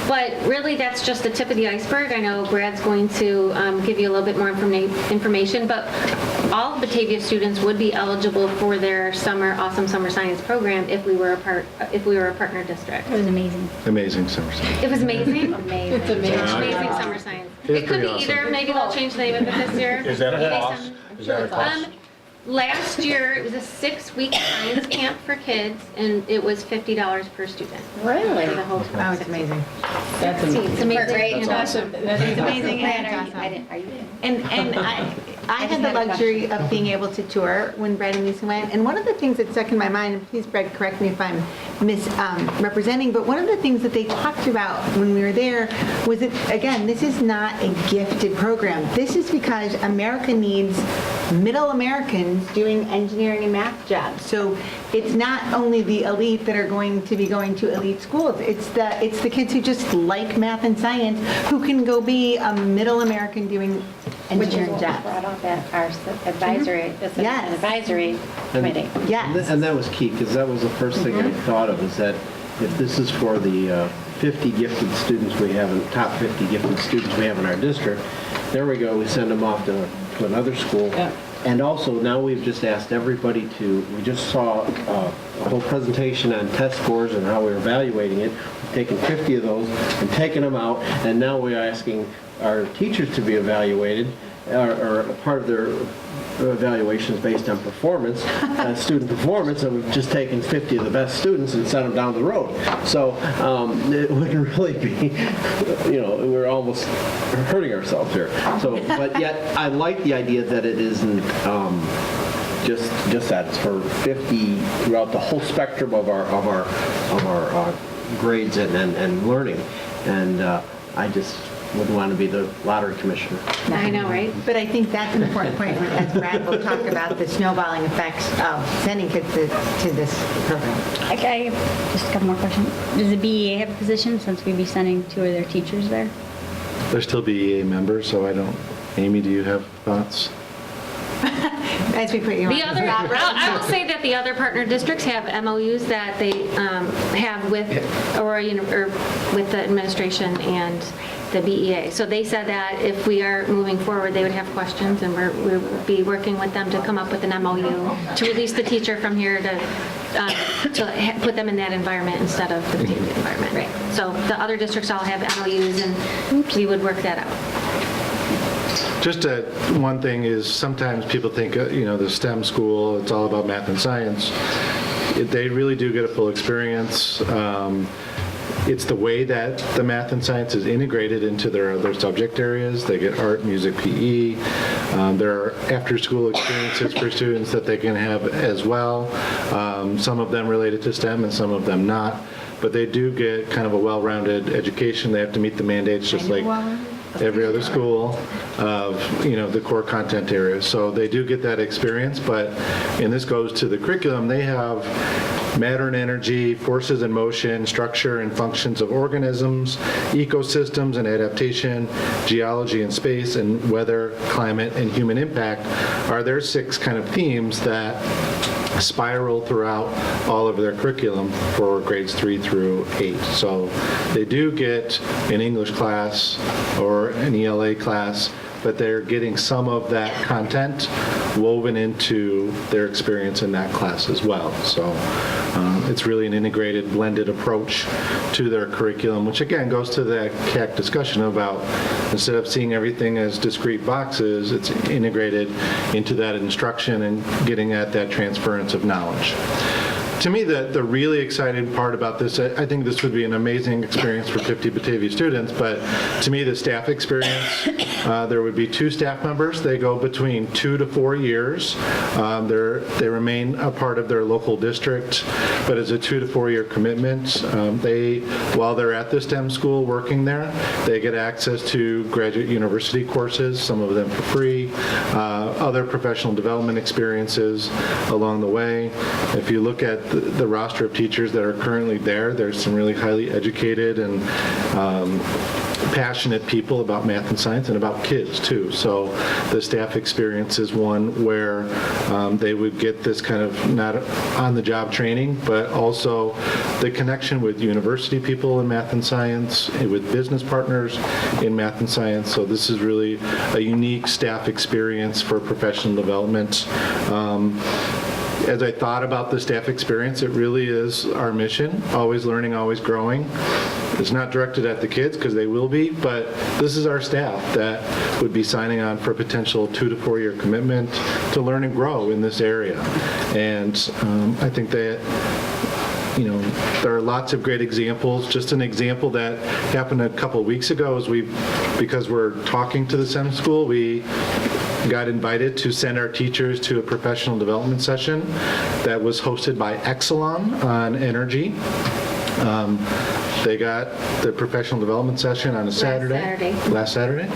but really that's just the tip of the iceberg. I know Brad's going to give you a little bit more information, but all Batavia students would be eligible for their awesome summer science program if we were a partner district. It was amazing. Amazing summer science. It was amazing. Amazing. It's amazing summer science. It could be either. Maybe they'll change the name of it this year. Is that a cost? Is that a cost? Last year, it was a 6-week science camp for kids, and it was $50 per student. Really? For the whole Oh, it's amazing. That's amazing. It's amazing. That's awesome. It's amazing and awesome. Are you And I had the luxury of being able to tour when Brad and Lisa went, and one of the things that stuck in my mind, and please Brad, correct me if I'm misrepresenting, but one of the things that they talked about when we were there was that, again, this is not a gifted program. This is because America needs middle Americans doing engineering and math jobs. So it's not only the elite that are going to be going to elite schools. It's the kids who just like math and science who can go be a middle American doing engineering Which is what jobs. we brought up at our advisory committee. Yes. And that was key, because that was the first thing I thought of, is that if this is for the 50 gifted students we have, top 50 gifted students we have in our district, there we go, we send them off to another school. Yeah. And also, now we've just asked everybody we just saw a whole presentation on test scores and how we're evaluating it. We've taken 50 of those and taken them out, and now we're asking our teachers to be evaluated. or part of their evaluation is based on performance, student performance, and we've just taken 50 of the best students and sent them down the road. So it wouldn't really be, we're almost hurting ourselves here. So, but yet I like the idea that it isn't just that. It's for 50 throughout the whole spectrum of our grades and learning. And I just wouldn't want to be the lottery commissioner. I know, right? But I think that's an important point, as Brad will talk about the snowballing effects of sending kids to this program. Okay, just a couple more questions. Does the BEA have a position since we'd be sending 2 of their teachers there? They're still BEA members, so I don't. Amy, do you have thoughts? As we put you on. I will say that the other partner districts have MOUs that they have with Aurora or with the administration and the BEA. So they said that if we are moving forward, they would have questions, and we will be working with them to come up with an MOU to release the teacher from here to put them in that environment instead of the Batavia environment. Right. So the other districts all have MOUs, and we would work that out. Just one thing is sometimes people think, the STEM school, it's all about math and science. They really do get a full experience. It's the way that the math and science is integrated into their other subject areas. They get art, music, PE. There are after-school experiences for students that they can have as well. Some of them related to STEM and some of them not. But they do get kind of a well-rounded education. They have to meet the mandates just like every other school of the core content areas. So they do get that experience, and this goes to the curriculum. They have matter and energy, forces and motion, structure and functions of organisms, ecosystems and adaptation, geology and space, and weather, climate, and human impact are their 6 kind of themes that spiral throughout all of their curriculum for grades 3 through 8. So they do get an English class or an ELA class, but they're getting some of that content woven into their experience in that class as well. So it's really an integrated, blended approach to their curriculum, which again goes to that CAC discussion about instead of seeing everything as discrete boxes, it's integrated into that instruction and getting at that transference of knowledge. To me, the really exciting part about this, I think this would be an amazing experience for 50 Batavia students, but to me, the staff experience, there would be 2 staff members. They go between 2 to 4 years. They remain a part of their local district, but it's a 2 to 4 year commitment. While they're at the STEM school working there, they get access to graduate university courses, some of them for free, other professional development experiences along the way. If you look at the roster of teachers that are currently there, there's some really highly educated and passionate people about math and science and about kids too. So the staff experience is one where they would get this kind of not on-the-job training, but also the connection with university people in math and science, with business partners in math and science. So this is really a unique staff experience for professional development. As I thought about the staff experience, it really is our mission, always learning, always growing. It's not directed at the kids because they will be, but this is our staff that would be signing on for a potential 2 to 4 year commitment to learn and grow in this area. And I think that there are lots of great examples. Just an example that happened a couple of weeks ago is because we're talking to the STEM school, we got invited to send our teachers to a professional development session that was hosted by Exelon on energy. They got the professional development session on last Saturday.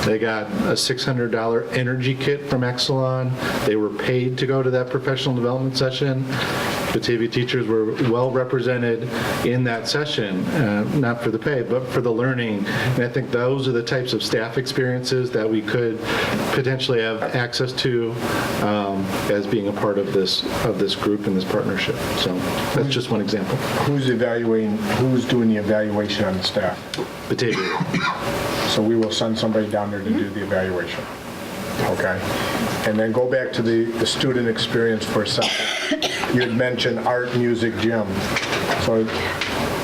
They got a $600 energy kit from Exelon. They were paid to go to that professional development session. Batavia teachers were well represented in that session, not for the pay, but for the learning. And I think those are the types of staff experiences that we could potentially have access to as being a part of this group and this partnership. So that's just one example. Who's doing the evaluation on the staff? Batavia. So we will send somebody down there to do the evaluation. Okay. And then go back to the student experience for a second. You had mentioned art, music, gym. So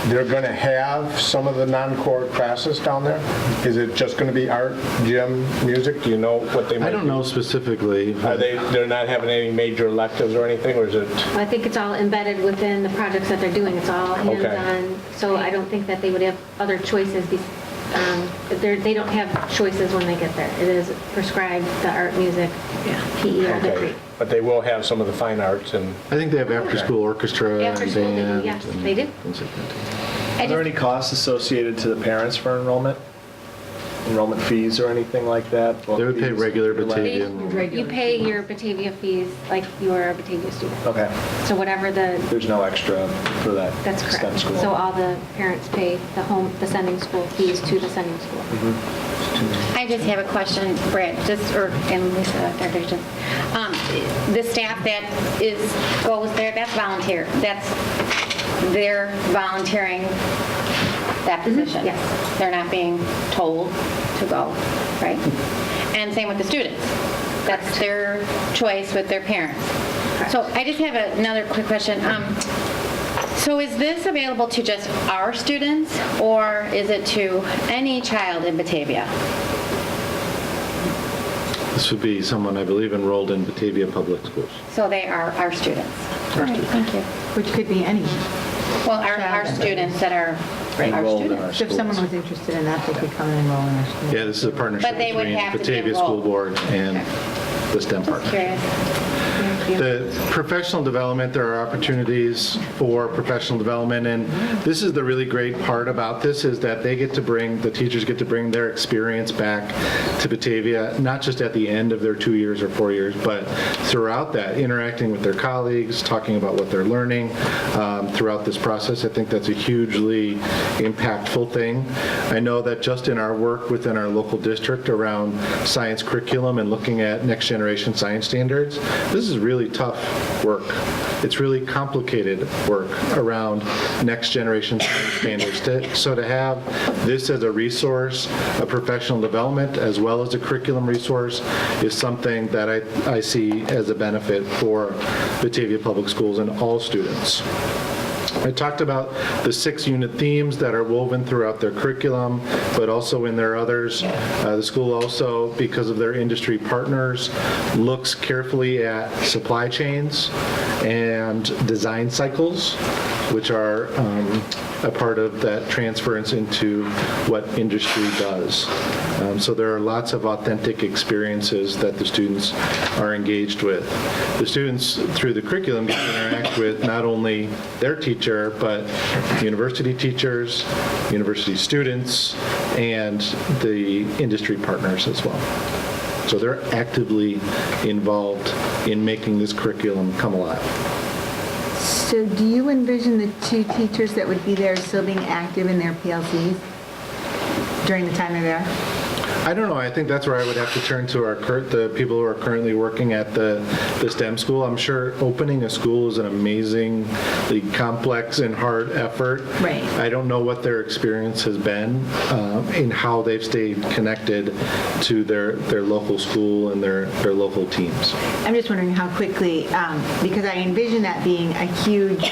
they're going to have some of the non-core classes down there? Is it just going to be art, gym, music? Do you know what they might I don't know specifically. They're not having any major electives or anything, or is it? I think it's all embedded within the projects that they're doing. It's all hands-on. So I don't think that they would have other choices. They don't have choices when they get there. It is prescribed, the art, music, PE, or the Okay. But they will have some of the fine arts and... I think they have after-school orchestra After and school, they do, band. yes, and they do. things like that. Are there any costs associated to the parents for enrollment? Enrollment fees or anything like that? They would pay regular Batavia. You pay your Batavia fees like you are a Batavia student. Okay. So whatever There's no extra for that. that's STEM correct. school. So all the parents pay the sending school fees to the sending school. I just have a question, Brad, and Lisa, Dr. Hitchens. The staff that goes there, that's volunteer. They're volunteering that position. Yes. They're not being told to go, right? And same with the students. That's their choice with their parents. So I just have another quick question. So is this available to just our students, or is it to any child in Batavia? This would be someone, I believe, enrolled in Batavia Public Schools. So they are our students. All right, thank you. Which could be any. Well, our students that are our Enrolled in students. So if someone was interested in that, they could come and enroll in our school. Yeah, this is a partnership But they would between have to be Batavia School enrolled. Board and the STEM partner. Curious. The professional development, there are opportunities for professional development, and this is the really great part about this, is that the teachers get to bring their experience back to Batavia, not just at the end of their 2 years or 4 years, but throughout that, interacting with their colleagues, talking about what they're learning throughout this process. I think that's a hugely impactful thing. I know that just in our work within our local district around science curriculum and looking at next generation science standards, this is really tough work. It's really complicated work around next generation science standards. So to have this as a resource, a professional development, as well as a curriculum resource, is something that I see as a benefit for Batavia Public Schools and all students. I talked about the 6 unit themes that are woven throughout their curriculum, but also in their others. The school also, because of their industry partners, looks carefully at supply chains and design cycles, which are a part of that transference into what industry does. So there are lots of authentic experiences that the students are engaged with. The students, through the curriculum, get to interact with not only their teacher, but university teachers, university students, and the industry partners as well. So they're actively involved in making this curriculum come alive. So do you envision the 2 teachers that would be there still being active in their PLCs during the time they're there? I don't know. I think that's where I would have to turn to the people who are currently working at the STEM school. I'm sure opening a school is an amazingly complex and hard effort. Right. I don't know what their experience has been in how they've stayed connected to their local school and their local teams. I'm just wondering how quickly, because I envision that being a huge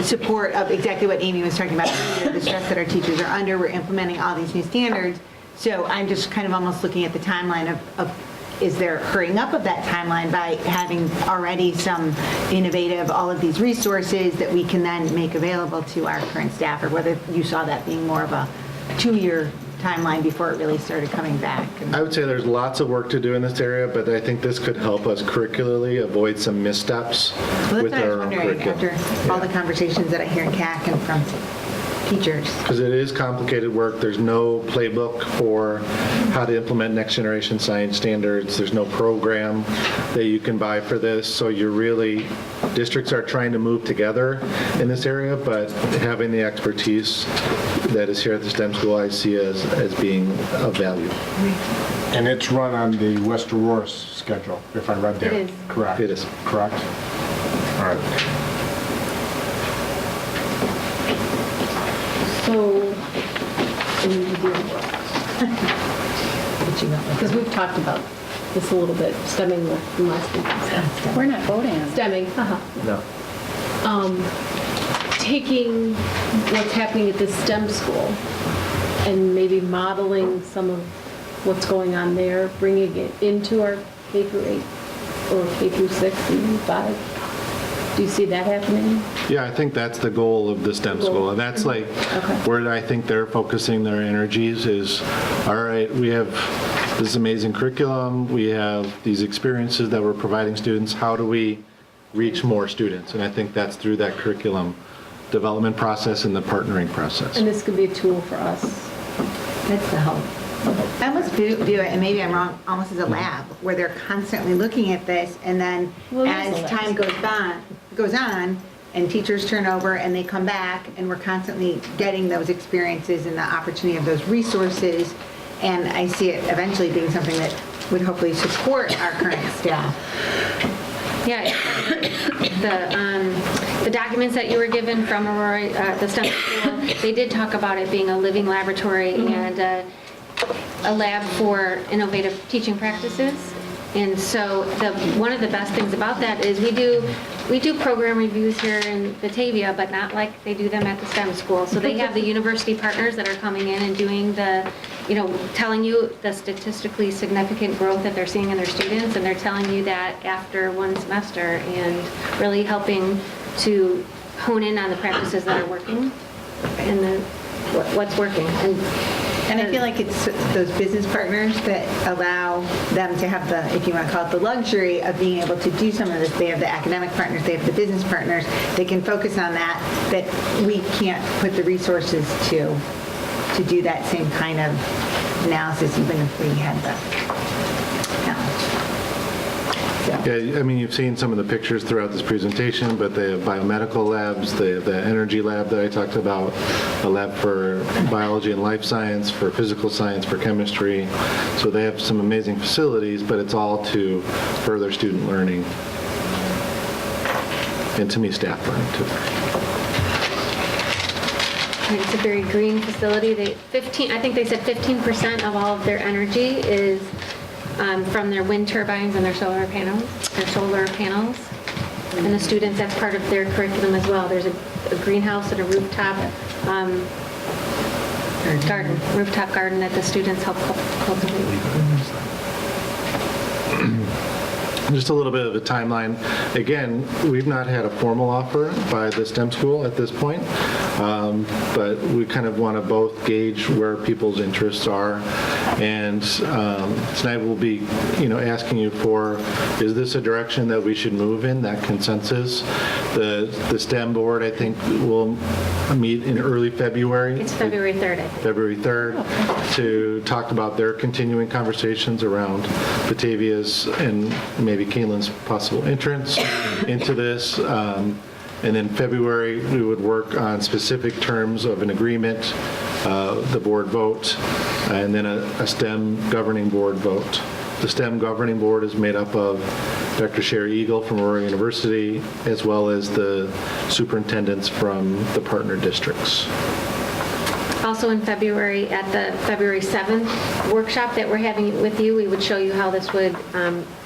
support of exactly what Amy was talking about earlier, the stress that our teachers are under. We're implementing all these new standards. So I'm just kind of almost looking at the timeline of is there hurrying up of that timeline by having already some innovative, all of these resources that we can then make available to our current staff, or whether you saw that being more of a 2-year timeline before it really started coming back? I would say there's lots of work to do in this area, but I think this could help us curricularly avoid some missteps Well, with that's what I our was own wondering curriculum. after all the conversations that I hear in CAC and from teachers. Because it is complicated work. There's no playbook for how to implement next generation science standards. There's no program that you can buy for this. So districts are trying to move together in this area, but having the expertise that is here at the STEM school, I see as being of value. And it's run on the West Aurora schedule, if I read that. It is. Correct. It is. Correct? All right. So, because we've talked about this a little bit, stemming last week. We're not voting on it. Stemming, No. taking what's happening at this STEM school and maybe modeling some of what's going on there, bringing it into our K through 8 or K through 6 and 5? Do you see that happening? Yeah, I think that's the goal of the STEM school. And that's like where I think they're focusing their energies is, all right, we have this amazing curriculum, we have these experiences that we're providing students, how do we reach more students? And I think that's through that curriculum development process and the partnering process. And this could be a tool for us. That's the hope. I almost view it, and maybe I'm wrong, almost as a lab, where they're constantly looking at this, and then as time goes on, and teachers turn over and they come back, and we're constantly getting those experiences and the opportunity of those resources, and I see it eventually being something that would hopefully support our current staff. Yeah, the documents that you were given from Aurora, the STEM school, they did talk about it being a living laboratory and a lab for innovative teaching practices. And so one of the best things about that is we do program reviews here in Batavia, but not like they do them at the STEM school. So they have the university partners that are coming in and doing telling you the statistically significant growth that they're seeing in their students, and they're telling you that after one semester, and really helping to hone in on the practices that are working and what's working. And I feel like it's those business partners that allow them to have the, if you want to call it, the luxury of being able to do some of this. They have the academic partners, they have the business partners. They can focus on that we can't put the resources to do that same kind of analysis, even if we had the knowledge. Yeah, I mean, you've seen some of the pictures throughout this presentation, but they have biomedical labs, the energy lab that I talked about, a lab for biology and life science, for physical science, for chemistry. So they have some amazing facilities, but it's all to further student learning and, to me, staff learning too. It's a very green facility. I think they said 15% of all of their energy is from their wind turbines and their solar panels. And the students, that's part of their curriculum as well. There's a greenhouse and a rooftop garden that the students help cultivate. Just a little bit of a timeline. Again, we've not had a formal offer by the STEM school at this point, but we kind of want to both gauge where people's interests are. And tonight we'll be, asking you for, is this a direction that we should move in, that consensus? The STEM board, I think, will meet in early February. It's February 3rd, I think. February 3rd, to talk about their continuing conversations around Batavia's and maybe Caitlin's possible entrance into this. And then February, we would work on specific terms of an agreement, the board vote, and then a STEM governing board vote. The STEM governing board is made up of Dr. Sherry Eagle from Aurora University, as well as the superintendents from the partner districts. Also in February, at the February 7th workshop that we're having with you, we would show you how this would,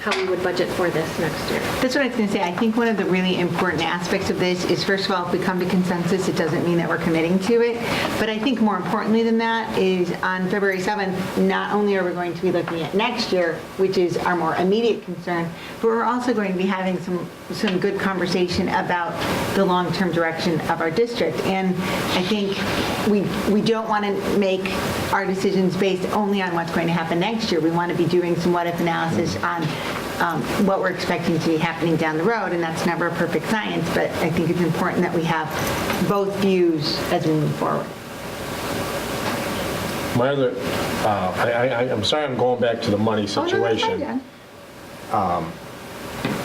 how we would budget for this next year. That's what I was going to say. I think one of the really important aspects of this is, first of all, if we come to consensus, it doesn't mean that we're committing to it. But I think more importantly than that is on February 7th, not only are we going to be looking at next year, which is our more immediate concern, but we're also going to be having some good conversation about the long-term direction of our district. And I think we don't want to make our decisions based only on what's going to happen next year. We want to be doing some what-if analysis on what we're expecting to be happening down the road, and that's never a perfect science, but I think it's important that we have both views as we move forward. My other, I'm sorry I'm going back to the money situation.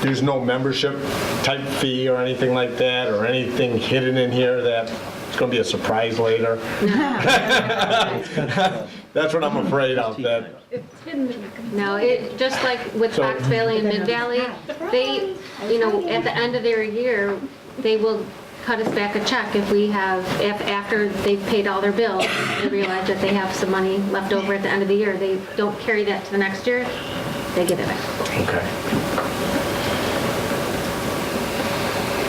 There's no membership type fee or anything like that, or anything hidden in here that it's going to be a surprise later? That's what I'm afraid of. That. No, just like with Fox Valley and Mid Valley, they, at the end of their year, they will cut us back a check if we have, after they've paid all their bills, they realize that they have some money left over at the end of the year. They don't carry that to the next year, they give it back. Okay.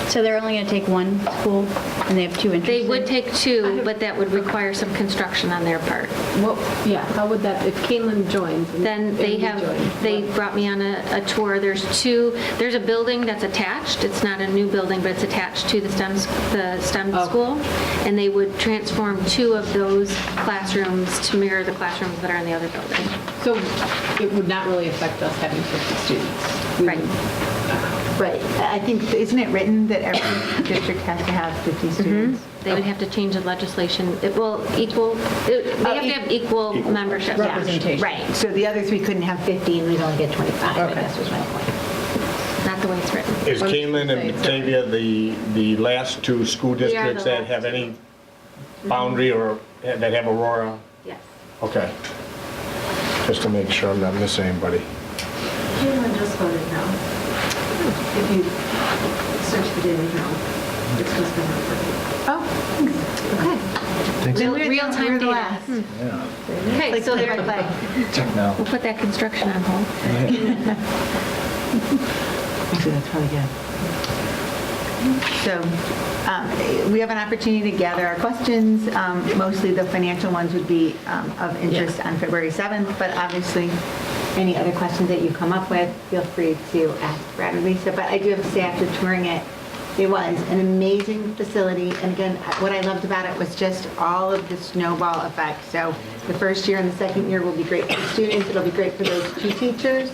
So they're only going to take one school, and they have two interested? They would take two, but that would require some construction on their part. Well, yeah, how would that, if Caitlin joins? Then they brought me on a tour. There's a building that's attached. It's not a new building, but it's attached to the STEM school. And they would transform 2 of those classrooms to mirror the classrooms that are in the other building. So it would not really affect us having 50 students? Right. Right. I think, isn't it written that every district has to have 50 students? They would have to change the legislation. They have to have equal membership. Representation. Right. So the other 3 couldn't have 50 and we'd only get 25, I guess was my point. Not the way it's written. Is Caitlin and Batavia the last 2 school districts the that last have any boundary or that have Aurora? Yes. Okay. Just to make sure I'm not missing anybody. Caitlin just voted no. If you search the Daily Journal, it's just been reported. Oh, okay. Real-time data. Yeah. Okay, so play by play. Check now. we'll put that construction on hold. Actually, that's probably good. So we have an opportunity to gather our questions. Mostly the financial ones would be of interest on February 7th, but obviously any other questions that you come up with, feel free to ask Brad and Lisa. But I do have to say, after touring it, it was an amazing facility. And again, what I loved about it was just all of the snowball effect. So the first year and the second year will be great for the students. It'll be great for those 2 teachers.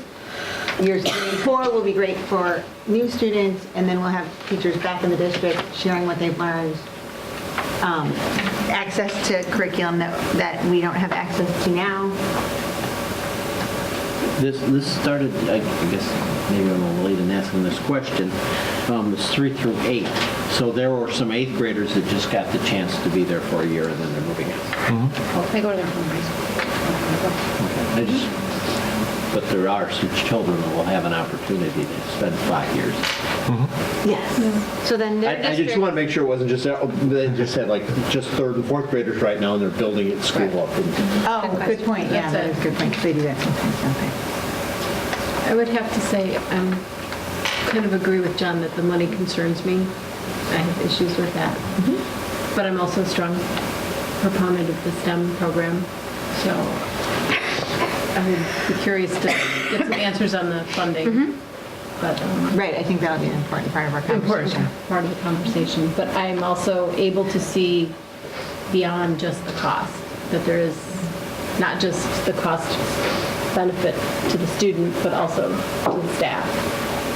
Years 3 and 4 will be great for new students. And then we'll have teachers back in the district sharing what they've learned. Access to curriculum that we don't have access to now. This started, I guess, maybe I'm a little late in asking this question. It's 3 through 8. So there were some 8th graders that just got the chance to be there for a year and then they're moving out. Oh, they go to their home high school. But there are some children that will have an opportunity to spend 5 years. Yes. So then I just want to make sure it wasn't just, they just had like just 3rd and 4th graders right now and they're building it school up. Oh, good point. Yeah, that is a good point. They do that sometimes, don't they? I would have to say, I kind of agree with John that the money concerns me. I have issues with that. But I'm also a strong proponent of the STEM program. So I would be curious to get some answers on the funding. But, right, I think that'll be an important part of our conversation. Part of the conversation. But I'm also able to see beyond just the cost, that there is not just the cost benefit to the student, but also to the staff,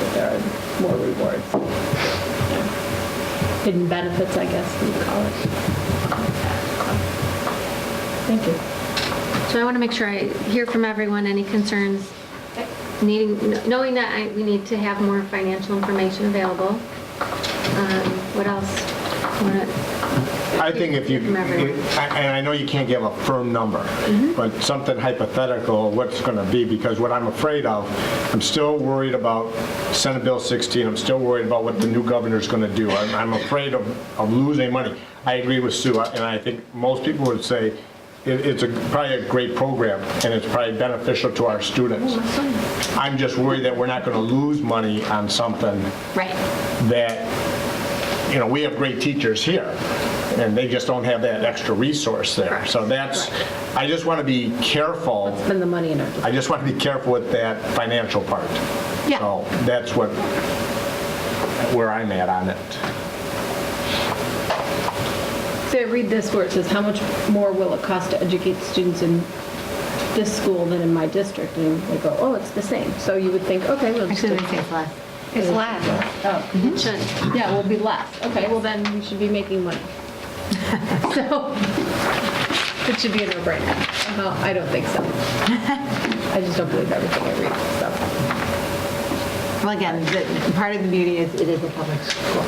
that there are more rewards. Yeah. Hidden benefits, I guess we call it. Thank you. So I want to make sure I hear from everyone, any concerns, knowing that we need to have more financial information available. What else? I think if you, and I know you can't give a firm number, but something hypothetical, what's going to be, because what I'm afraid of, I'm still worried about Senate Bill 16, I'm still worried about what the new governor's going to do. I'm afraid of losing money. I agree with Sue, and I think most people would say it's probably a great program, and it's probably beneficial to our students. I'm just worried that we're not going to lose money on something that, we have great teachers here, and they just don't have that extra resource there. So that's, I just want to be careful. Let's spend the money in it. I just want to be careful with that financial part. Yeah. So that's where I'm at on it. So I read this where it says, how much more will it cost to educate students in this school than in my district? And they go, oh, it's the same. So you would think, okay, well, actually, they say it's less. It's less. Oh, it should. Yeah, it will be less. Okay, well then we should be making money. So it should be a no-brainer. I don't think so. I just don't believe everything I read. So. Well, again, part of the beauty is it is a public school.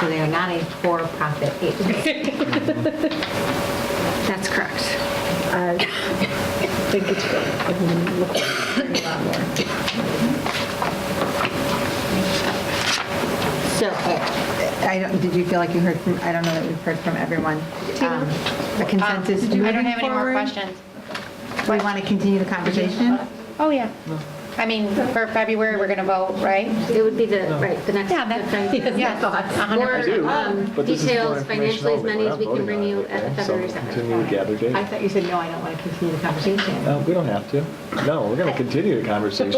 So they are not a for-profit agency. That's correct. I think it's great. Everyone look a lot more. So, did you feel like you heard from, I don't know that we've heard from everyone, the consensus I don't moving have any more forward? questions. Do we want to continue the conversation? Oh, yeah. I mean, for February, we're going to vote, right? It would be the next. Yeah, that's, yeah, thoughts. More details financially, as many as we can bring you at the February 7th. Continue to gather data. I thought you said, no, I don't want to continue the conversation. No, we don't have to. No, we're going to continue the conversation.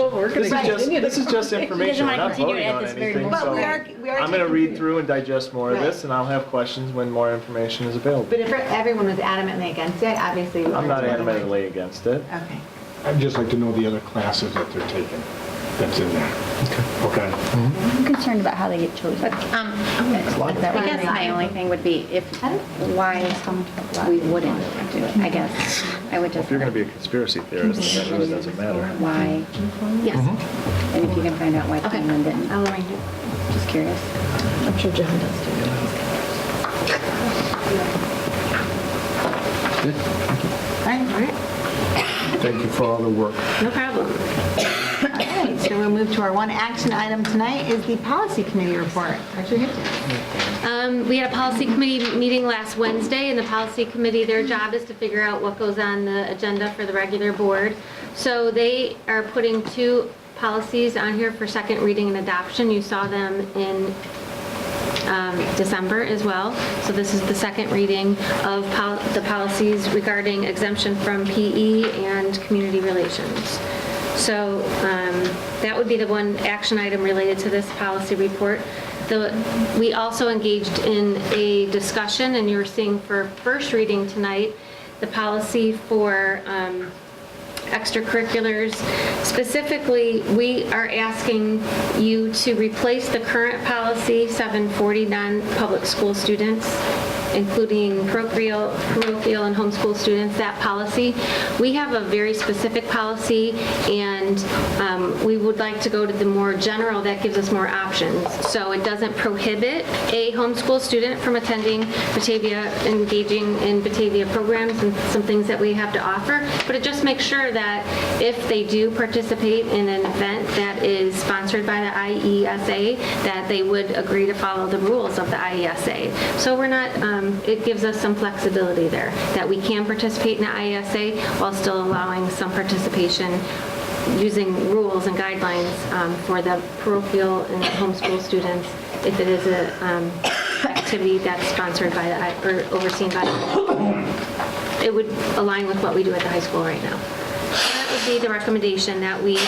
This is just information. We're not voting on anything, But so we are I'm going to read through and digest more of this, and I'll have questions when more information is available. But if everyone was adamantly against it, obviously. I'm not adamantly against it. Okay. I'd just like to know the other classes that they're taking that's in there. Okay. I'm concerned about how they get chosen. I guess my only thing would be why we wouldn't do it. I guess I would just. If you're going to be a conspiracy theorist, then that really doesn't matter. Why? Yes. And if you can find out why Cameron didn't. I'll arrange it. Just curious. I'm sure John does too. All right. Thank you for all the work. No problem. All right, so we'll move to our one action item tonight is the policy committee report. Dr. Hitchens. We had a policy committee meeting last Wednesday, and the policy committee, their job is to figure out what goes on the agenda for the regular board. So they are putting 2 policies on here for second reading and adoption. You saw them in December as well. So this is the second reading of the policies regarding exemption from PE and community relations. So that would be the one action item related to this policy report. We also engaged in a discussion, and you were seeing for first reading tonight, the policy for extracurriculars. Specifically, we are asking you to replace the current policy 740 non-public school students, including parochial and homeschool students, that policy. We have a very specific policy, and we would like to go to the more general that gives us more options. So it doesn't prohibit a homeschool student from attending Batavia, engaging in Batavia programs and some things that we have to offer, but it just makes sure that if they do participate in an event that is sponsored by the IESA, that they would agree to follow the rules of the IESA. So we're not, it gives us some flexibility there, that we can participate in the IESA while still allowing some participation using rules and guidelines for the parochial and homeschool students if it is a activity that's sponsored by the, or overseen by the, it would align with what we do at the high school right now. So that would be the recommendation, that we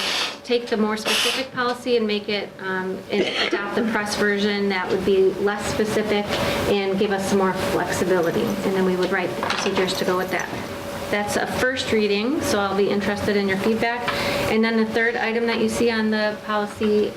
take the more specific policy and make it, and adopt the press version that would be less specific and give us some more flexibility. And then we would write the procedures to go with that. That's a first reading, so I'll be interested in your feedback. And then the third item that you see on the policy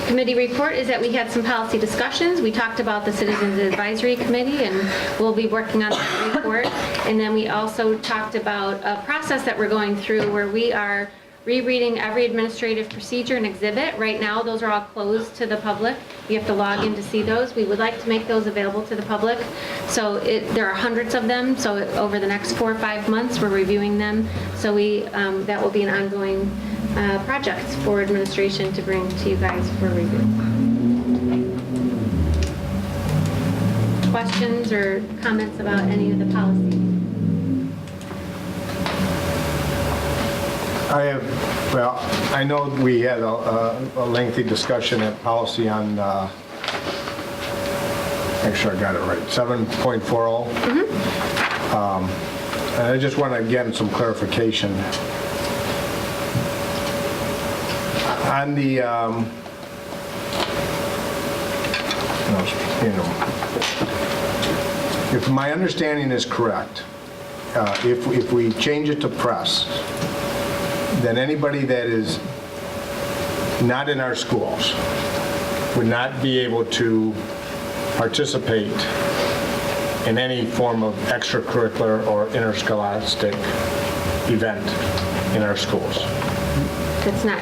committee report is that we had some policy discussions. We talked about the Citizens Advisory Committee, and we'll be working on that report. And then we also talked about a process that we're going through where we are rereading every administrative procedure and exhibit. Right now, those are all closed to the public. You have to log in to see those. We would like to make those available to the public. So there are hundreds of them. So over the next 4 or 5 months, we're reviewing them. So that will be an ongoing project for administration to bring to you guys for review. Questions or comments about any of the policies? I know we had a lengthy discussion at policy on, make sure I got it right, 7.40. And I just want to get some clarification. On the, if my understanding is correct, if we change it to press, then anybody that is not in our schools would not be able to participate in any form of extracurricular or interscholastic event in our schools. That's not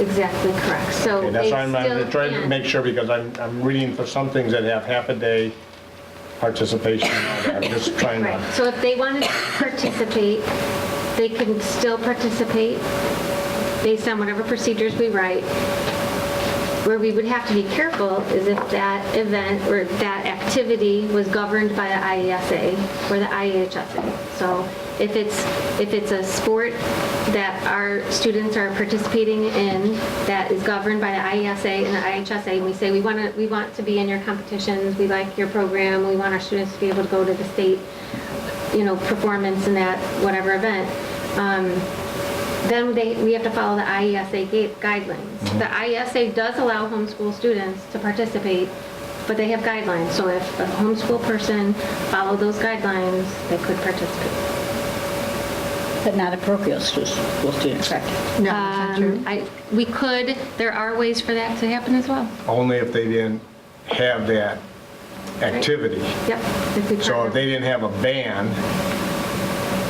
exactly correct. So Okay, that's they why I'm still trying to can. make sure, because I'm reading for some things that have half a day participation. I'm just trying to. Right. So if they wanted to participate, they can still participate based on whatever procedures we write. Where we would have to be careful is if that event or that activity was governed by the IESA or the IEHSA. So if it's a sport that our students are participating in that is governed by the IESA and the IHSA, and we say we want to be in your competitions, we like your program, we want our students to be able to go to the state, performance in that whatever event, then we have to follow the IESA guidelines. The IESA does allow homeschool students to participate, but they have guidelines. So if a homeschool person followed those guidelines, they could participate. But not a parochial school student, correct? No, that's not true. We could, there are ways for that to happen as well. Only if they didn't have that activity. Yep. So if they didn't have a band,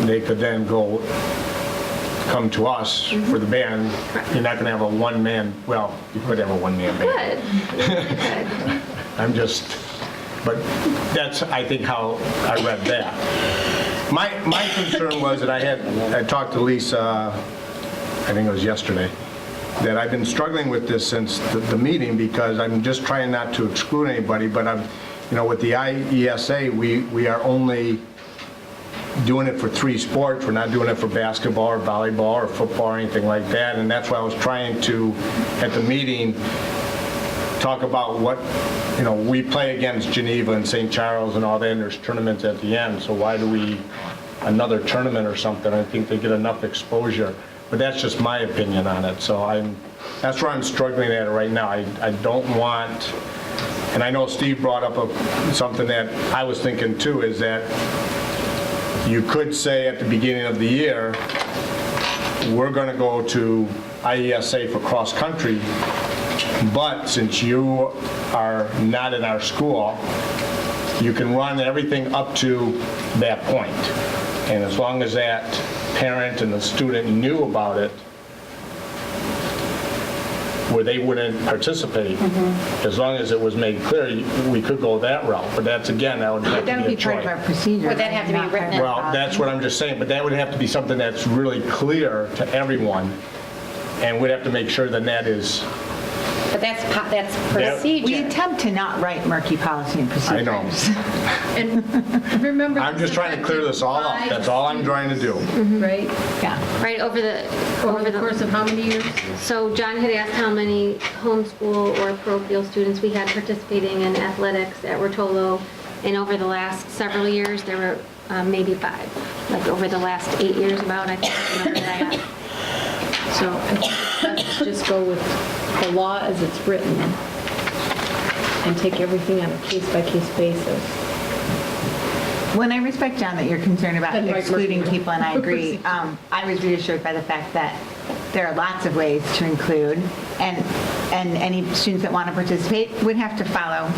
they could then come to us for the band. You're not going to have a one-man, well, you could have a one-man band. But that's, I think, how I read that. My concern was that I talked to Lisa, I think it was yesterday, that I've been struggling with this since the meeting because I'm just trying not to exclude anybody, but with the IESA, we are only doing it for 3 sports. We're not doing it for basketball or volleyball or football or anything like that. And that's why I was trying to, at the meeting, talk about what, we play against Geneva and St. Charles and all that, and there's tournaments at the end. So why do we, another tournament or something? I think they get enough exposure. But that's just my opinion on it. So that's where I'm struggling at it right now. I don't want, and I know Steve brought up something that I was thinking too, is that you could say at the beginning of the year, we're going to go to IESA for cross-country, but since you are not in our school, you can run everything up to that point. And as long as that parent and the student knew about it, where they wouldn't participate, as long as it was made clear, we could go that route. But that's, again, that would have to be a part of our procedure. Would that have to be written in? Well, that's what I'm just saying, but that would have to be something that's really clear to everyone, and we'd have to make sure that is. But that's procedure. We attempt to not write murky policy and procedures. I know. And remember. I'm just trying to clear this all up. That's all I'm trying to do. Right? Yeah. Right, over the course of how many years? So John had asked how many homeschool or parochial students we had participating in athletics at Rotolo, and over the last several years, there were maybe 5. Like over the last 8 years about, I can't remember that. So let's just go with the law as it's written and take everything on a case-by-case basis. When I respect, John, that you're concerned about And excluding Mark, people, and I agree, I was reassured by the fact that there are lots of ways to include, and any students that want to participate would have to follow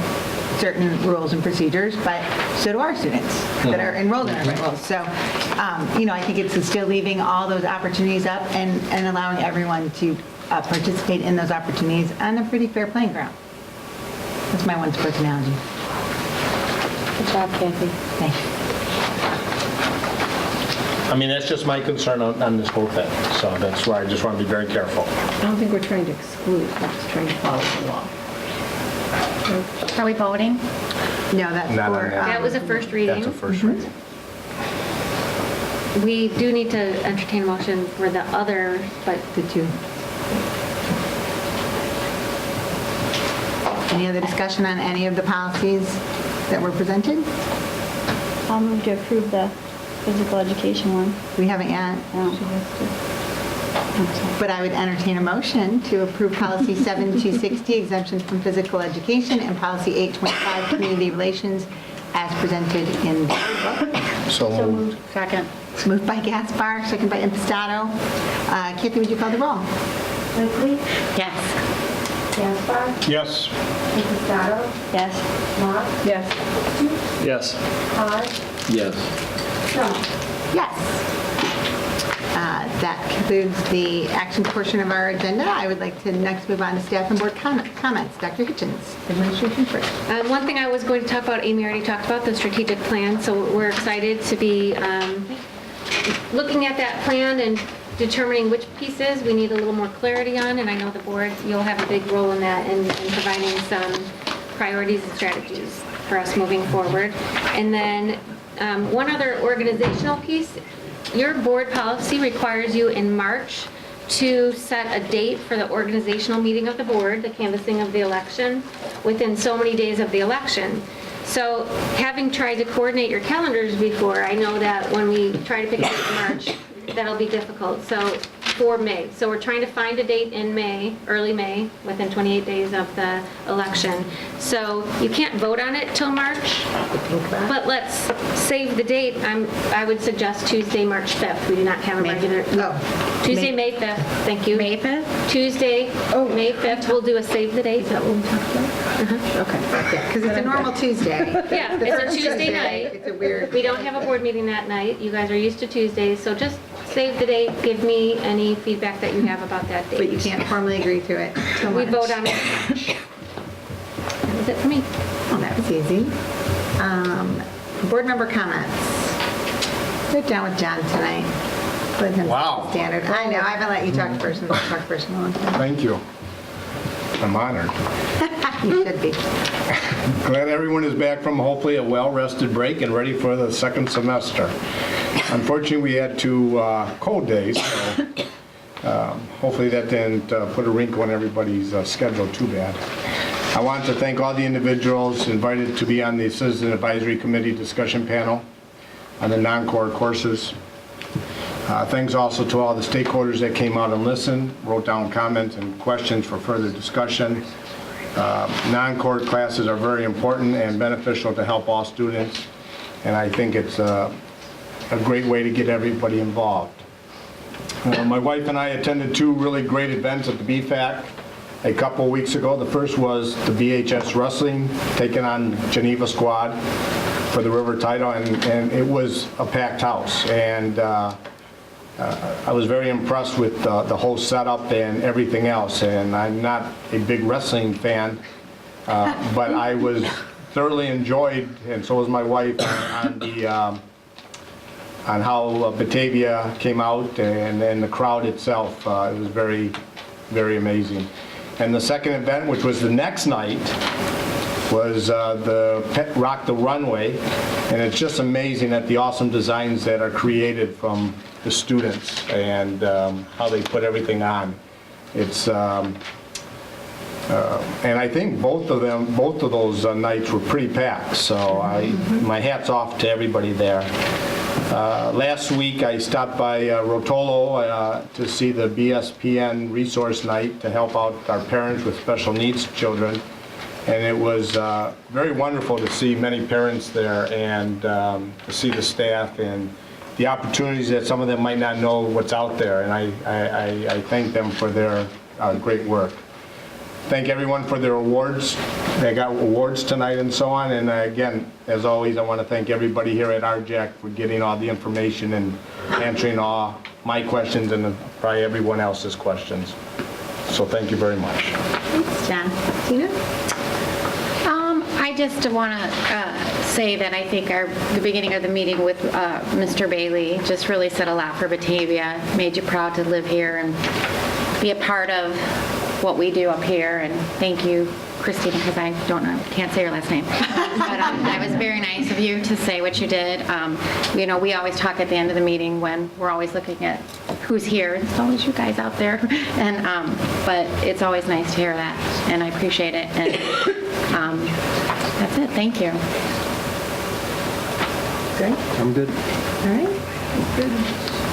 certain rules and procedures, but so do our students that are enrolled in our schools. So, I think it's still leaving all those opportunities up and allowing everyone to participate in those opportunities on a pretty fair playing ground. That's my one sports analogy. Good job, Kathy. Thank you. I mean, that's just my concern on this whole thing. So that's why I just want to be very careful. I don't think we're trying to exclude, we're just trying to follow the law. Are we voting? No, that's Not for... on that. That was a first reading. That's a first reading. We do need to entertain a motion for the other, but The 2. Any other discussion on any of the policies that were presented? I'll move to approve the physical education one. We haven't yet, but I would entertain a motion to approve policy 7260, exemptions from physical education, and policy 825, community relations, as presented in the book. So moved. Second. It's moved by Gaspar, second by Impastato. Kathy, would you call the roll? Blakely, Yes. Gaspar, Yes. Impastato, Yes. Mock, Yes. Yes. Hodge, Yes. Snow. Yes. That concludes the action portion of our agenda. I would like to next move on to staff and board comments. Dr. Hitchens, administration first. one thing I was going to talk about, Amy already talked about, the strategic plan. So we're excited to be looking at that plan and determining which pieces we need a little more clarity on. And I know the board, you'll have a big role in that in providing some priorities and strategies for us moving forward. And then one other organizational piece, your board policy requires you in March to set a date for the organizational meeting of the board, the canvassing of the election, within so many days of the election. So having tried to coordinate your calendars before, I know that when we try to pick a date in March, that'll be difficult. So for May. So we're trying to find a date in May, early May, within 28 days of the election. So you can't vote on it till March, but let's save the date. I would suggest Tuesday, March 5th. We do not have a regular. Tuesday, May 5th. Thank you. May 5th? Tuesday, May 5th. We'll do a save the date. Is that what we talked about? Okay. Because it's a normal Tuesday. Yeah, The it's first a Tuesday night. It's a weird. We don't have a board meeting that night. You guys are used to Tuesdays, so just save the date. Give me any feedback that you have about that date. But you can't formally agree to it till We March. vote on it in March. That was it for me. Oh, that was easy. Board member comments. Sit down with John tonight. Let him Wow. Standard. I know, I haven't let you talk personal a long time. Thank you. I'm honored. You should be. Glad everyone is back from hopefully a well-rested break and ready for the second semester. Unfortunately, we had 2 cold days, so hopefully that didn't put a wrinkle in everybody's schedule too bad. I want to thank all the individuals invited to be on the Citizen Advisory Committee discussion panel on the non-core courses. Thanks also to all the stakeholders that came out and listened, wrote down comments and questions for further discussion. Non-core classes are very important and beneficial to help all students, and I think it's a great way to get everybody involved. My wife and I attended 2 really great events at the BFAC a couple weeks ago. The first was the BHS Wrestling taking on Geneva Squad for the River title, and it was a packed house. And I was very impressed with the whole setup and everything else. And I'm not a big wrestling fan, but I was thoroughly enjoyed, and so was my wife, on how Batavia came out and the crowd itself. It was very, very amazing. And the second event, which was the next night, was the Pet Rock the Runway, and it's just amazing at the awesome designs that are created from the students and how they put everything on. It's and I think both of those nights were pretty packed. So my hat's off to everybody there. Last week I stopped by Rotolo to see the BSPN resource night to help out our parents with special needs children. And it was very wonderful to see many parents there and to see the staff and the opportunities that some of them might not know what's out there. And I thank them for their great work. Thank everyone for their awards. They got awards tonight and so on. And again, as always, I want to thank everybody here at RJAC for getting all the information and answering all my questions and probably everyone else's questions. So thank you very much. Thanks, John. Tina? I just want to say that I think the beginning of the meeting with Mr. Bailey just really said a lot for Batavia, made you proud to live here and be a part of what we do up here. And thank you, Christina, because I can't say your last name. But that was very nice of you to say what you did. You know, we always talk at the end of the meeting when we're always looking at who's here. It's always you guys out there. And but it's always nice to hear that, and I appreciate it. And that's it. Thank you. Great. I'm good. All right.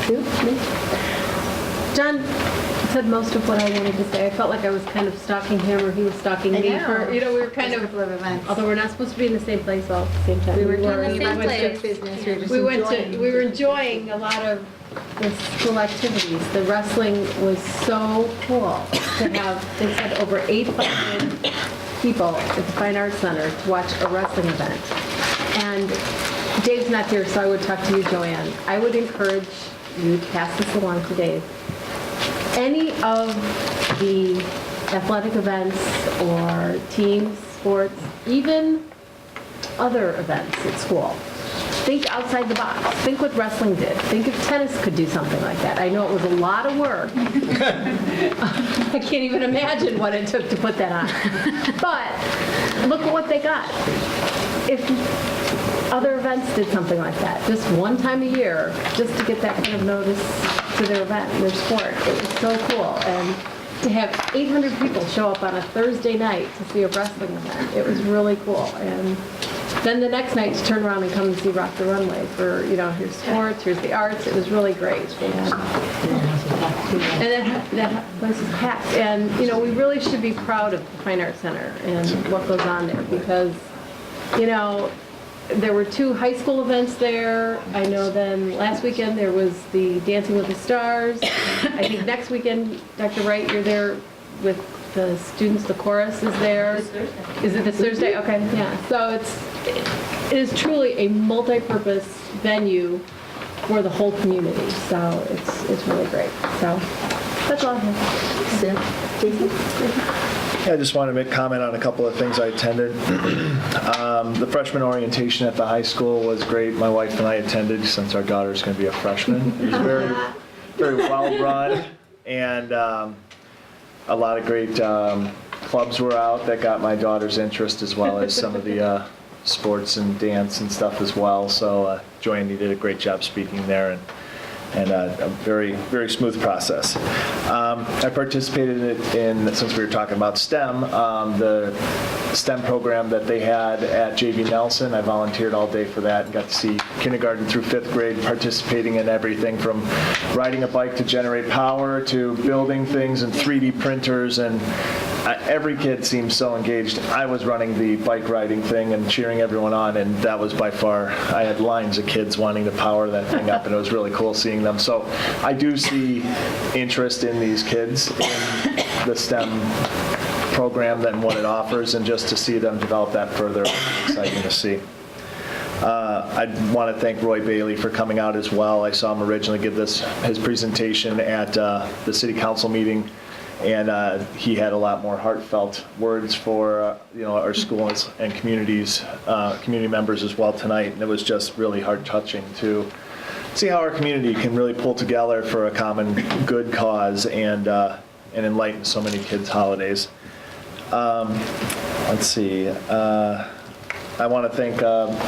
You? Me? John said most of what I wanted to say. I felt like I was kind of stalking him or he was stalking me. know. We were kind of, events. although we're not supposed to be in the same place all at the same time. We were in the same place. Business. We were enjoying a lot of the school activities. The wrestling was so cool to have, they said over 800 people at the Fine Arts Center to watch a wrestling event. And Dave's not here, so I would talk to you, Joanne. I would encourage you to pass this along to Dave. Any of the athletic events or team sports, even other events at school, think outside the box. Think what wrestling did. Think if tennis could do something like that. I know it was a lot of work. I can't even imagine what it took to put that on. But look at what they got. If other events did something like that, just one time a year, just to get that kind of notice to their event, their sport. It was so cool. And to have 800 people show up on a Thursday night to see a wrestling event, it was really cool. And then the next night to turn around and come and see Rock the Runway for, here's sports, here's the arts. It was really great. And that place is packed. And, we really should be proud of the Fine Arts Center and what goes on there because, there were 2 high school events there. I know then last weekend there was the Dancing with the Stars. I think next weekend, Dr. Wright, you're there with the students, the chorus is there. This Thursday. Is it this Thursday? Okay, yeah. So it is truly a multi-purpose venue for the whole community. So it's really great. So that's all I have. Jason? I just wanted to make comment on a couple of things I attended. The freshman orientation at the high school was great. My wife and I attended since our daughter's going to be a freshman. It was very, very well run, and a lot of great clubs were out that got my daughter's interest, as well as some of the sports and dance and stuff as well. So Joanne did a great job speaking there, and a very, very smooth process. I participated in, since we were talking about STEM, the STEM program that they had at JV Nelson. I volunteered all day for that and got to see kindergarten through 5th grade participating in everything from riding a bike to generate power to building things and 3D printers, and every kid seemed so engaged. I was running the bike riding thing and cheering everyone on, and that was by far, I had lines of kids wanting to power that thing up, and it was really cool seeing them. So I do see interest in these kids in the STEM program and what it offers, and just to see them develop that further, it's exciting to see. I want to thank Roy Bailey for coming out as well. I saw him originally give his presentation at the city council meeting, and he had a lot more heartfelt words for our schools and community members as well tonight, and it was just really heart-touching to see how our community can really pull together for a common good cause and enlighten so many kids' holidays. Let's see. I want to thank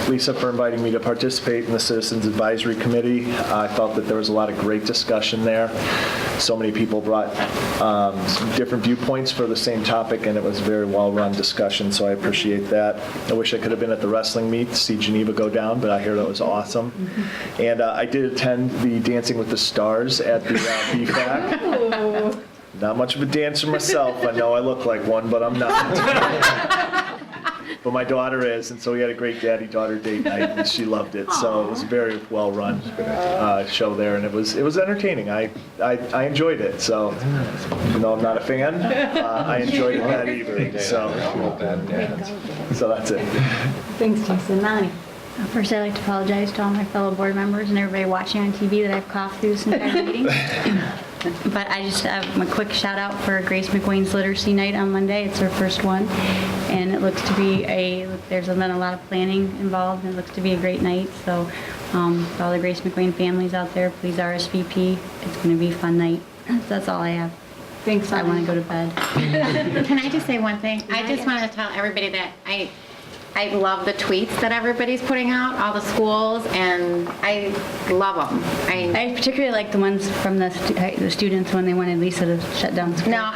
Lisa for inviting me to participate in the Citizens Advisory Committee. I felt that there was a lot of great discussion there. So many people brought some different viewpoints for the same topic, and it was a very well-run discussion, so I appreciate that. I wish I could have been at the wrestling meet to see Geneva go down, but I hear that was awesome. And I did attend the Dancing with the Stars at the BFAC. Not much of a dancer myself. I know I look like one, but I'm not. But my daughter is, and so we had a great daddy-daughter date night, and she loved it. So it was a very well-run show there, and it was entertaining. I enjoyed it. So even though I'm not a fan, I enjoyed it that evening. So that's it. Thanks, Jason. Melanie. First, I'd like to apologize to all my fellow board members and everybody watching on TV that I've coughed through this entire meeting. But I just have a quick shout out for Grace McWane's Literacy Night on Monday. It's her first one, and it looks to be there's been a lot of planning involved, and it looks to be a great night. So for all the Grace McWane families out there, please RSVP. It's going to be a fun night. That's all I have. Thanks. I want to go to bed. Can I just say one thing? I just want to tell everybody that I love the tweets that everybody's putting out, all the schools, and I love them. I particularly like the ones from the students when they wanted Lisa to shut down school. No,